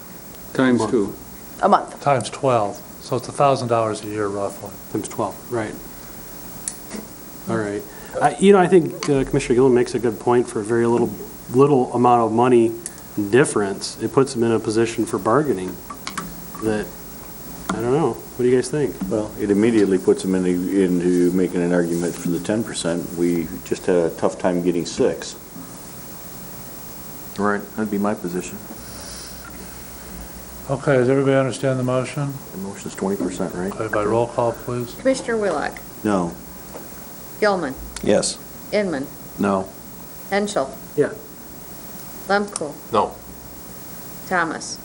Times 2. a month. Times 12, so it's $1,000 a year roughly. Times 12, right. All right. I think Commissioner Gillen makes a good point. For a very little amount of money difference, it puts them in a position for bargaining that, I don't know. What do you guys think? Well, it immediately puts them into making an argument for the 10%. We just had a tough time getting 6. Right, that'd be my position. Okay, does everybody understand the motion? The motion's 20%, right? Okay, by roll call, please. Commissioner Willock, No. Gilman, Yes. Inman, No. Henschel. Yeah. Lemko, No. Thomas,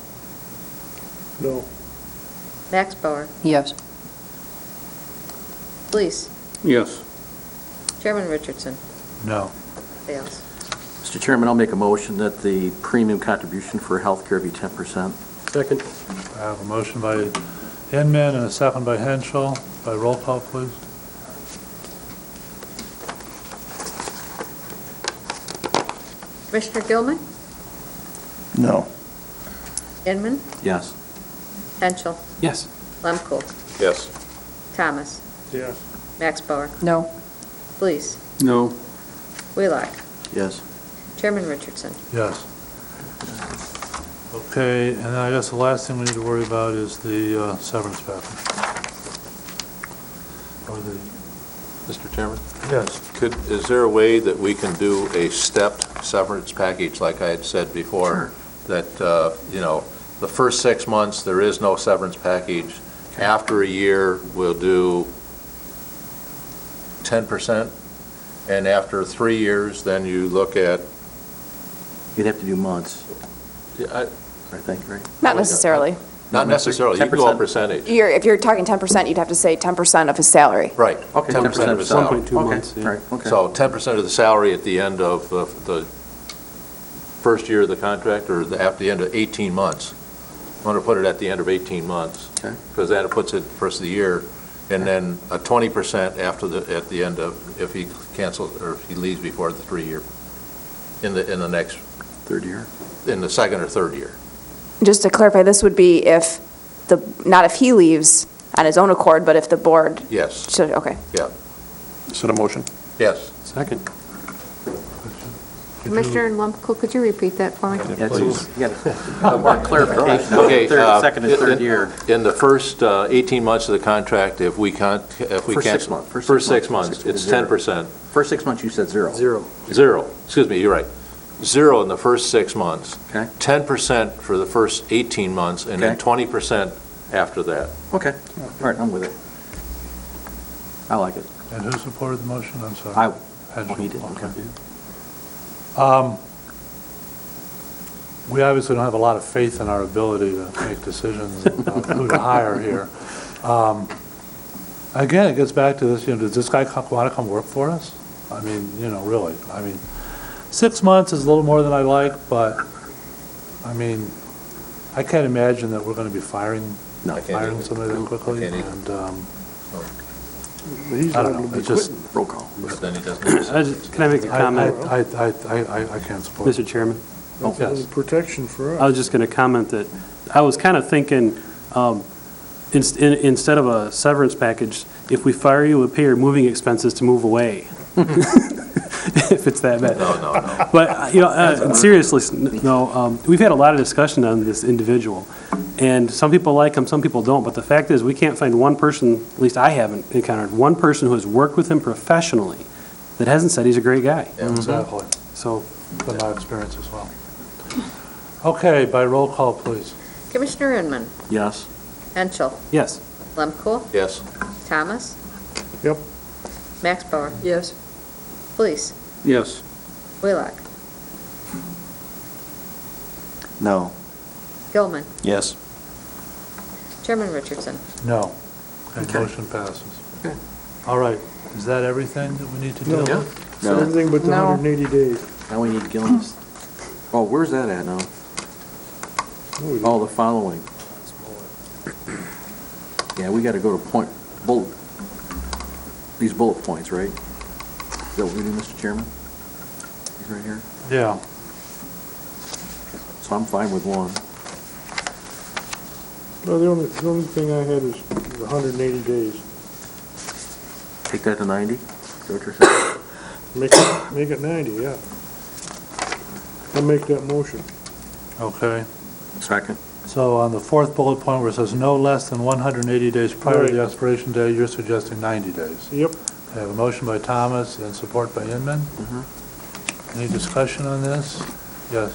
No. Max Bauer, Yes. Fleece, Yes. Chairman Richardson. No. Fails. Mr. Chairman, I'll make a motion that the premium contribution for health care be 10%. Second. I have a motion by Inman and a second by Henschel. By roll call, please. Commissioner Gilman, No. Inman, Yes. Henschel, Yes. Lemko, Yes. Yes. Thomas, Max Bauer, No. Fleece, No. Wheelock, Yes. Chairman Richardson. Yes. Okay, and then I guess the last thing we need to worry about is the severance package. Or Mr. Chairman? Yes. Is there a way that we can do a stepped severance package, like I had said before? That, the first 6 months, there is no severance package. After a year, we'll do 10%. And after 3 years, then you look at... You'd have to do months, I I think, right? Not necessarily. Not necessarily, you can go a percentage. If you're talking 10%, you'd have to say 10% of his salary. Right. Okay, 10% of his salary. 1.2 months. All Yeah. right, okay. So 10% of the salary at the end of the first year of the contract, or at the end of 18 months. I'm going to put it at the end of 18 months. Okay. Because then it puts it first of the year, and then a 20% at the end of, if he cancels, or if he leaves before the 3-year, in the next, Third year? in the second or third year. Just to clarify, this would be not if he leaves on his own accord, but if the board Yes, should, okay. yeah, Is that a motion? yes. Second. Commissioner Lemko, could you repeat that for me? Yeah, it's- you got more clarification. Okay. Second and third year. In the first 18 months of the contract, if we First 6 cancel... months. First 6 months, it's 10%. First 6 months, you said 0. Zero, excuse me, you're right. 0 in the first 6 months. Okay. 10% for the first 18 months, and then Okay. 20% after that. Okay, all right, I'm with it. I like it. And who supported the motion? I'm sorry. Oh, he did, okay. We obviously don't have a lot of faith in our ability to make decisions about who to hire here. Again, it gets back to this, does this guy want to come work for us? I mean, really. I mean, 6 months is a little more than I like, but, I mean, I can't imagine that we're going to be firing somebody that quickly. And, I don't know, it's just. Roll call. Then he doesn't. Can I make a comment? I can't support it. Mr. Chairman? Yes. Protection for us. I was just going to comment that I was kind of thinking, instead of a severance package, if we fire you, we'll pay your moving expenses to move away. If it's that bad. No. But, seriously, no, we've had a lot of discussion on this individual. And some people like him, some people don't. But the fact is, we can't find one person, at least I haven't encountered, one person who has worked with him professionally that hasn't said he's a great guy. Exactly. So, From my experience as well. Okay, by roll call, please. Commissioner Inman, Yes. Henschel, yes. Lemko, Yes. Thomas, Yep. Max Bauer, Yes. Police, Yes. Wheelock, No. Gilman, Yes. Chairman Richardson. No. Okay, motion passes. All right, is that everything that we need to deal No. with? No. Everything but the No. 180 days. Now we need Gilman's. Oh, where's that at now? Oh, the following. Yeah, we got to go to these bullet points, right? Is that what we do, Mr. Chairman? He's right here. Yeah. So I'm fine with one. No, the only thing I had is the 180 days. Take that to 90? Is that what you're saying? Make it 90, yeah. I'll make that motion. Okay. Second. So on the fourth bullet point where it says no less than 180 days prior to the Right. expiration date, you're suggesting 90 days. Yep. I have a motion by Thomas and support by Inman. Any discussion on this? Yes.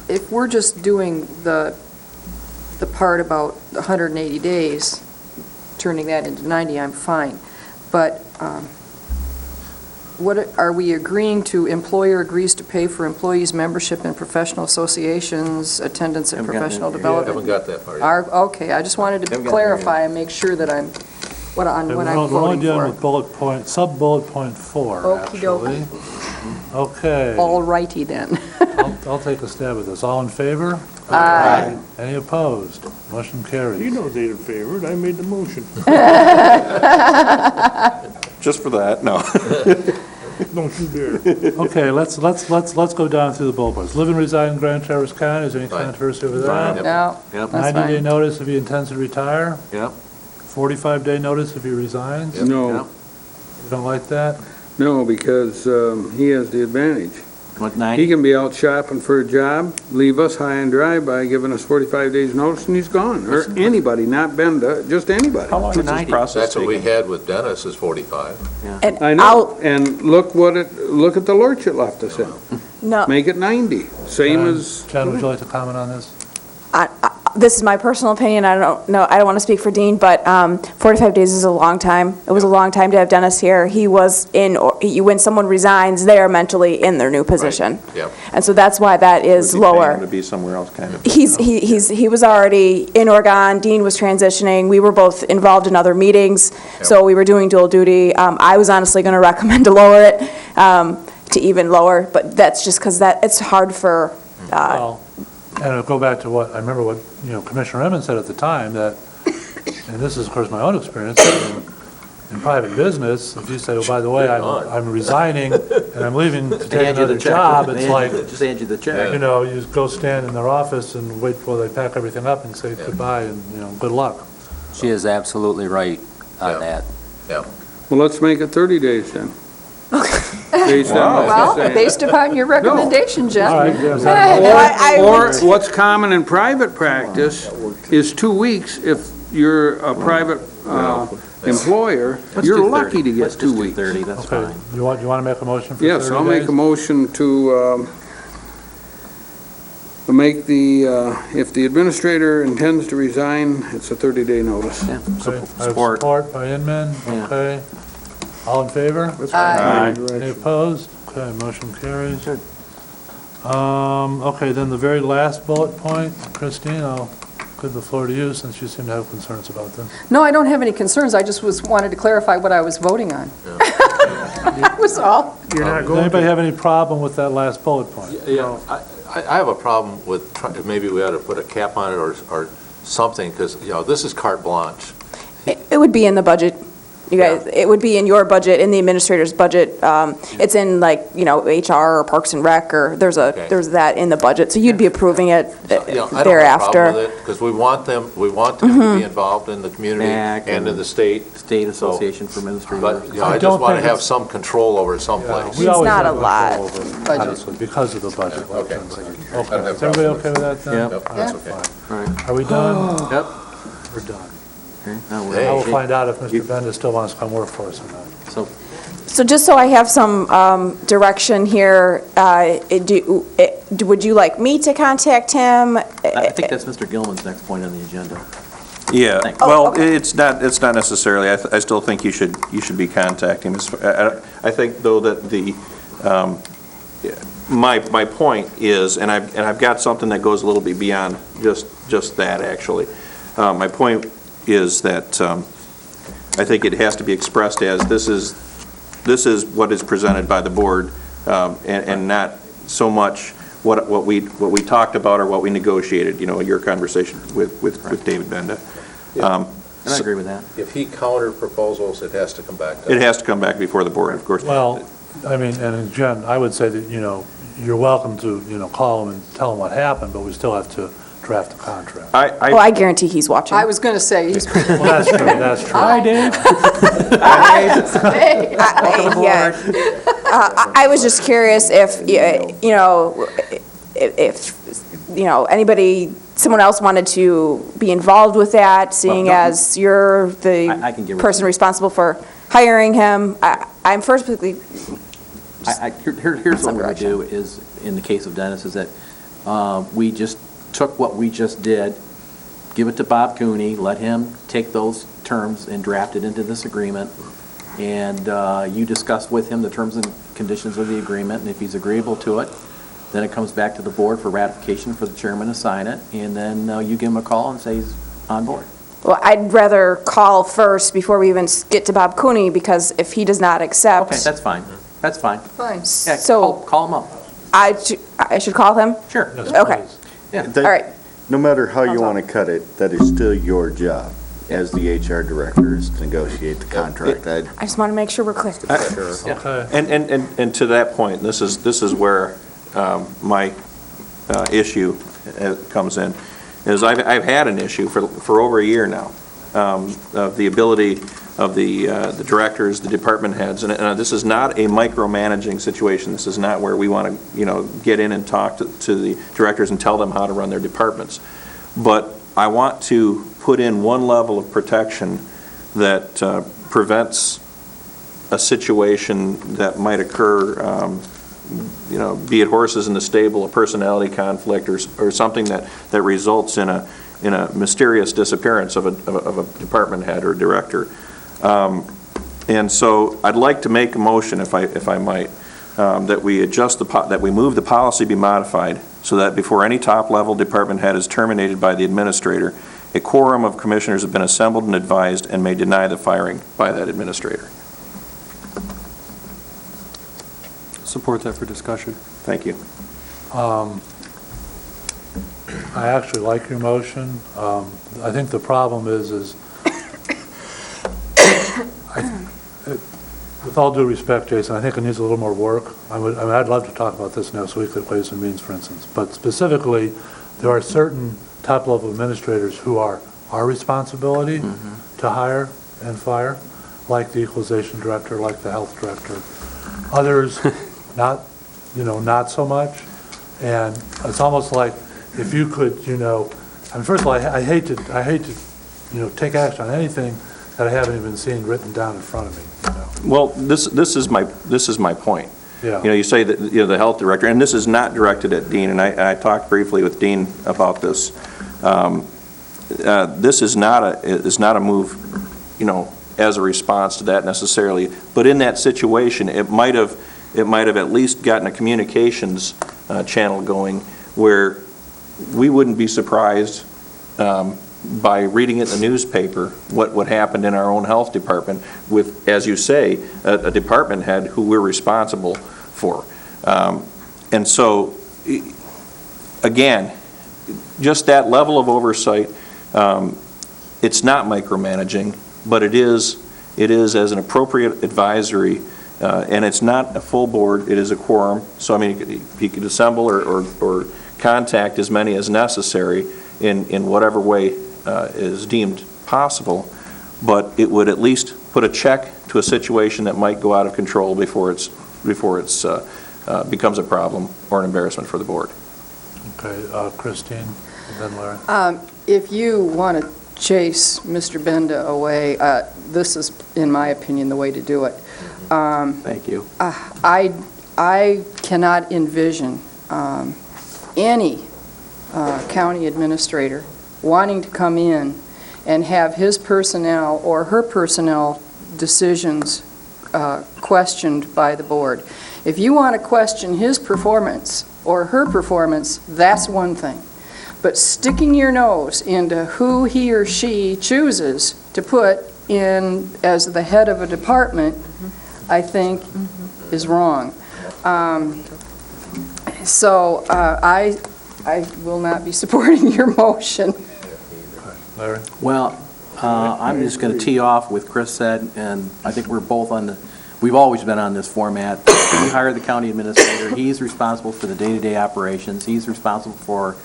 If we're just doing the part about the 180 days, turning that into 90, I'm fine. But what are we agreeing to? Employer agrees to pay for employees' membership in professional associations, attendance at Haven't gotten professional there. development? Haven't got that part yet. Okay, I just wanted to Haven't gotten clarify and make sure that I'm, what I'm We're only voting dealing for. with bullet point, sub-bullet point 4, Okey doke. actually. Okay. All righty then. I'll take a stab at this. All in favor? Aye. Any opposed? Motion He carries. knows they're in favor. I made the motion. Just for that, no. Don't you dare. Okay, let's go down through the bullet points. Live and reside in Grand Traverse County, is there any Fine. controversy over Fine. that? No, Yep. that's 90-day fine. notice if he intends to retire, Yep. 45-day notice if he resigns. No, You don't like that? no, because he has the advantage. What, He 90? can be out shopping for a job, leave us high and dry by giving us 45 days notice, and he's gone. Or anybody, not Benda, just anybody. How long does this 90. process That's what we take? had with Dennis, is 45. And I know, and look at the lurch it left us in. No, Make it 90, same as, Jen, would you like to comment on this? this is my personal opinion, I don't know, I don't want to speak for Dean, but 45 days is a long time. It was a long time to have Dennis here. He was when someone resigns, they are mentally in their new position. Yep. And so that's why that is Would be paying him lower. to be somewhere else, kind of. He was already in Oregon, Dean was transitioning, we were both involved in other meetings, so we were doing dual duty. I was honestly going to recommend to lower it, to even lower, but that's just because it's hard for, Well, and I'll go back to what, I remember what, Commissioner Emmons said at the time, that, and this is, of course, my own experience, in private business, if you say, oh, by the way, I'm resigning, and I'm leaving to take another job, it's like, Just hand you the check. you go stand in their office and wait till they pack everything up and say goodbye and, good luck. She is absolutely right on Yeah. that. Yeah. well, let's make it 30 days then. Based on what Well, you're saying. based upon your recommendation, Jen. All right, is that- Or what's common in private practice is 2 weeks if you're a private employer. Let's You're do lucky 30. to get Let's 2 just do weeks. 30, that's Okay, fine. you want to make a motion for 30 days? Yes, I'll make a motion to make the, if the administrator intends to resign, it's a 30-day notice. Okay, I have support by Inman, okay. All in favor? Aye. Any opposed? Okay, motion carries. Okay, then the very last bullet point, Christine, I'll give the floor to you since you seem to have concerns about this. No, I don't have any concerns. I just wanted to clarify what I was voting on. That was all. You're not Does going anybody to. have any problem with that last bullet point? Yeah, I have a problem with, maybe we ought to put a cap on it or something, because, this is carte blanche. It would be in the budget, you guys. It would be in your budget, in the administrator's budget. It's in HR or Parks and Rec, or there's that in the budget, so you'd be approving it I don't have a thereafter. problem with it, because we want them to be involved in the community and in the state. State Association for Administrators. But, I just want to have some control over it someplace. We always not have a lot. control over it, honestly, because of the budget. Okay. Okay, is everybody okay with that then? Yep. All right, okay. fine. Are we done? Yep. We're done. Now we're- I will find out if Mr. Benda still wants to come work for us or not. So just so I have some direction here, would you like me to contact him? I think that's Mr. Gilman's next point on the agenda. Yeah, Thanks. well, okay. it's not necessarily, I still think you should be contacting him. I think, though, that my point is, and I've got something that goes a little bit beyond just that, actually. My point is that I think it has to be expressed as, this is what is presented by the board, and not so much what we talked about or what we negotiated, your conversation with David Benda. And I agree with that. If he counter proposals, it has to come back to It has to come back before the board, of course. Well, I mean, and again, I would say that, you're welcome to, call him and tell him what happened, but we still have to draft a contract. I guarantee he's watching. I was going to say, he's. Well, that's true, that's true. Hi, Dave. I was just curious if, someone else wanted to be involved with that, seeing as you're I can get the with person you. responsible for hiring him. I'm firstly, Here's what we're going to do is, in the case of Dennis, is that we just took what we just did, give it to Bob Cooney, let him take those terms and draft it into this agreement, and you discuss with him the terms and conditions of the agreement, and if he's agreeable to it, then it comes back to the board for ratification for the chairman to sign it, and then you give him a call and say he's on board. well, I'd rather call first before we even get to Bob Cooney, because if he does not accept. Okay, that's fine. That's fine. Fine. Yeah, So- call him up. I should call him? Sure. Yes, Okay. please. All right. No matter how you want to cut it, that is still your job as the HR director is to negotiate the contract. I just want to make sure we're clear. Okay. And to that point, this is where my issue comes in, is I've had an issue for over a year now, of the ability of the directors, the department heads, and this is not a micromanaging situation. This is not where we want to, get in and talk to the directors and tell them how to run their departments. But I want to put in one level of protection that prevents a situation that might occur, be it horses in the stable, a personality conflict, or something that results in a mysterious disappearance of a department head or director. And so I'd like to make a motion, if I might, that we that we move the policy be modified so that before any top-level department head is terminated by the administrator, a quorum of commissioners have been assembled and advised and may deny the firing by that administrator. Support that for discussion. Thank you. I actually like your motion. I think the problem is with all due respect, Jason, I think it needs a little more work. I'd love to talk about this next week at Ways and Means, for instance. But specifically, there are certain top-level administrators who are our responsibility to hire and fire, like the equalization director, like the health director. Others, not so much. And it's almost like if you could, first of all, I hate to take action on anything that I haven't even seen written down in front of me. Well, this is my point. Yeah. You say that, the health director, and this is not directed at Dean, and I talked briefly with Dean about this. This is not a move, as a response to that necessarily, but in that situation, it might have at least gotten a communications channel going where we wouldn't be surprised by reading it in the newspaper what happened in our own health department with, as you say, a department head who we're responsible for. And so, again, just that level of oversight, it's not micromanaging, but it is as an appropriate advisory, and it's not a full board, it is a quorum. So, I mean, he could assemble or contact as many as necessary in whatever way is deemed possible, but it would at least put a check to a situation that might go out of control before it's becomes a problem or an embarrassment for the board. Okay, Christine, and then Larry. If you want to chase Mr. Benda away, this is, in my opinion, the way to do it. Thank you. I cannot envision any county administrator wanting to come in and have his personnel or her personnel decisions questioned by the board. If you want to question his performance or her performance, that's one thing. But sticking your nose into who he or she chooses to put in as the head of a department, I think is wrong. So I will not be supporting your motion. Larry? Well, I'm just going to tee off with Chris said, and I think we're both we've always been on this format. We hire the county administrator. He's responsible for the day-to-day operations. He's responsible for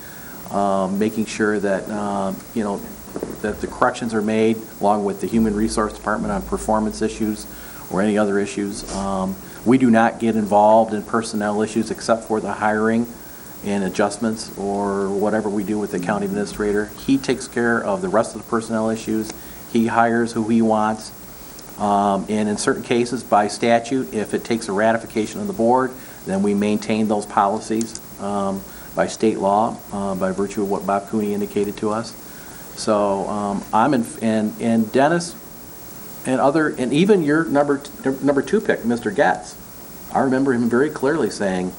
making sure that, that the corrections are made, along with the Human Resource Department on performance issues or any other issues. We do not get involved in personnel issues except for the hiring and adjustments or whatever we do with the county administrator. He takes care of the rest of the personnel issues. He hires who he wants. And in certain cases, by statute, if it takes a ratification of the board, then we maintain those policies by state law, by virtue of what Bob Cooney indicated to us. So and Dennis and even your number two pick, Mr. Getz, I remember him very clearly saying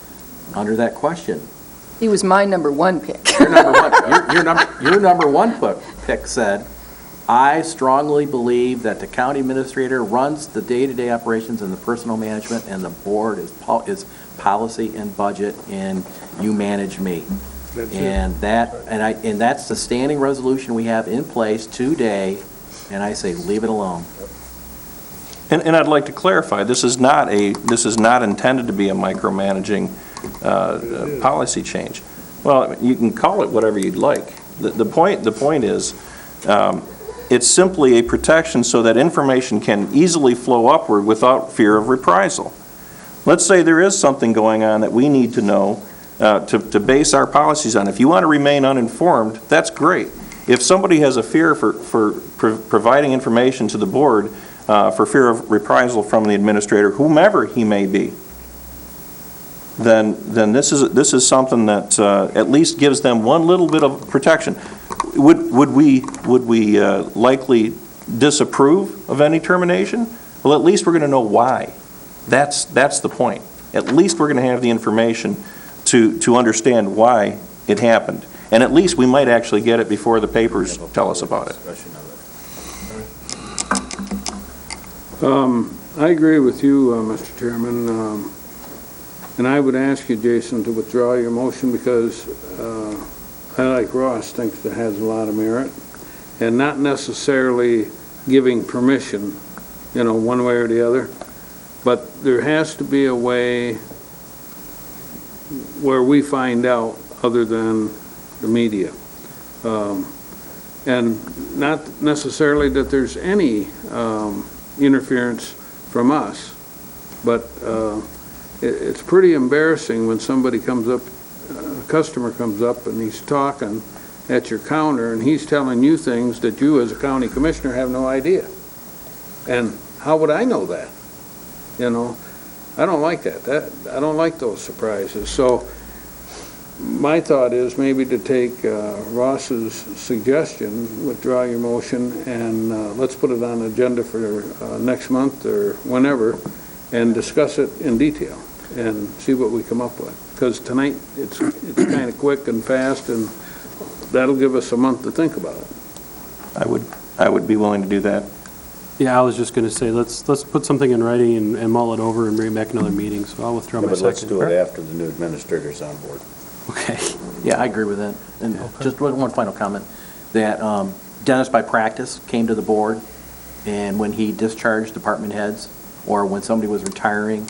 under that question. He was my number one pick. Your number one pick said, I strongly believe that the county administrator runs the day-to-day operations and the personal management, and the board is policy and budget, and you manage me. And that's the standing resolution we have in place today, and I say leave it alone. And I'd like to clarify, this is not intended to be a micromanaging policy change. Well, you can call it whatever you'd like. The point is, it's simply a protection so that information can easily flow upward without fear of reprisal. Let's say there is something going on that we need to know to base our policies on. If you want to remain uninformed, that's great. If somebody has a fear for providing information to the board for fear of reprisal from the administrator, whomever he may be, then this is something that at least gives them one little bit of protection. Would we likely disapprove of any termination? Well, at least we're going to know why. That's the point. At least we're going to have the information to understand why it happened, and at least we might actually get it before the papers tell us about it. I agree with you, Mr. Chairman, and I would ask you, Jason, to withdraw your motion because I, like Ross, think that has a lot of merit, and not necessarily giving permission, one way or the other, but there has to be a way where we find out other than the media. And not necessarily that there's any interference from us, but it's pretty embarrassing when somebody comes up, a customer comes up and he's talking at your counter and he's telling you things that you as a county commissioner have no idea. And how would I know that? I don't like that. I don't like those surprises. So my thought is maybe to take Ross's suggestion, withdraw your motion, and let's put it on the agenda for next month or whenever, and discuss it in detail and see what we come up with. Because tonight, it's kind of quick and fast, and that'll give us a month to think about it. I would be willing to do that. Yeah, I was just going to say, let's put something in writing and mull it over and bring it back another meeting, so I'll withdraw my But second. let's do it after the new administrator's on board. Okay, yeah, I agree with that. And just one final comment, that Dennis, by practice, came to the board, and when he discharged department heads, or when somebody was retiring,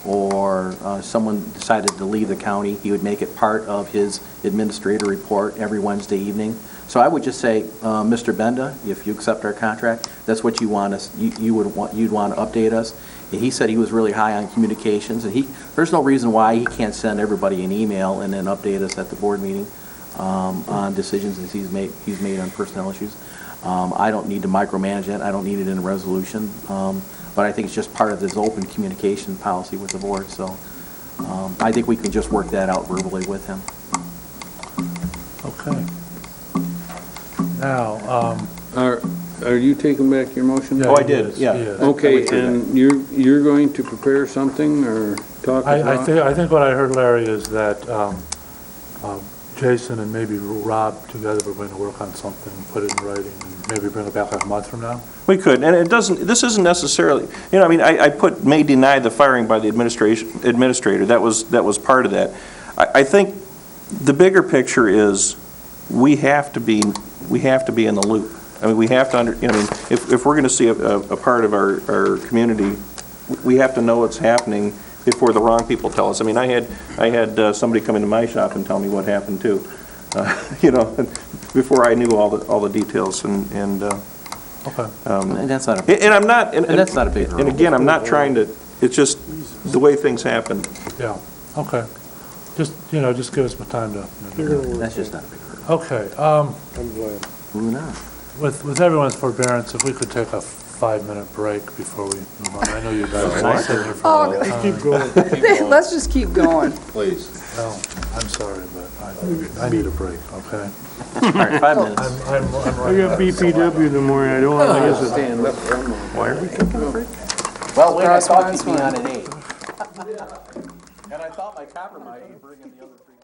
or someone decided to leave the county, he would make it part of his administrator report every Wednesday evening. So I would just say, Mr. Benda, if you accept our contract, that's what you want us, you'd want to update us. And he said he was really high on communications, and there's no reason why he can't send everybody an email and then update us at the board meeting on decisions that he's made on personnel issues. I don't need to micromanage it. I don't need it in a resolution. But I think it's just part of this open communication policy with the board. So I think we can just work that out verbally with him. Okay. Now, Are you taking back your motion? Yeah, Oh, I he did, is, yeah. he is. Okay, and you're going to prepare something or talk I about? think what I heard, Larry, is that Jason and maybe Rob together were going to work on something, put it in writing, and maybe bring it back like a month from now? We could, and this isn't necessarily, I mean, I put may deny the firing by the administrator. That was part of that. I think the bigger picture is we have to be in the loop. I mean, we have to if we're going to see a part of our community, we have to know what's happening before the wrong people tell us. I mean, I had somebody come into my shop and tell me what happened too, before I knew all the details and. Okay. And that's not a. And I'm not. And that's not a big hurdle. And again, I'm not trying to. It's just the way things happen. Yeah. Okay. Just give us some time to. That's just not a big hurdle. Okay. I'm glad. Moving on. With everyone's forbearance, if we could take a 5-minute break before we move on. I know you guys are sitting here for a long time. Keep going. Let's just keep going. Please. No, I'm sorry, but I need a break, okay? All right, 5 minutes. I'm I got BPW in the morning, I don't want to miss it. Stand up for a moment. Why are we taking a break? Well, wait, I thought you'd be on at 8. And I thought my compromise would bring in the other three.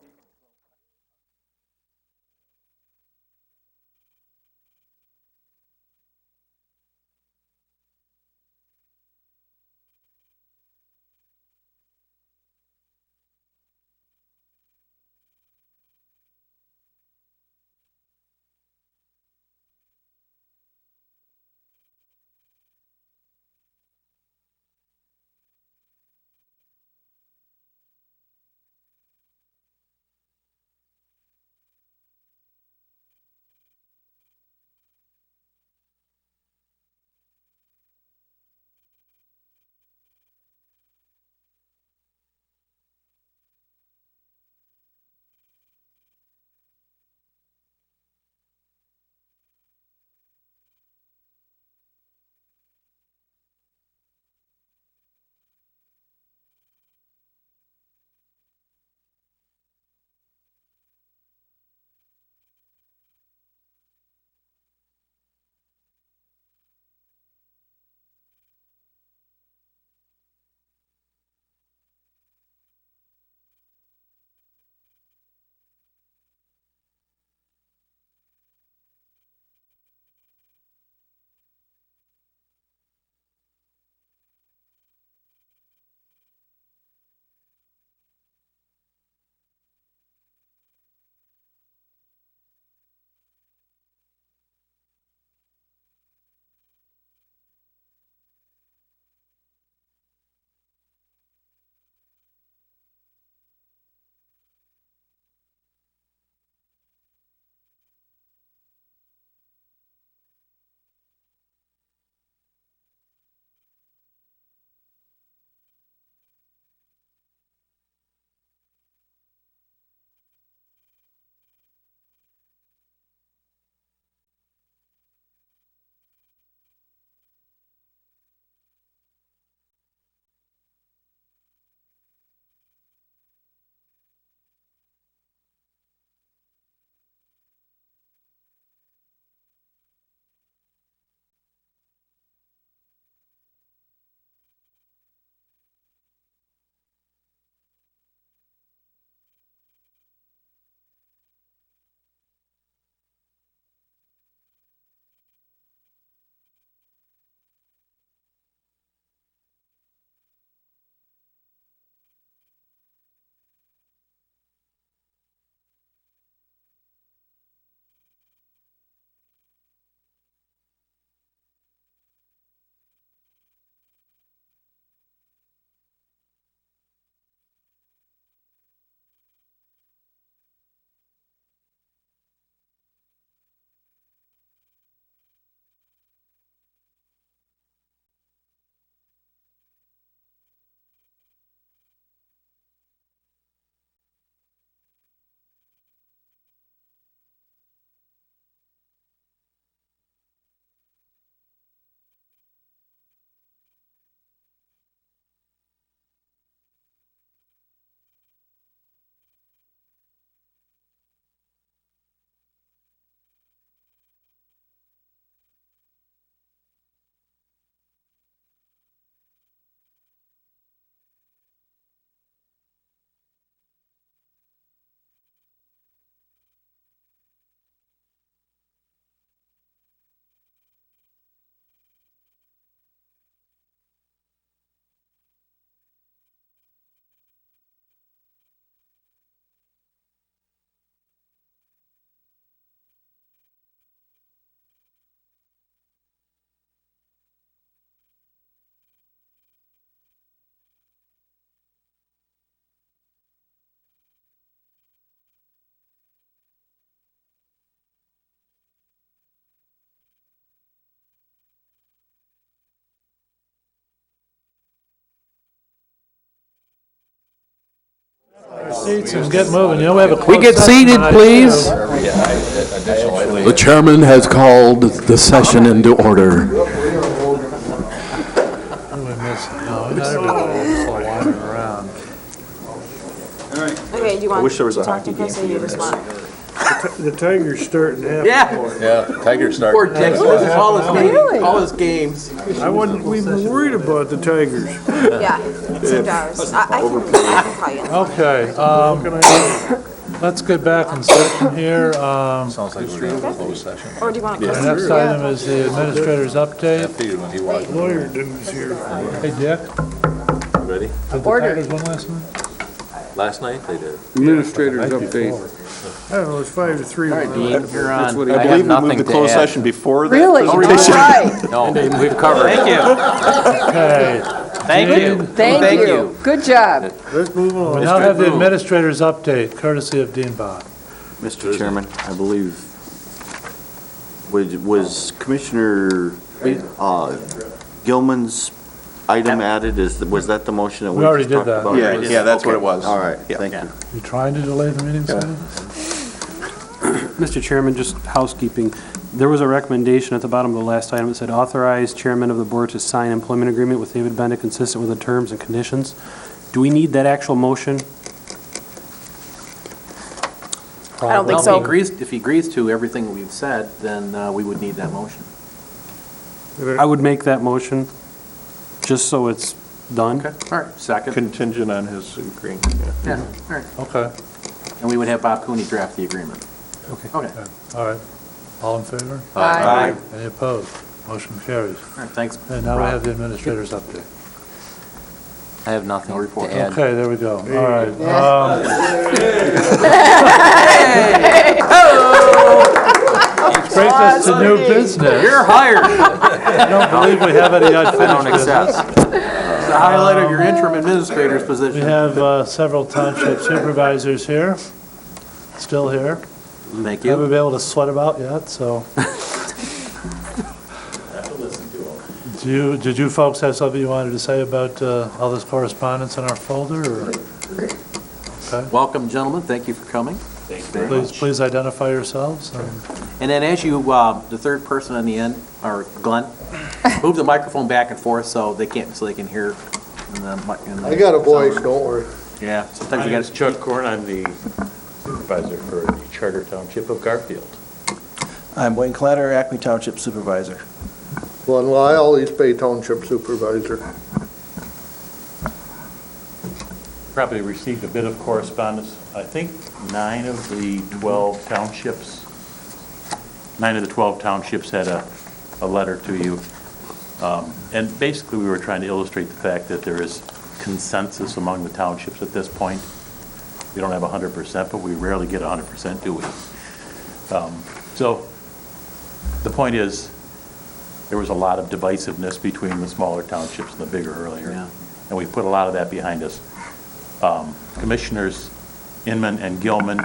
Seats and get moving. You know, we have a We closed get session seated, tonight, please. too. The chairman has called the session into order. Who we missing? No, not everybody, just all wandering around. Okay, do you want wish there was to a talk to hockey Chris or you just want? The Tigers starting half. Yeah, Tiger start. Poor Dixon, this is Really? all his games. I wasn't even worried about the Tigers. Yeah, seemed ours. I can call you. Okay, let's get back in session here. Sounds like we're in a closed session. Or do you want to? Our next item is the administrator's I update. figured when he walked. Lawyer dude's here. Hey, Dick, Ready? did the Tigers win last night? Last night they did. Administrator's update. I don't know, it's 5-3. All right, Dean, you're on. what he I did. have nothing to add. before that Really? All right. No, we've covered. Thank you. Okay. Thank you. Thank you. Good job. Let's move We along. now have the administrator's update, courtesy of Dean Bob. Mr. Chairman, I believe, was Commissioner Gilman's item added? Was that the motion that we We already just did talked that. about? Yeah, that's what it was. All right, thank you. You trying to delay the meeting, Sam? Mr. Chairman, just housekeeping. There was a recommendation at the bottom of the last item that said authorize chairman of the board to sign employment agreement with David Bennett consistent with the terms and conditions. Do we need that actual motion? I don't think Well, so. if he agrees to everything we've said, then we would need that motion. I would make that motion, just so it's done. Okay, all right, second. Contingent on his agreeing. Yeah, all right. Okay, And we would have Bob Cooney draft the agreement. Okay. Okay, all all right. All in favor? Aye. Any opposed? Motion carries. right, thanks. And now we have the administrator's update. I have nothing No report. to add. Okay, there we go. All right. Which brings us to new business. You're hired. I don't believe we have any I don't unfinished business. accept. It's the highlight of your interim administrator's We position. have several township supervisors here, still here. Thank Haven't you. been able to sweat them out yet, so. Did you folks have something you wanted to say about all this correspondence in our folder, or? Okay. Welcome, gentlemen. Thank you for coming. Please identify yourselves. And then as you, the third person on the end, or Glenn, move the microphone back and forth so they can hear. I got a voice, don't worry. Yeah, sometimes you My got name is Chuck Corn. I'm the supervisor for the Charter Township of Garfield. I'm Wayne Clatter, Acme Township Supervisor. Glenn Lyle, East Bay Township Supervisor. Probably received a bit of correspondence. I think 9 of the 12 townships had a letter to you. And basically, we were trying to illustrate the fact that there is consensus among the townships at this point. We don't have 100%, but we rarely get 100%, do we? So the point is, there was a lot of divisiveness between the smaller townships and the bigger earlier. Yeah. And we put a lot of that behind us. Commissioners Inman and Gilman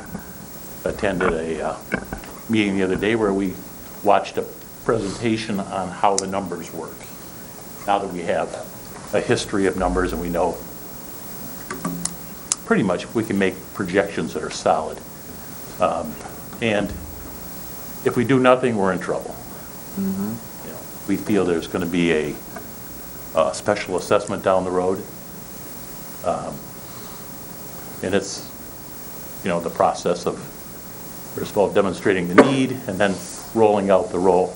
attended a meeting the other day where we watched a presentation on how the numbers work. Now that we have a history of numbers and we know pretty much we can make projections that are solid. And if we do nothing, we're in trouble. You know, we feel there's going to be a special assessment down the road. And it's, you know, the process of, first of all, demonstrating the need and then rolling out the roll.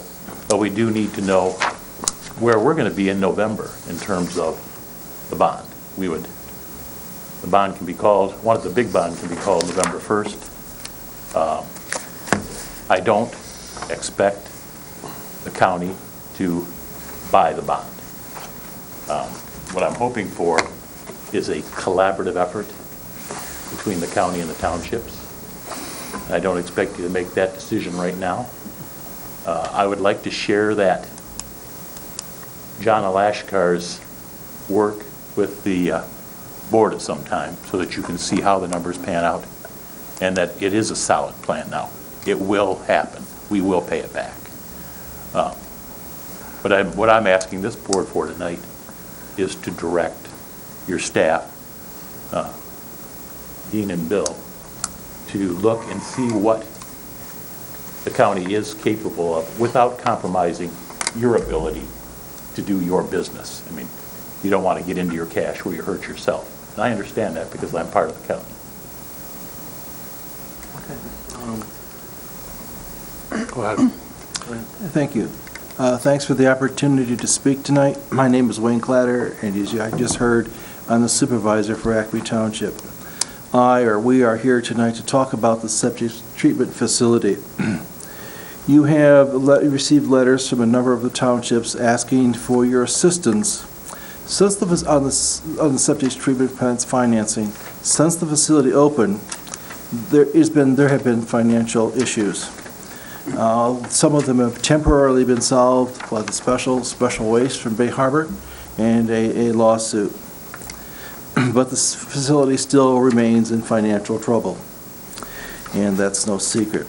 But we do need to know where we're going to be in November in terms of the bond. The bond can be called, one of the big bonds can be called November 1st. I don't expect the county to buy the bond. What I'm hoping for is a collaborative effort between the county and the townships. I don't expect you to make that decision right now. I would like to share that John Alashkar's work with the board at some time so that you can see how the numbers pan out and that it is a solid plan now. It will happen. We will pay it back. But what I'm asking this board for tonight is to direct your staff Dean and Bill, to look and see what the county is capable of without compromising your ability to do your business. I mean, you don't want to get into your cash where you hurt yourself. And I understand that because I'm part of the county. Go ahead. Thank you. Thanks for the opportunity to speak tonight. My name is Wayne Clatter, and as I just heard, I'm the supervisor for Acme Township. We are here tonight to talk about the septic treatment facility. You have received letters from a number of the townships asking for your assistance on the septic treatment plant's financing. Since the facility opened, there have been financial issues. Some of them have temporarily been solved by the special waste from Bay Harbor and a lawsuit. But the facility still remains in financial trouble, and that's no secret.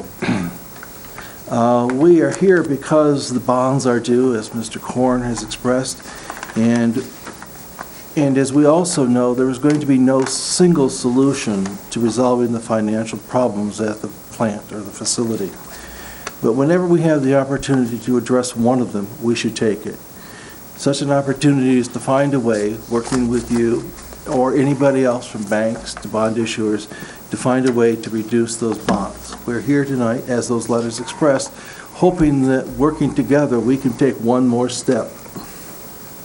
We are here because the bonds are due, as Mr. Korn has expressed, and as we also know, there is going to be no single solution to resolving the financial problems at the plant or the facility. But whenever we have the opportunity to address one of them, we should take it. Such an opportunity is to find a way, working with you or anybody else from banks to bond issuers, to find a way to reduce those bonds. We're here tonight, as those letters expressed, hoping that working together we can take one more step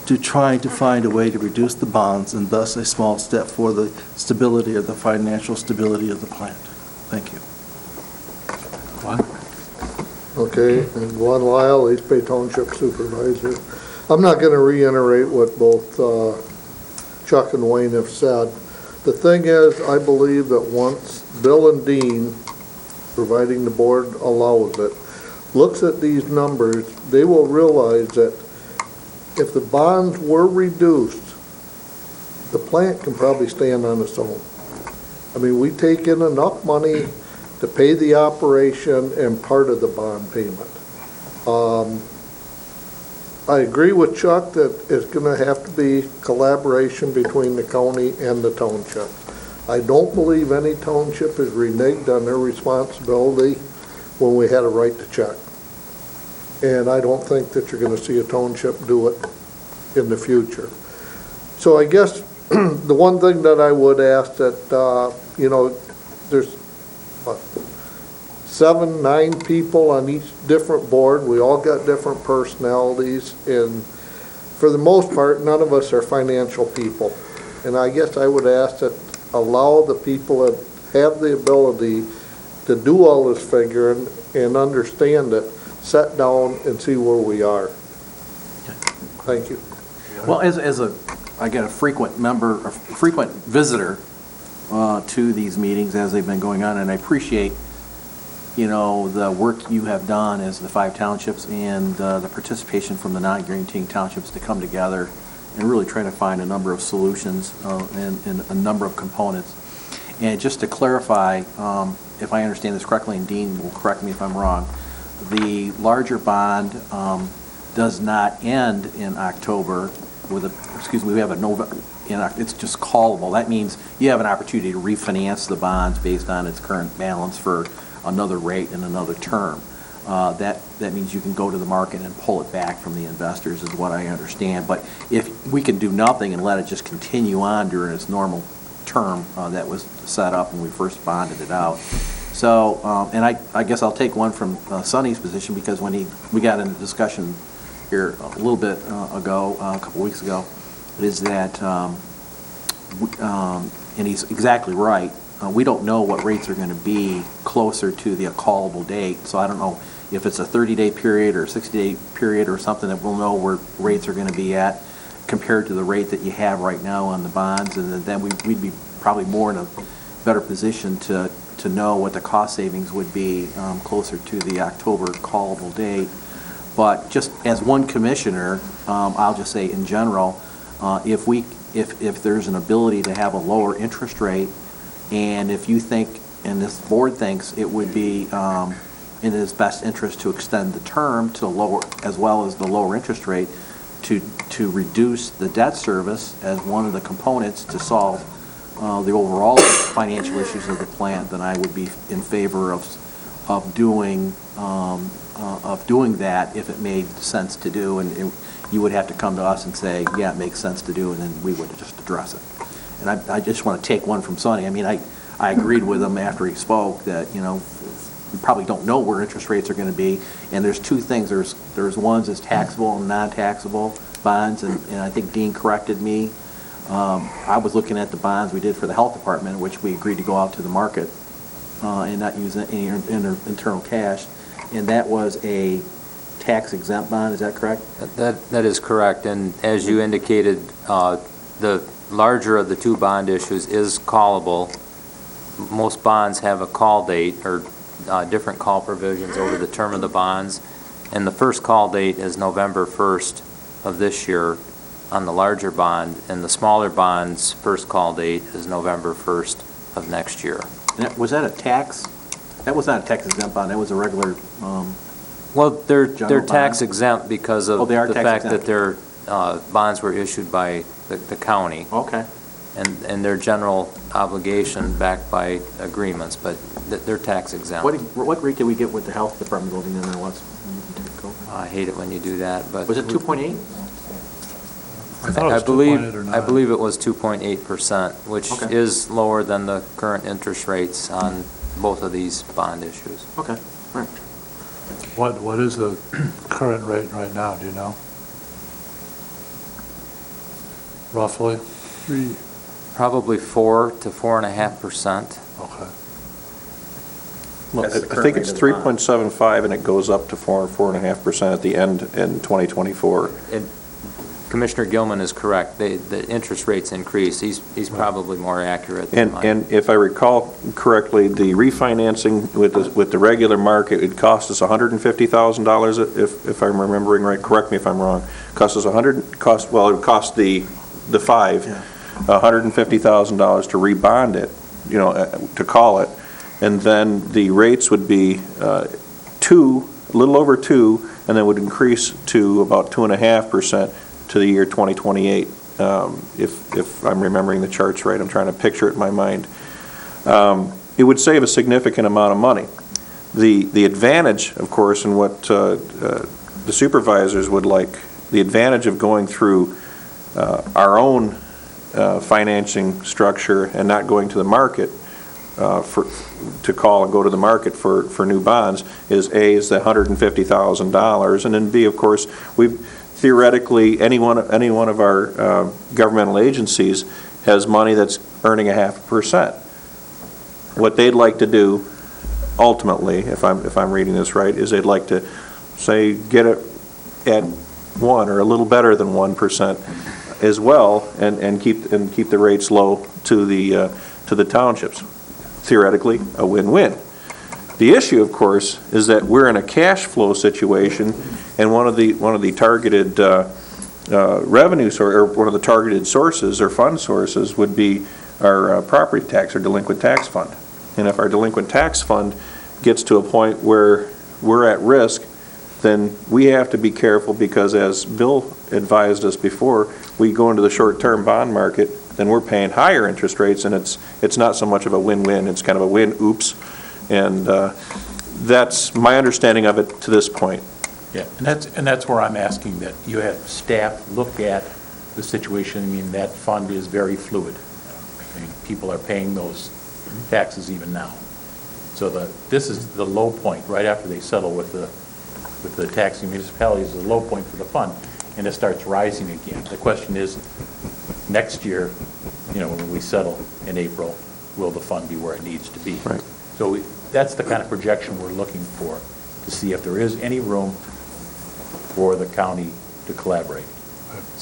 to trying to find a way to reduce the bonds and thus a small step for the stability of the financial stability of the plant. Thank you. Okay, and Glenn Lyle, East Bay Township Supervisor. I'm not going to reiterate what both Chuck and Wayne have said. The thing is, I believe that once Bill and Dean, providing the board allows it, looks at these numbers, they will realize that if the bonds were reduced, the plant can probably stand on its own. I mean, we take in enough money to pay the operation and part of the bond payment. I agree with Chuck that it's going to have to be collaboration between the county and the township. I don't believe any township is reneged on their responsibility when we had a right to check. And I don't think that you're going to see a township do it in the future. So I guess the one thing that I would ask that, there's what, 7, 9 people on each different board. We all got different personalities, and for the most part, none of us are financial people. And I guess I would ask that allow the people that have the ability to do all this figuring and understand it, sit down and see where we are. Thank you. Well, as a frequent member, a frequent visitor to these meetings as they've been going on, and I appreciate the work you have done as the 5 townships and the participation from the non-guaranteeing townships to come together and really try to find a number of solutions and a number of components. And just to clarify, if I understand this correctly, and Dean will correct me if I'm wrong, the larger bond does not end in October we have a November, it's just callable. That means you have an opportunity to refinance the bonds based on its current balance for another rate and another term. That means you can go to the market and pull it back from the investors is what I understand. But if we can do nothing and let it just continue on during its normal term that was set up when we first bonded it out. So, and I guess I'll take one from Sonny's position, because when we got into discussion here a little bit ago, a couple weeks ago, is that, and he's exactly right, we don't know what rates are going to be closer to the callable date. So I don't know if it's a 30-day period or a 60-day period or something that we'll know where rates are going to be at compared to the rate that you have right now on the bonds, and then we'd be probably more in a better position to know what the cost savings would be closer to the October callable date. But just as one commissioner, I'll just say in general, if there's an ability to have a lower interest rate, and if you think, and this board thinks it would be in its best interest to extend the term to lower, as well as the lower interest rate, to reduce the debt service as one of the components to solve the overall financial issues of the plant, then I would be in favor of doing that if it made sense to do, and you would have to come to us and say, yeah, it makes sense to do, and then we would just address it. And I just want to take one from Sonny. I mean, I agreed with him after he spoke that, you know, we probably don't know where interest rates are going to be, and there's two things. There's ones as taxable and non-taxable bonds, and I think Dean corrected me. I was looking at the bonds we did for the health department, which we agreed to go out to the market and not use any internal cash, and that was a tax exempt bond, is that correct? That is correct, and as you indicated, the larger of the two bond issues is callable. Most bonds have a call date or different call provisions over the term of the bonds, and the first call date is November 1st of this year on the larger bond, and the smaller bond's first call date is November 1st of next year. Was that a tax? That was not a tax exempt bond, that was a regular Well, they're general tax bond? exempt because of they are the tax fact exempt. that their bonds were issued by the county. Okay. And their general obligation backed by agreements, but they're tax exempt. What rate did we get with the health department building in there once? I hate it when you do that, but. Was it 2.8? I thought it was 2.8 or 9. I believe it was 2.8%, which Okay. is lower than the current interest rates on both of these bond issues. Okay, right. What is the current rate right now, do you know? Roughly? Probably 4 to 4.5%. Okay. I think it's 3.75, and it goes up to 4.5% at the end in 2024. And Commissioner Gilman is correct. The interest rates increase. He's probably more accurate than mine. And if I recall correctly, the refinancing with the regular market, it cost us $150,000, if I'm remembering right. Correct me if I'm wrong. It cost us it would cost the five $150,000 to rebond it, you know, to call it, and then the rates would be a little over 2, and then would increase to about 2.5% to the year 2028. If I'm remembering the charts right, I'm trying to picture it in my mind. It would save a significant amount of money. The advantage, of course, and what the supervisors would like, the advantage of going through our own financing structure and not going to the market to call and go to the market for new bonds is the $150,000, and then B, of course, theoretically any one of our governmental agencies has money that's earning 0.5%. What they'd like to do ultimately, if I'm reading this right, is they'd like to say get it at 1 or a little better than 1% as well, and keep the rates low to the townships. Theoretically, a win-win. The issue, of course, is that we're in a cash flow situation, and one of the targeted revenues or one of the targeted sources or fund sources would be our property tax or delinquent tax fund. And if our delinquent tax fund gets to a point where we're at risk, then we have to be careful, because as Bill advised us before, we go into the short-term bond market, then we're paying higher interest rates, and it's not so much of a win-win, it's kind of a win-oops. And that's my understanding of it to this point. Yeah, and that's where I'm asking that you have staff look at the situation. I mean, that fund is very fluid. I mean, people are paying those taxes even now. So this is the low point, right after they settle with the taxing municipalities, is the low point for the fund, and it starts rising again. The question is, next year, you know, when we settle in April, will the fund be where it needs to be? Right. So that's the kind of projection we're looking for, to see if there is any room for the county to collaborate.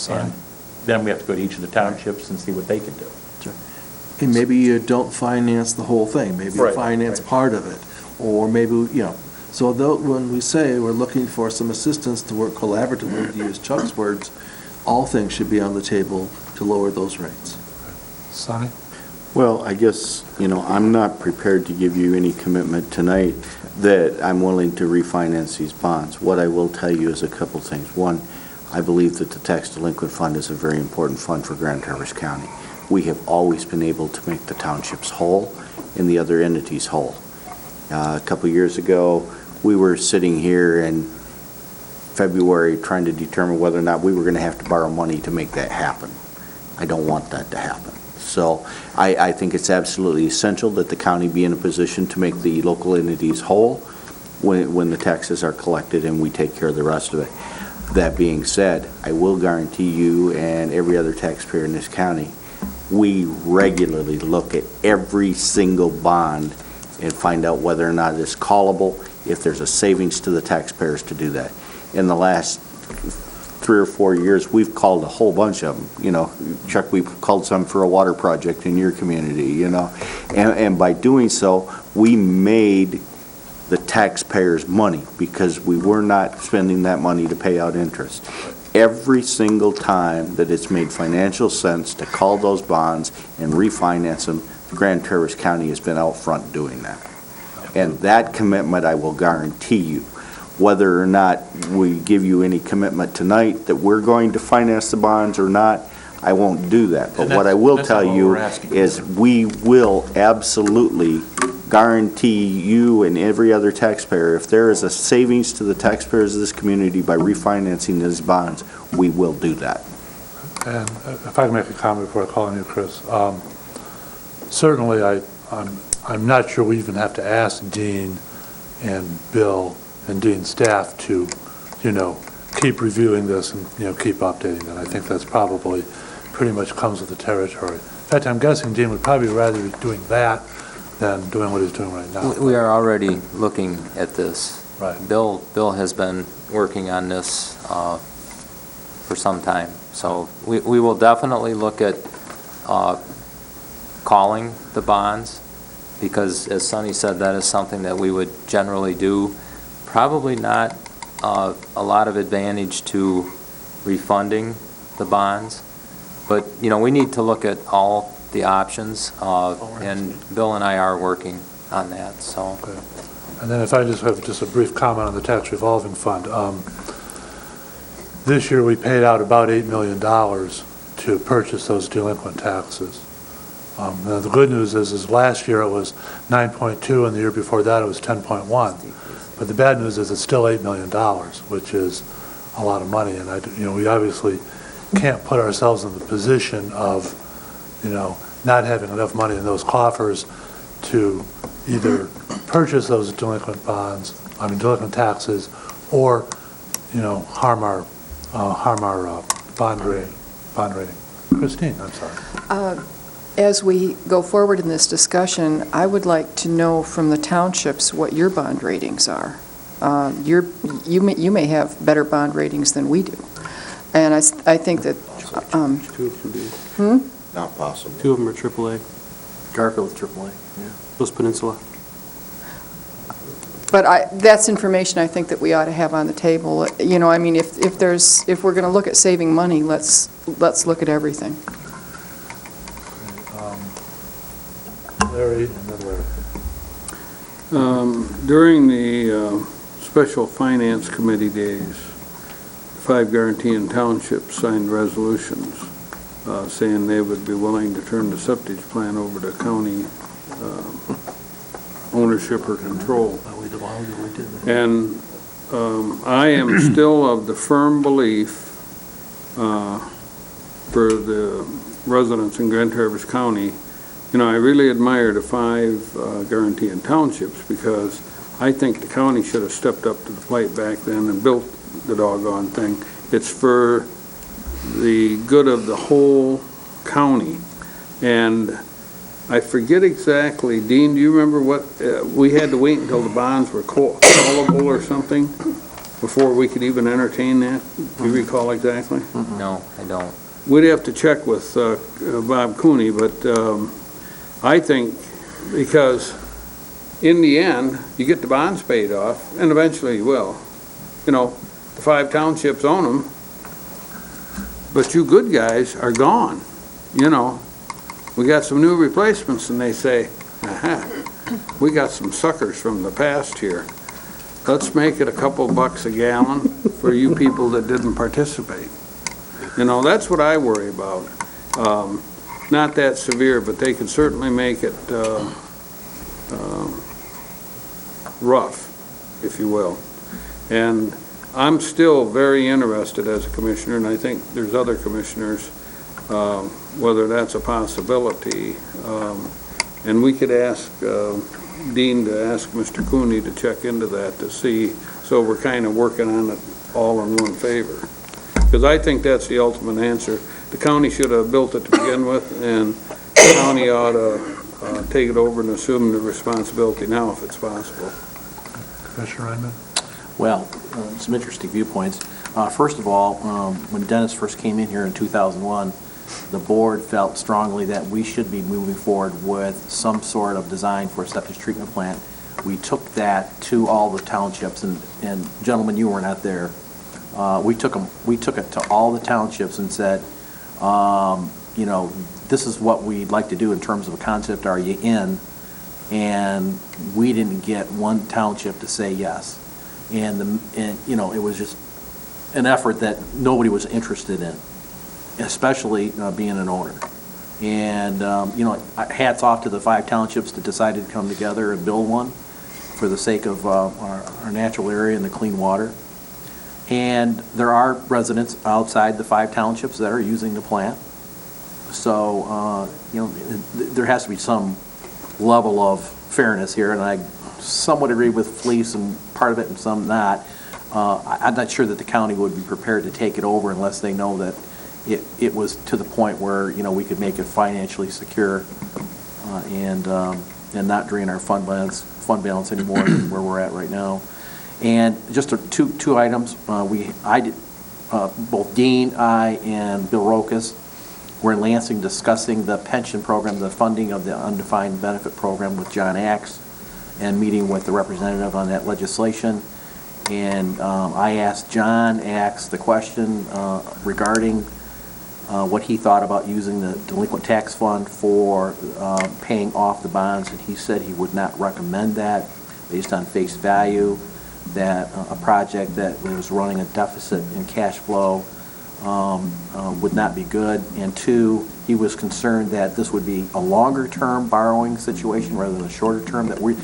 And then we have to go to each of the townships and see what they can do. And maybe you don't finance the whole thing, maybe you finance part of it, or maybe, you know. So when we say we're looking for some assistance to work collaboratively, to use Chuck's words, all things should be on the table to lower those rates. Sonny? Well, I guess, you know, I'm not prepared to give you any commitment tonight that I'm willing to refinance these bonds. What I will tell you is a couple things. One, I believe that the tax delinquent fund is a very important fund for Grand Traverse County. we have always been able to make the townships whole and the other entities whole. A couple years ago, we were sitting here in February trying to determine whether or not we were going to have to borrow money to make that happen. I don't want that to happen. So I think it's absolutely essential that the county be in a position to make the local entities whole when the taxes are collected and we take care of the rest of it. That being said, I will guarantee you and every other taxpayer in this county, we regularly look at every single bond and find out whether or not it's callable, if there's a savings to the taxpayers to do that. In the last 3 or 4 years, we've called a whole bunch of them. You know, Chuck, we've called some for a water project in your community, you know. And by doing so, we made the taxpayers money because we were not spending that money to pay out interest. Every single time that it's made financial sense to call those bonds and refinance them, Grand Traverse County has been out front doing that. And that commitment I will guarantee you. Whether or not we give you any commitment tonight that we're going to finance the bonds or not, I won't do that. But what I will tell you is we will absolutely guarantee you and every other taxpayer, if there is a savings to the taxpayers of this community by refinancing these bonds, we will do that. And if I can make a comment before I call on you, Chris. Certainly, I'm not sure we even have to ask Dean and Bill and Dean's staff to, keep reviewing this and, keep updating it. I think that's probably pretty much comes with the territory. In fact, I'm guessing Dean would probably rather be doing that than doing what he's doing right now. We are already looking at this. Right. Bill has been working on this for some time. So we will definitely look at calling the bonds, because as Sonny said, that is something that we would generally do. Probably not a lot of advantage to refunding the bonds, but we need to look at all the options, and Bill and I are working on that. So. Okay. And then if I just have a brief comment on the tax revolving fund. This year we paid out about $8 million to purchase those delinquent taxes. Now the good news is last year it was 9.2, and the year before that it was 10.1. But the bad news is it's still $8 million, which is a lot of money. And we obviously can't put ourselves in the position of, not having enough money in those coffers to either purchase those delinquent taxes, or, harm our bond rating. Christine, I'm sorry. As we go forward in this discussion, I would like to know from the townships what your bond ratings are. You may have better bond ratings than we do. And I think that... Not possible. 2 of them are AAA. Garfield's AAA, yeah. Coast Peninsula. But that's information I think that we ought to have on the table. If we're going to look at saving money, let's look at everything. Larry, and then Larry. During the Special Finance Committee days, 5 Guaranteeing Townships signed resolutions saying they would be willing to turn the septic plan over to county ownership or control. And I am still of the firm belief for the residents in Grand Traverse County. I really admire the 5 Guaranteeing Townships, because I think the county should have stepped up to the plate back then and built the doggone thing. It's for the good of the whole county. And I forget exactly, Dean, do you remember what, we had to wait until the bonds were callable or something before we could even entertain that? Do you recall exactly? No, I don't. We'd have to check with Bob Cooney, but I think because in the end, you get the bonds paid off, and eventually you will. The 5 townships own them, but you good guys are gone. We got some new replacements, and they say, aha, we got some suckers from the past here. Let's make it a couple bucks a gallon for you people that didn't participate. That's what I worry about. not that severe, but they could certainly make it rough, if you will. And I'm still very interested as a commissioner, and I think there's other commissioners, whether that's a possibility. And we could ask Dean to ask Mr. Cooney to check into that to see, so we're kind of working on it all in one favor. Because I think that's the ultimate answer. The county should have built it to begin with, and the county ought to take it over and assume the responsibility now if it's possible. Commissioner Ryman? Well, some interesting viewpoints. First of all, when Dennis first came in here in 2001, the board felt strongly that we should be moving forward with some sort of design for a septic treatment plant. We took that to all the townships, and gentlemen, you were not there. We took it to all the townships and said, you know, this is what we'd like to do in terms of a concept, are you in? And we didn't get one township to say yes. And you know, it was just an effort that nobody was interested in, especially being an owner. And, you know, hats off to the 5 townships that decided to come together and build one for the sake of our natural area and the clean water. And there are residents outside the 5 townships that are using the plant. So, you know, there has to be some level of fairness here, and I somewhat agree with Fleece and part of it and some not. I'm not sure that the county would be prepared to take it over unless they know that it was to the point where, you know, we could make it financially secure and not drain our fund balance anymore where we're at right now. And just two items. Both Dean, I, and Bill Rokas were in Lansing discussing the pension program, the funding of the undefined benefit program with John Axe, and meeting with the representative on that legislation. And I asked John Axe the question regarding what he thought about using the delinquent tax fund for paying off the bonds, and he said he would not recommend that based on face value, that a project that was running a deficit in cash flow would not be good. And 2, he was concerned that this would be a longer-term borrowing situation rather than a shorter term that we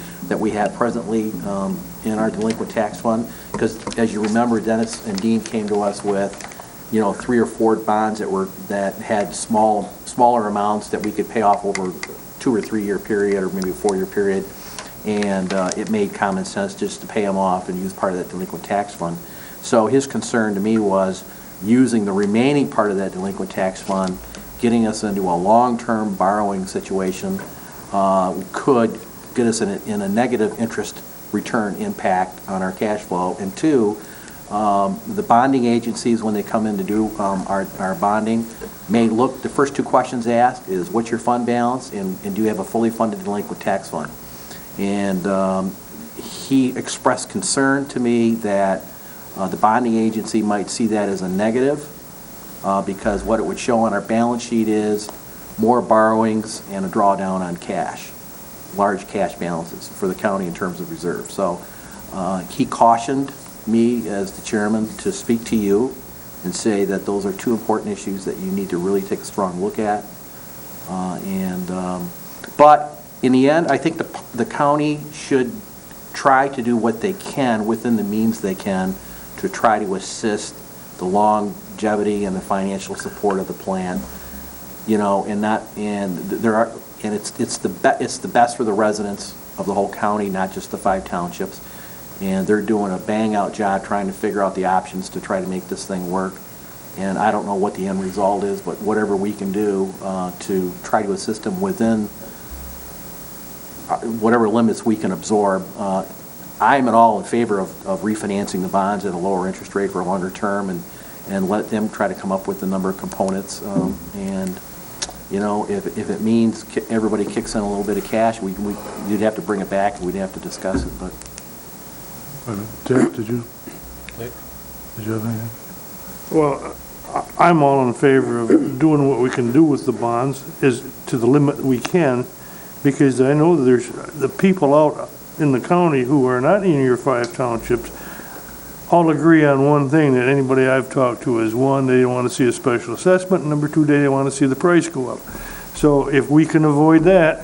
have presently in our delinquent tax fund. Because as you remember, Dennis and Dean came to us with, you know, 3 or 4 bonds that had smaller amounts that we could pay off over a 2 or 3 year period, or maybe a 4 year period. And it made common sense just to pay them off and use part of that delinquent tax fund. So his concern to me was using the remaining part of that delinquent tax fund, getting us into a long-term borrowing situation, could get us in a negative interest return impact on our cash flow. And 2, the bonding agencies, when they come in to do our bonding, may look, the first 2 questions asked is, what's your fund balance, and do you have a fully funded delinquent tax fund? And he expressed concern to me that the bonding agency might see that as a negative because what it would show on our balance sheet is more borrowings and a drawdown on cash, large cash balances for the county in terms of reserve. So he cautioned me as the chairman to speak to you and say that those are 2 important issues that you need to really take a strong look at. But in the end, I think the county should try to do what they can within the means they can to try to assist the longevity and the financial support of the plan. You know, it's the best for the residents of the whole county, not just the 5 townships. And they're doing a bang-out job trying to figure out the options to try to make this thing work. And I don't know what the end result is, but whatever we can do to try to assist them within whatever limits we can absorb. I'm at all in favor of refinancing the bonds at a lower interest rate for a longer term and let them try to come up with a number of components. And, you know, if it means everybody kicks in a little bit of cash, you'd have to bring it back and we'd have to discuss it. But Dick, did you have anything? Well, I'm all in favor of doing what we can do with the bonds, is to the limit we can, because I know that there's the people out in the county who are not in your 5 townships all agree on one thing that anybody I've talked to is, 1, they want to see a special assessment, and number 2, they want to see the price go up. So if we can avoid that,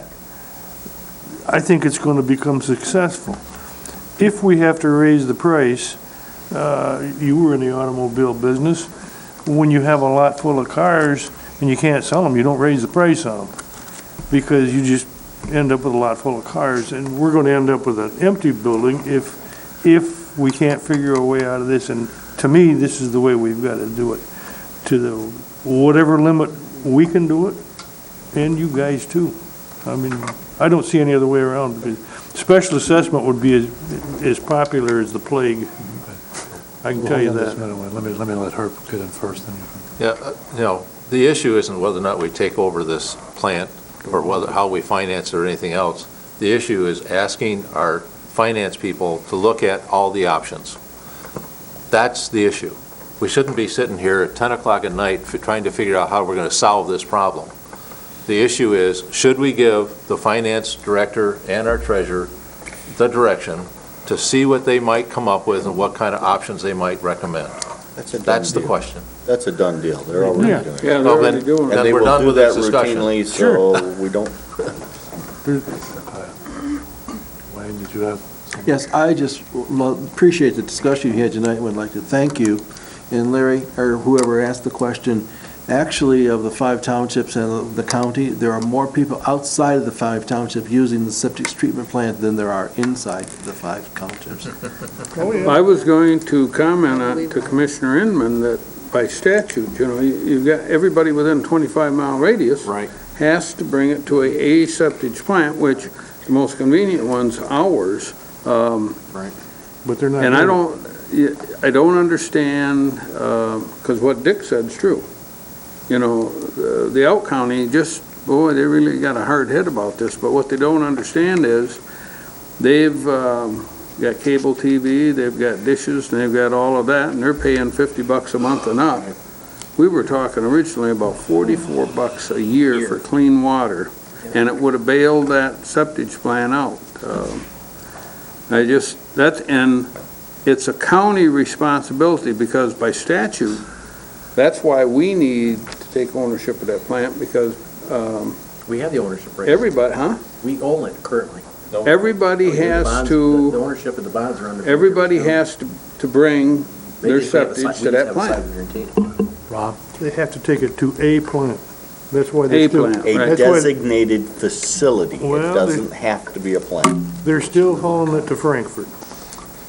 I think it's going to become successful. If we have to raise the price, you were in the automobile business, when you have a lot full of cars and you can't sell them, you don't raise the price on them, because you just end up with a lot full of cars, and we're going to end up with an empty building if we can't figure a way out of this. And to me, this is the way we've got to do it, to the whatever limit we can do it, and you guys too. I mean, I don't see any other way around, because special assessment would be as popular as the plague. I can tell you that. Let me let her get in first, then you can. Yeah, the issue isn't whether or not we take over this plant or how we finance it or anything else. The issue is asking our finance people to look at all the options. That's the issue. We shouldn't be sitting here at 10 o'clock at night trying to figure out how we're going to solve this problem. The issue is, should we give the finance director and our treasurer the direction to see what they might come up with and what kind of options they might recommend? That's the question. That's a done deal. They're already doing it. Yeah, they're already doing it. And they we're will done do with that this discussion. routinely, Sure. so we don't. Wayne, did you have? Yes, I just appreciate the discussion you had tonight, would like to thank you. And Larry, or whoever asked the question, actually, of the 5 townships and the county, there are more people outside of the 5 townships using the septic treatment plant than there are inside the 5 townships. I was going to comment on, to Commissioner Inman, that by statute, you've got everybody within 25-mile radius Right. has to bring it to a septic plant, which the most convenient one's ours. Right. But they're not. And doing it. I don't understand, because what Dick said's true. The Elk County, boy, they really got a hard head about this, but what they don't understand is they've got cable TV, they've got dishes, and they've got all of that, and they're paying $50 a month and up. We were talking originally about $44 a year for clean water, and it would have bailed that septic plant out. And it's a county responsibility, because by statute, that's why we need to take ownership of that plant, because We have the ownership right. everybody, huh? We own it currently. Everybody has The to, ownership of the bonds are under. everybody has to bring their septic to that plant. Rob? They have to take it to a plant. That's why they're A still. plant, A right. That's why designated facility. It Well, they- doesn't have to be a plant. They're still hauling it to Frankfurt.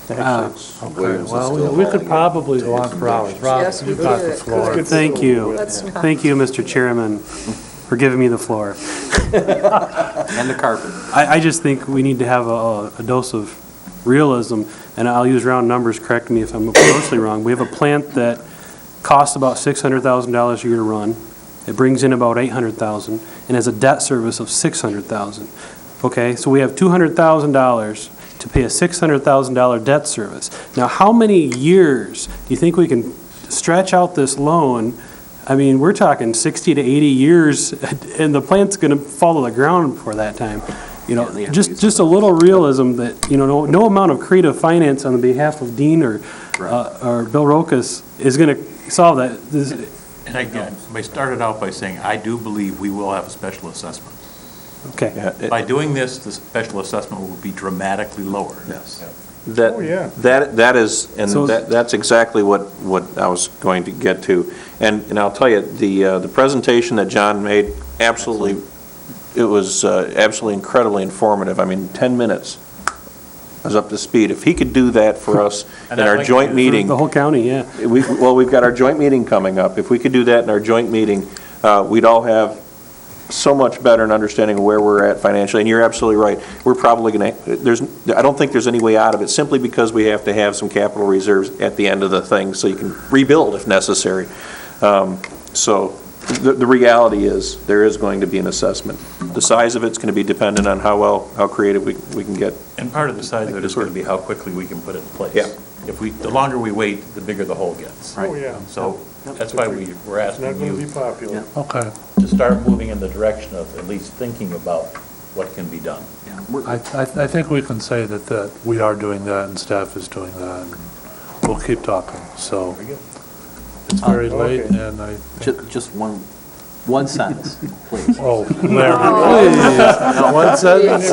Okay, Williams is well, still we could hauling it. probably go on for hours. Rob, Yes, we you've got the could. floor. Thank you. Let's not. Thank you, Mr. Chairman, for giving me the floor. And the carpet. I just think we need to have a dose of realism, and I'll use round numbers, correct me if I'm grossly wrong. We have a plant that costs about $600,000 a year to run. It brings in about $800,000 and has a debt service of $600,000. Okay, so we have $200,000 to pay a $600,000 debt service. Now, how many years do you think we can stretch out this loan? I mean, we're talking 60 to 80 years, and the plant's going to fall to the ground before that time. Just a little realism that, no amount of creative finance on behalf of Dean or Bill Rokas is going to solve that. And again, I started out by saying, I do believe we will have a special assessment. Okay. By doing this, the special assessment will be dramatically lower. Yes. That is, and So- that's exactly what I was going to get to. And I'll tell you, the presentation that John made, absolutely, it was absolutely incredibly informative. I mean, 10 minutes. I was up to speed. If he could do that for us in our joint meeting. The whole county, yeah. We've got our joint meeting coming up. If we could do that in our joint meeting, we'd all have so much better an understanding of where we're at financially. And you're absolutely right. We're probably going to, I don't think there's any way out of it, simply because we have to have some capital reserves at the end of the thing so you can rebuild if necessary. So the reality is there is going to be an assessment. The size of it's going to be dependent on how creative we can get. And part of the size of it is going to be how quickly we can put it in place. Yeah. The longer we wait, the bigger the hole gets. Oh, yeah. So that's why we're It's not asking going to be you popular. Okay. to start moving in the direction of at least thinking about what can be done. I think we can say that we are doing that and staff is doing that, and we'll keep talking. So it's very late, Okay. and I think Just one One sentence, please. Oh, Larry, please. One sentence.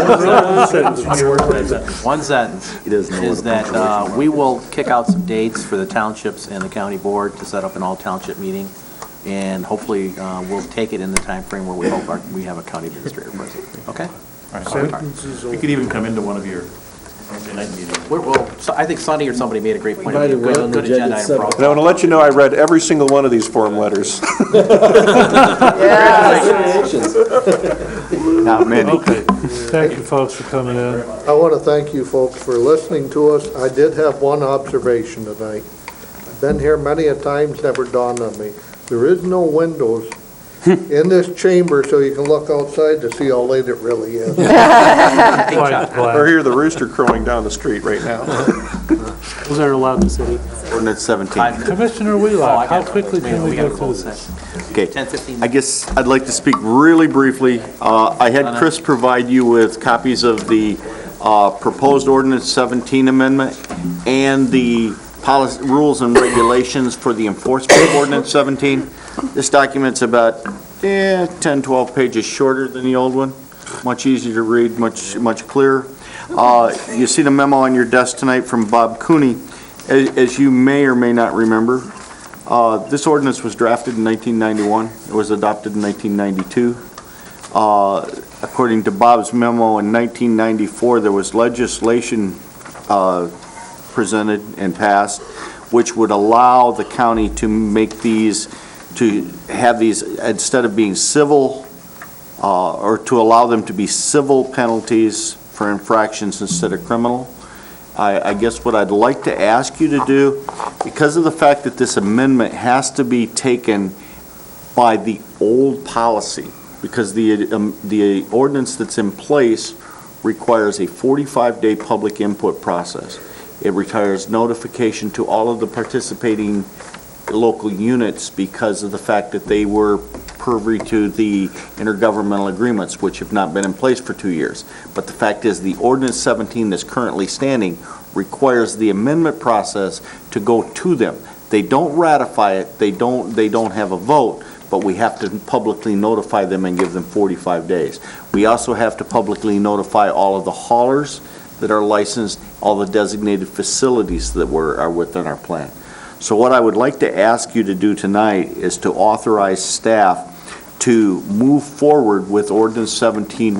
One sentence He doesn't know is what a that punctuation we will kick out some dates for the townships and the county board to set up an all-township meeting, and hopefully we'll take it in the time frame where we hope we have a county administrator present. Okay? We could even come into one of your Wednesday night meetings. So I think Sonny or somebody made a great point. Might have run Good the agenda item for all. And I want to let you know, I read every single one of these form letters. Not many. Okay, thank you folks for coming in. I want to thank you folks for listening to us. I did have one observation tonight. I've been here many a times, never dawned on me. There is no windows in this chamber so you can look outside to see how late it really is. Or hear the rooster crowing down the street right now. Those are allowed in the city. Ordinance 17. Commissioner Wheelock, how quickly can we get through this? Okay, I guess I'd like to speak really briefly. I had Chris provide you with copies of the proposed ordinance 17 amendment and the policy, rules and regulations for the enforcement of ordinance 17. This document's about 10, 12 pages shorter than the old one. Much easier to read, much clearer. You see the memo on your desk tonight from Bob Cooney. As you may or may not remember, this ordinance was drafted in 1991. It was adopted in 1992. According to Bob's memo, in 1994, there was legislation presented and passed which would allow the county to make these, to have these, instead of being civil, or to allow them to be civil penalties for infractions instead of criminal. I guess what I'd like to ask you to do, because of the fact that this amendment has to be taken by the old policy, because the ordinance that's in place requires a 45-day public input process. It requires notification to all of the participating local units because of the fact that they were privy to the intergovernmental agreements, which have not been in place for 2 years. But the fact is, the ordinance 17 that's currently standing requires the amendment process to go to them. They don't ratify it, they don't have a vote, but we have to publicly notify them and give them 45 days. We also have to publicly notify all of the haulers that are licensed, all the designated facilities that are within our plan. So what I would like to ask you to do tonight is to authorize staff to move forward with Ordinance 17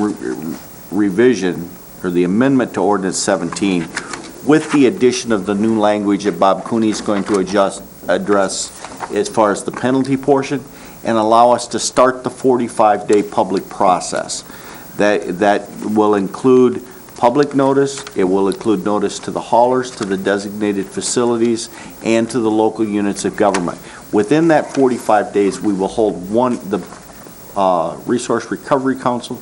revision, or the amendment to Ordinance 17, with the addition of the new language that Bob Cooney is going to address as far as the penalty portion, and allow us to start the 45-day public process. That will include public notice, it will include notice to the haulers, to the designated facilities, and to the local units of government. Within that 45 days, we will hold the Resource Recovery Council.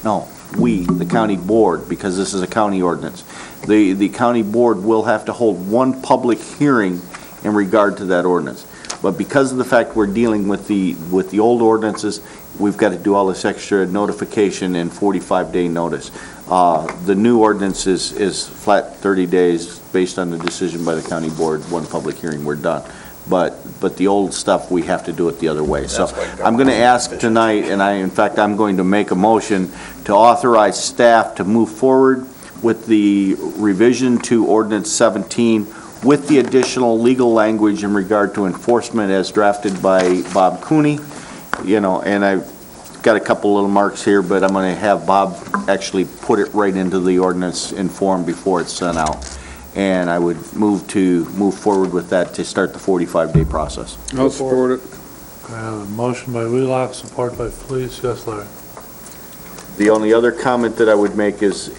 No, the county board, because this is a county ordinance. The county board will have to hold one public hearing in regard to that ordinance. But because of the fact we're dealing with the old ordinances, we've got to do all this extra notification and 45-day notice. The new ordinance is flat 30 days based on the decision by the county board, one public hearing, we're done. But the old stuff, we have to do it the other way. So I'm going to ask tonight, and I'm going to make a motion to authorize staff to move forward with the revision to Ordinance 17 with the additional legal language in regard to enforcement as drafted by Bob Cooney. And I've got a couple little marks here, but I'm going to have Bob actually put it right into the ordinance in form before it's sent out. And I would move forward with that to start the 45-day process. I'll support it. I have a motion by Wheelock, support by Felice. Yes, Larry. The only other comment that I would make is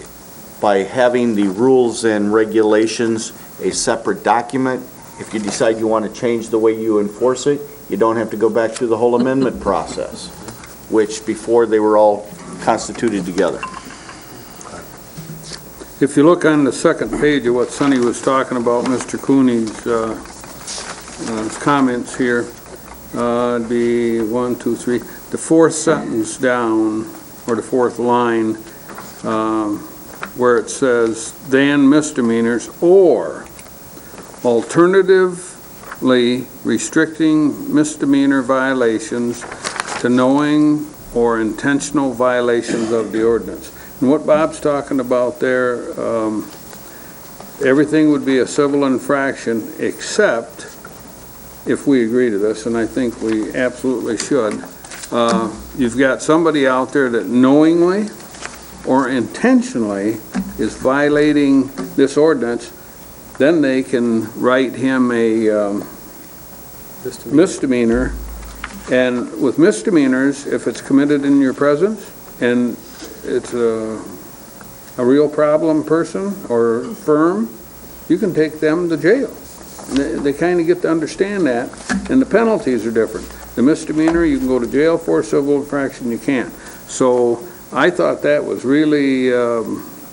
by having the rules and regulations a separate document, if you decide you want to change the way you enforce it, you don't have to go back through the whole amendment process, which before they were all constituted together. If you look on the second page of what Sonny was talking about, Mr. Cooney's comments here, it'd be 1, 2, 3, the fourth sentence down, or the fourth line, where it says, than misdemeanors or alternative intentionally restricting misdemeanor violations to knowing or intentional violations of the ordinance. And what Bob's talking about there, everything would be a civil infraction except if we agree to this, and I think we absolutely should. You've got somebody out there that knowingly or intentionally is violating this ordinance, then they can write him a misdemeanor. And with misdemeanors, if it's committed in your presence and it's a real problem person or firm, you can take them to jail. They kind of get to understand that, and the penalties are different. The misdemeanor, you can go to jail for; civil infraction, you can't. So I thought that was really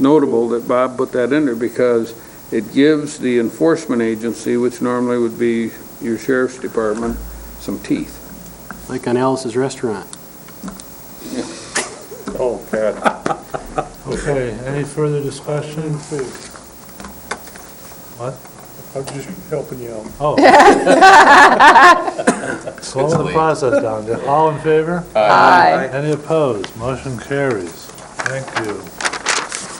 notable that Bob put that in there, because it gives the enforcement agency, which normally would be your sheriff's department, some teeth. Like on Alice's Restaurant. Oh, God. Okay, any further discussion? What? I'm just helping you out. Oh. Slow the process down. All in favor? Aye. Any opposed? Motion carries. Thank you.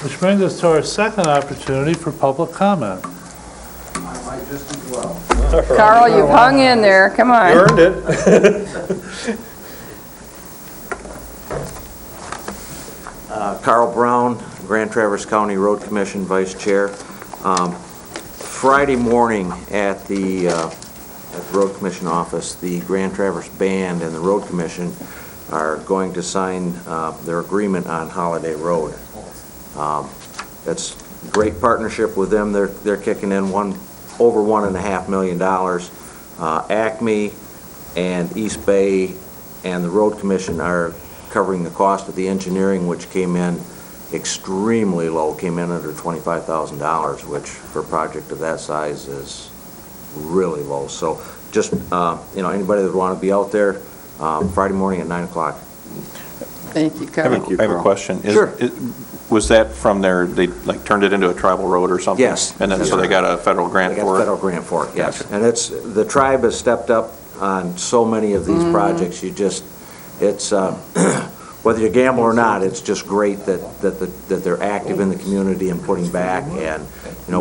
Which brings us to our second opportunity for public comment. Carl, you've hung in there, come on. You earned it. Carl Brown, Grand Traverse County Road Commission Vice Chair. Friday morning at the Road Commission office, the Grand Traverse Band and the Road Commission are going to sign their agreement on Holiday Road. That's a great partnership with them. They're kicking in over $1.5 million. Acme and East Bay and the Road Commission are covering the cost of the engineering, which came in extremely low, came in under $25,000, which for a project of that size is really low. So just, anybody that would want to be out there, Friday morning at 9 o'clock. Thank you, Carl. I have a question. Sure. Was that from they turned it into a tribal road or something? Yes. And then so they got a federal grant for it? They got a federal grant for it, yes. And the tribe has stepped up on so many of these projects. It's whether you gamble or not, it's just great that they're active in the community and putting back. And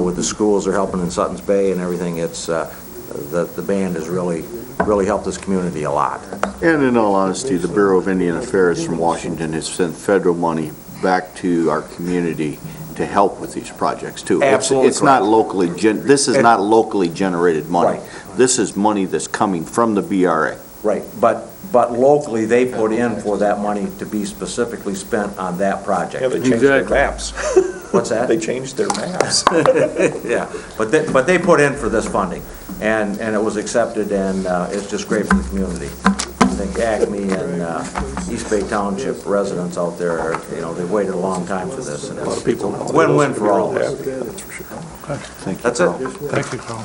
with the schools they're helping in Sutton's Bay and everything, it's the band has really helped this community a lot. And in all honesty, the Bureau of Indian Affairs from Washington has sent federal money back to our community to help with these projects too. Absolutely. It's not locally this is not locally generated money. Right. This is money that's coming from the BRA. Right, but locally, they put in for that money to be specifically spent on that project. Yeah, they changed their maps. What's that? They changed their maps. Yeah, but they put in for this funding, and it was accepted, and it's just great for the community. I think Acme and East Bay Township residents out there, they've waited a long time for this, and it's a win-win for all of us. That's for sure. That's it. Thank you, Carl.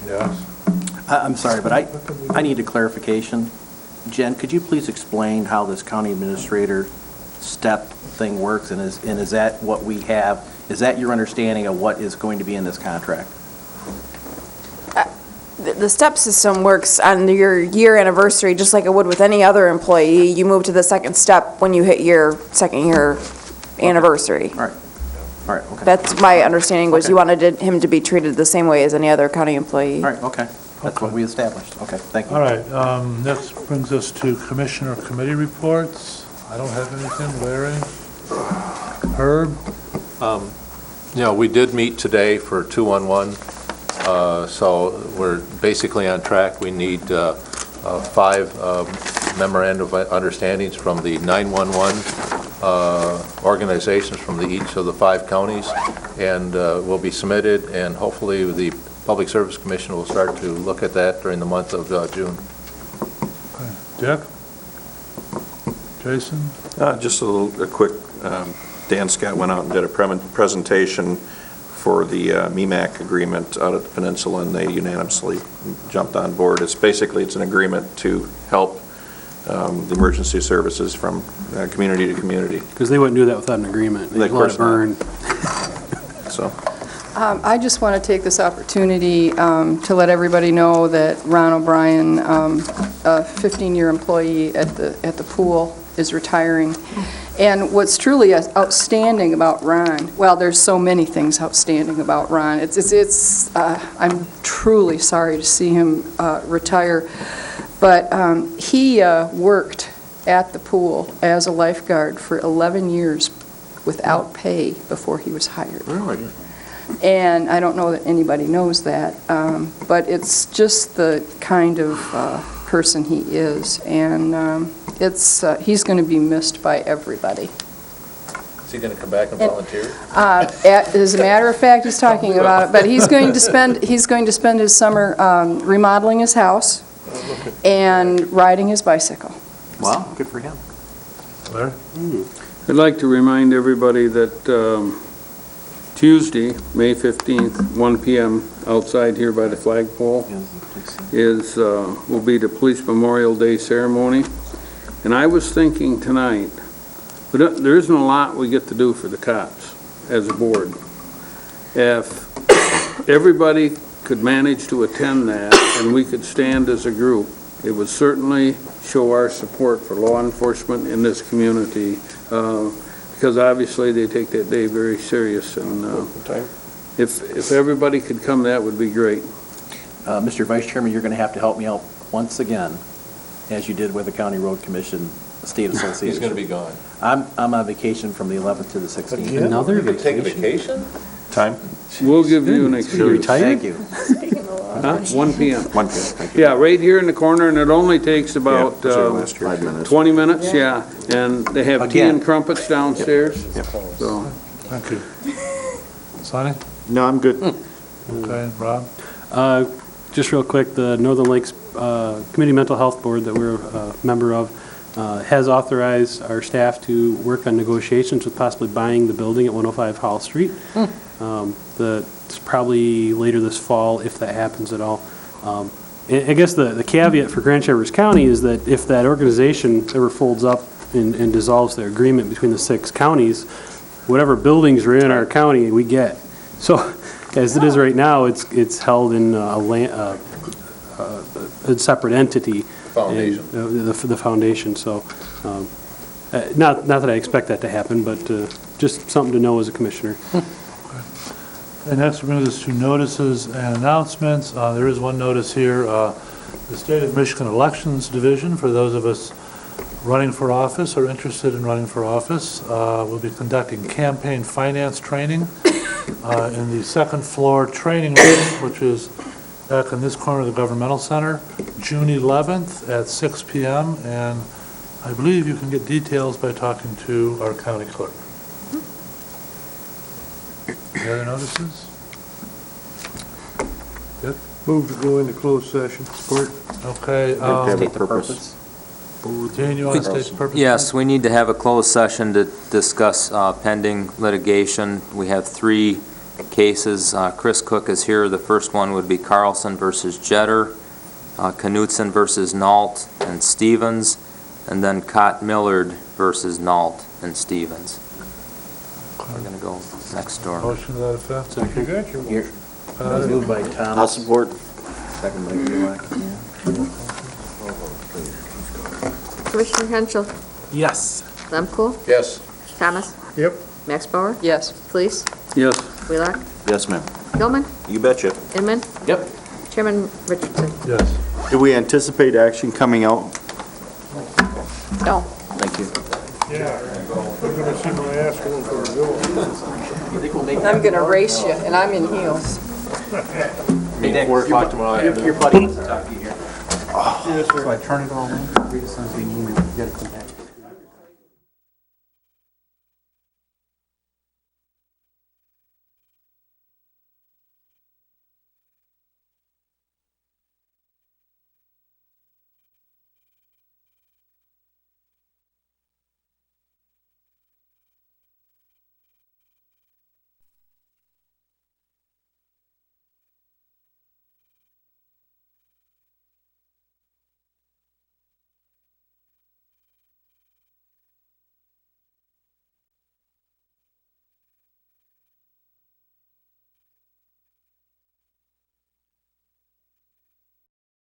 Yes. I'm sorry, but I need a clarification. Jen, could you please explain how this county administrator step thing works, and is that what we have? Is that your understanding of what is going to be in this contract? The step system works on your year anniversary, just like it would with any other employee. You move to the second step when you hit your second year anniversary. All right, okay. That's my understanding, was Okay. you wanted him to be treated the same way as any other county employee. All right, okay. That's what we established. Okay, thank you. All right, next brings us to commissioner committee reports. I don't have anything. Larry? Herb? We did meet today for 211, so we're basically on track. We need 5 memorandum of understandings from the 911 organizations from each of the 5 counties, and will be submitted, and hopefully the Public Service Commission will start to look at that during the month of June. Okay. Dick? Jason? Just a quick, Dan Scott went out and did a presentation for the MEMAC agreement out at the Peninsula, and they unanimously jumped on board. It's an agreement to help the emergency services from community to community. Because they wouldn't do that without an agreement. They'd let it burn. So, I just want to take this opportunity to let everybody know that Ron O'Brien, a 15-year employee at the pool, is retiring. And what's truly outstanding about Ron, well, there's so many things outstanding about Ron. I'm truly sorry to see him retire, but he worked at the pool as a lifeguard for 11 years without pay before he was hired. Really? And I don't know that anybody knows that, but it's just the kind of person he is, and he's going to be missed by everybody. Is he going to come back and volunteer? As a matter of fact, he's talking about it, but he's going to spend his summer remodeling his house and riding his bicycle. Wow, good for him. Larry? I'd like to remind everybody that Tuesday, May 15th, 1 p.m., outside here by the flagpole, will be the Police Memorial Day ceremony. And I was thinking tonight, there isn't a lot we get to do for the cops as a board. If everybody could manage to attend that and we could stand as a group, it would certainly show our support for law enforcement in this community, because obviously they take that day very serious. And if everybody could come, that would be great. Mr. Vice Chairman, you're going to have to help me out once again, as you did with the County Road Commission State Association. He's going to be gone. I'm on vacation from the 11th to the 16th. Again? Another You can take a vacation? Time? We'll give you an excuse. Thank you. Huh? 1 p.m. 1 p.m., thank you. Yeah, right here in the corner, and it only takes about 5 minutes. 20 minutes, yeah. And they have tea Again. and crumpets downstairs. So, Thank you. Sonny? No, I'm good. Okay, Rob? Just real quick, the Northern Lakes Community Mental Health Board that we're a member of has authorized our staff to work on negotiations with possibly buying the building at 105 Hall Street. It's probably later this fall, if that happens at all. I guess the caveat for Grand Traverse County is that if that organization ever folds up and dissolves their agreement between the 6 counties, whatever buildings are in our county, we get. So, as it is right now, it's held in a separate entity. Foundation. The foundation, so, not that I expect that to happen, but just something to know as a commissioner. And next, we're going to do 2 notices and announcements. There is one notice here. The State of Michigan Elections Division, for those of us running for office or interested in running for office, will be conducting campaign finance training in the 2nd floor training room, which is back in this corner of the Governmental Center, June 11th at 6 p.m. And I believe you can get details by talking to our county clerk. Any other notices? Good. Move to go into closed session. Support. Okay. State the purpose. Jane, you want to state the purpose? Yes, we need to have a closed session to discuss pending litigation. We have 3 cases. Chris Cook is here. The first one would be Carlson versus Jetter, Knutson versus Nault and Stevens, and then Cott Millard versus Nault and Stevens. We're going to go next door. Motion to that effect? You got your motion. Moved by Thomas. I'll support. Second by Gulak. Commissioner Henschel, Yes. Lemko, Yes. Thomas, Yep. Max Bauer, Yes. Fleece, yes. Wheelock, Yes, ma'am. Gilman, You betcha. Inman, Yep. Chairman Richardson. Yes. Do we anticipate action coming out? No. Thank you. Yeah. We're gonna see my ass going for a go. I'm going to race you, and I'm in heels. Meet at 4 o'clock tomorrow. Your buddy wants to talk to you here. Yes, sir. I turn it all in, read it, send it to an email, you gotta come back.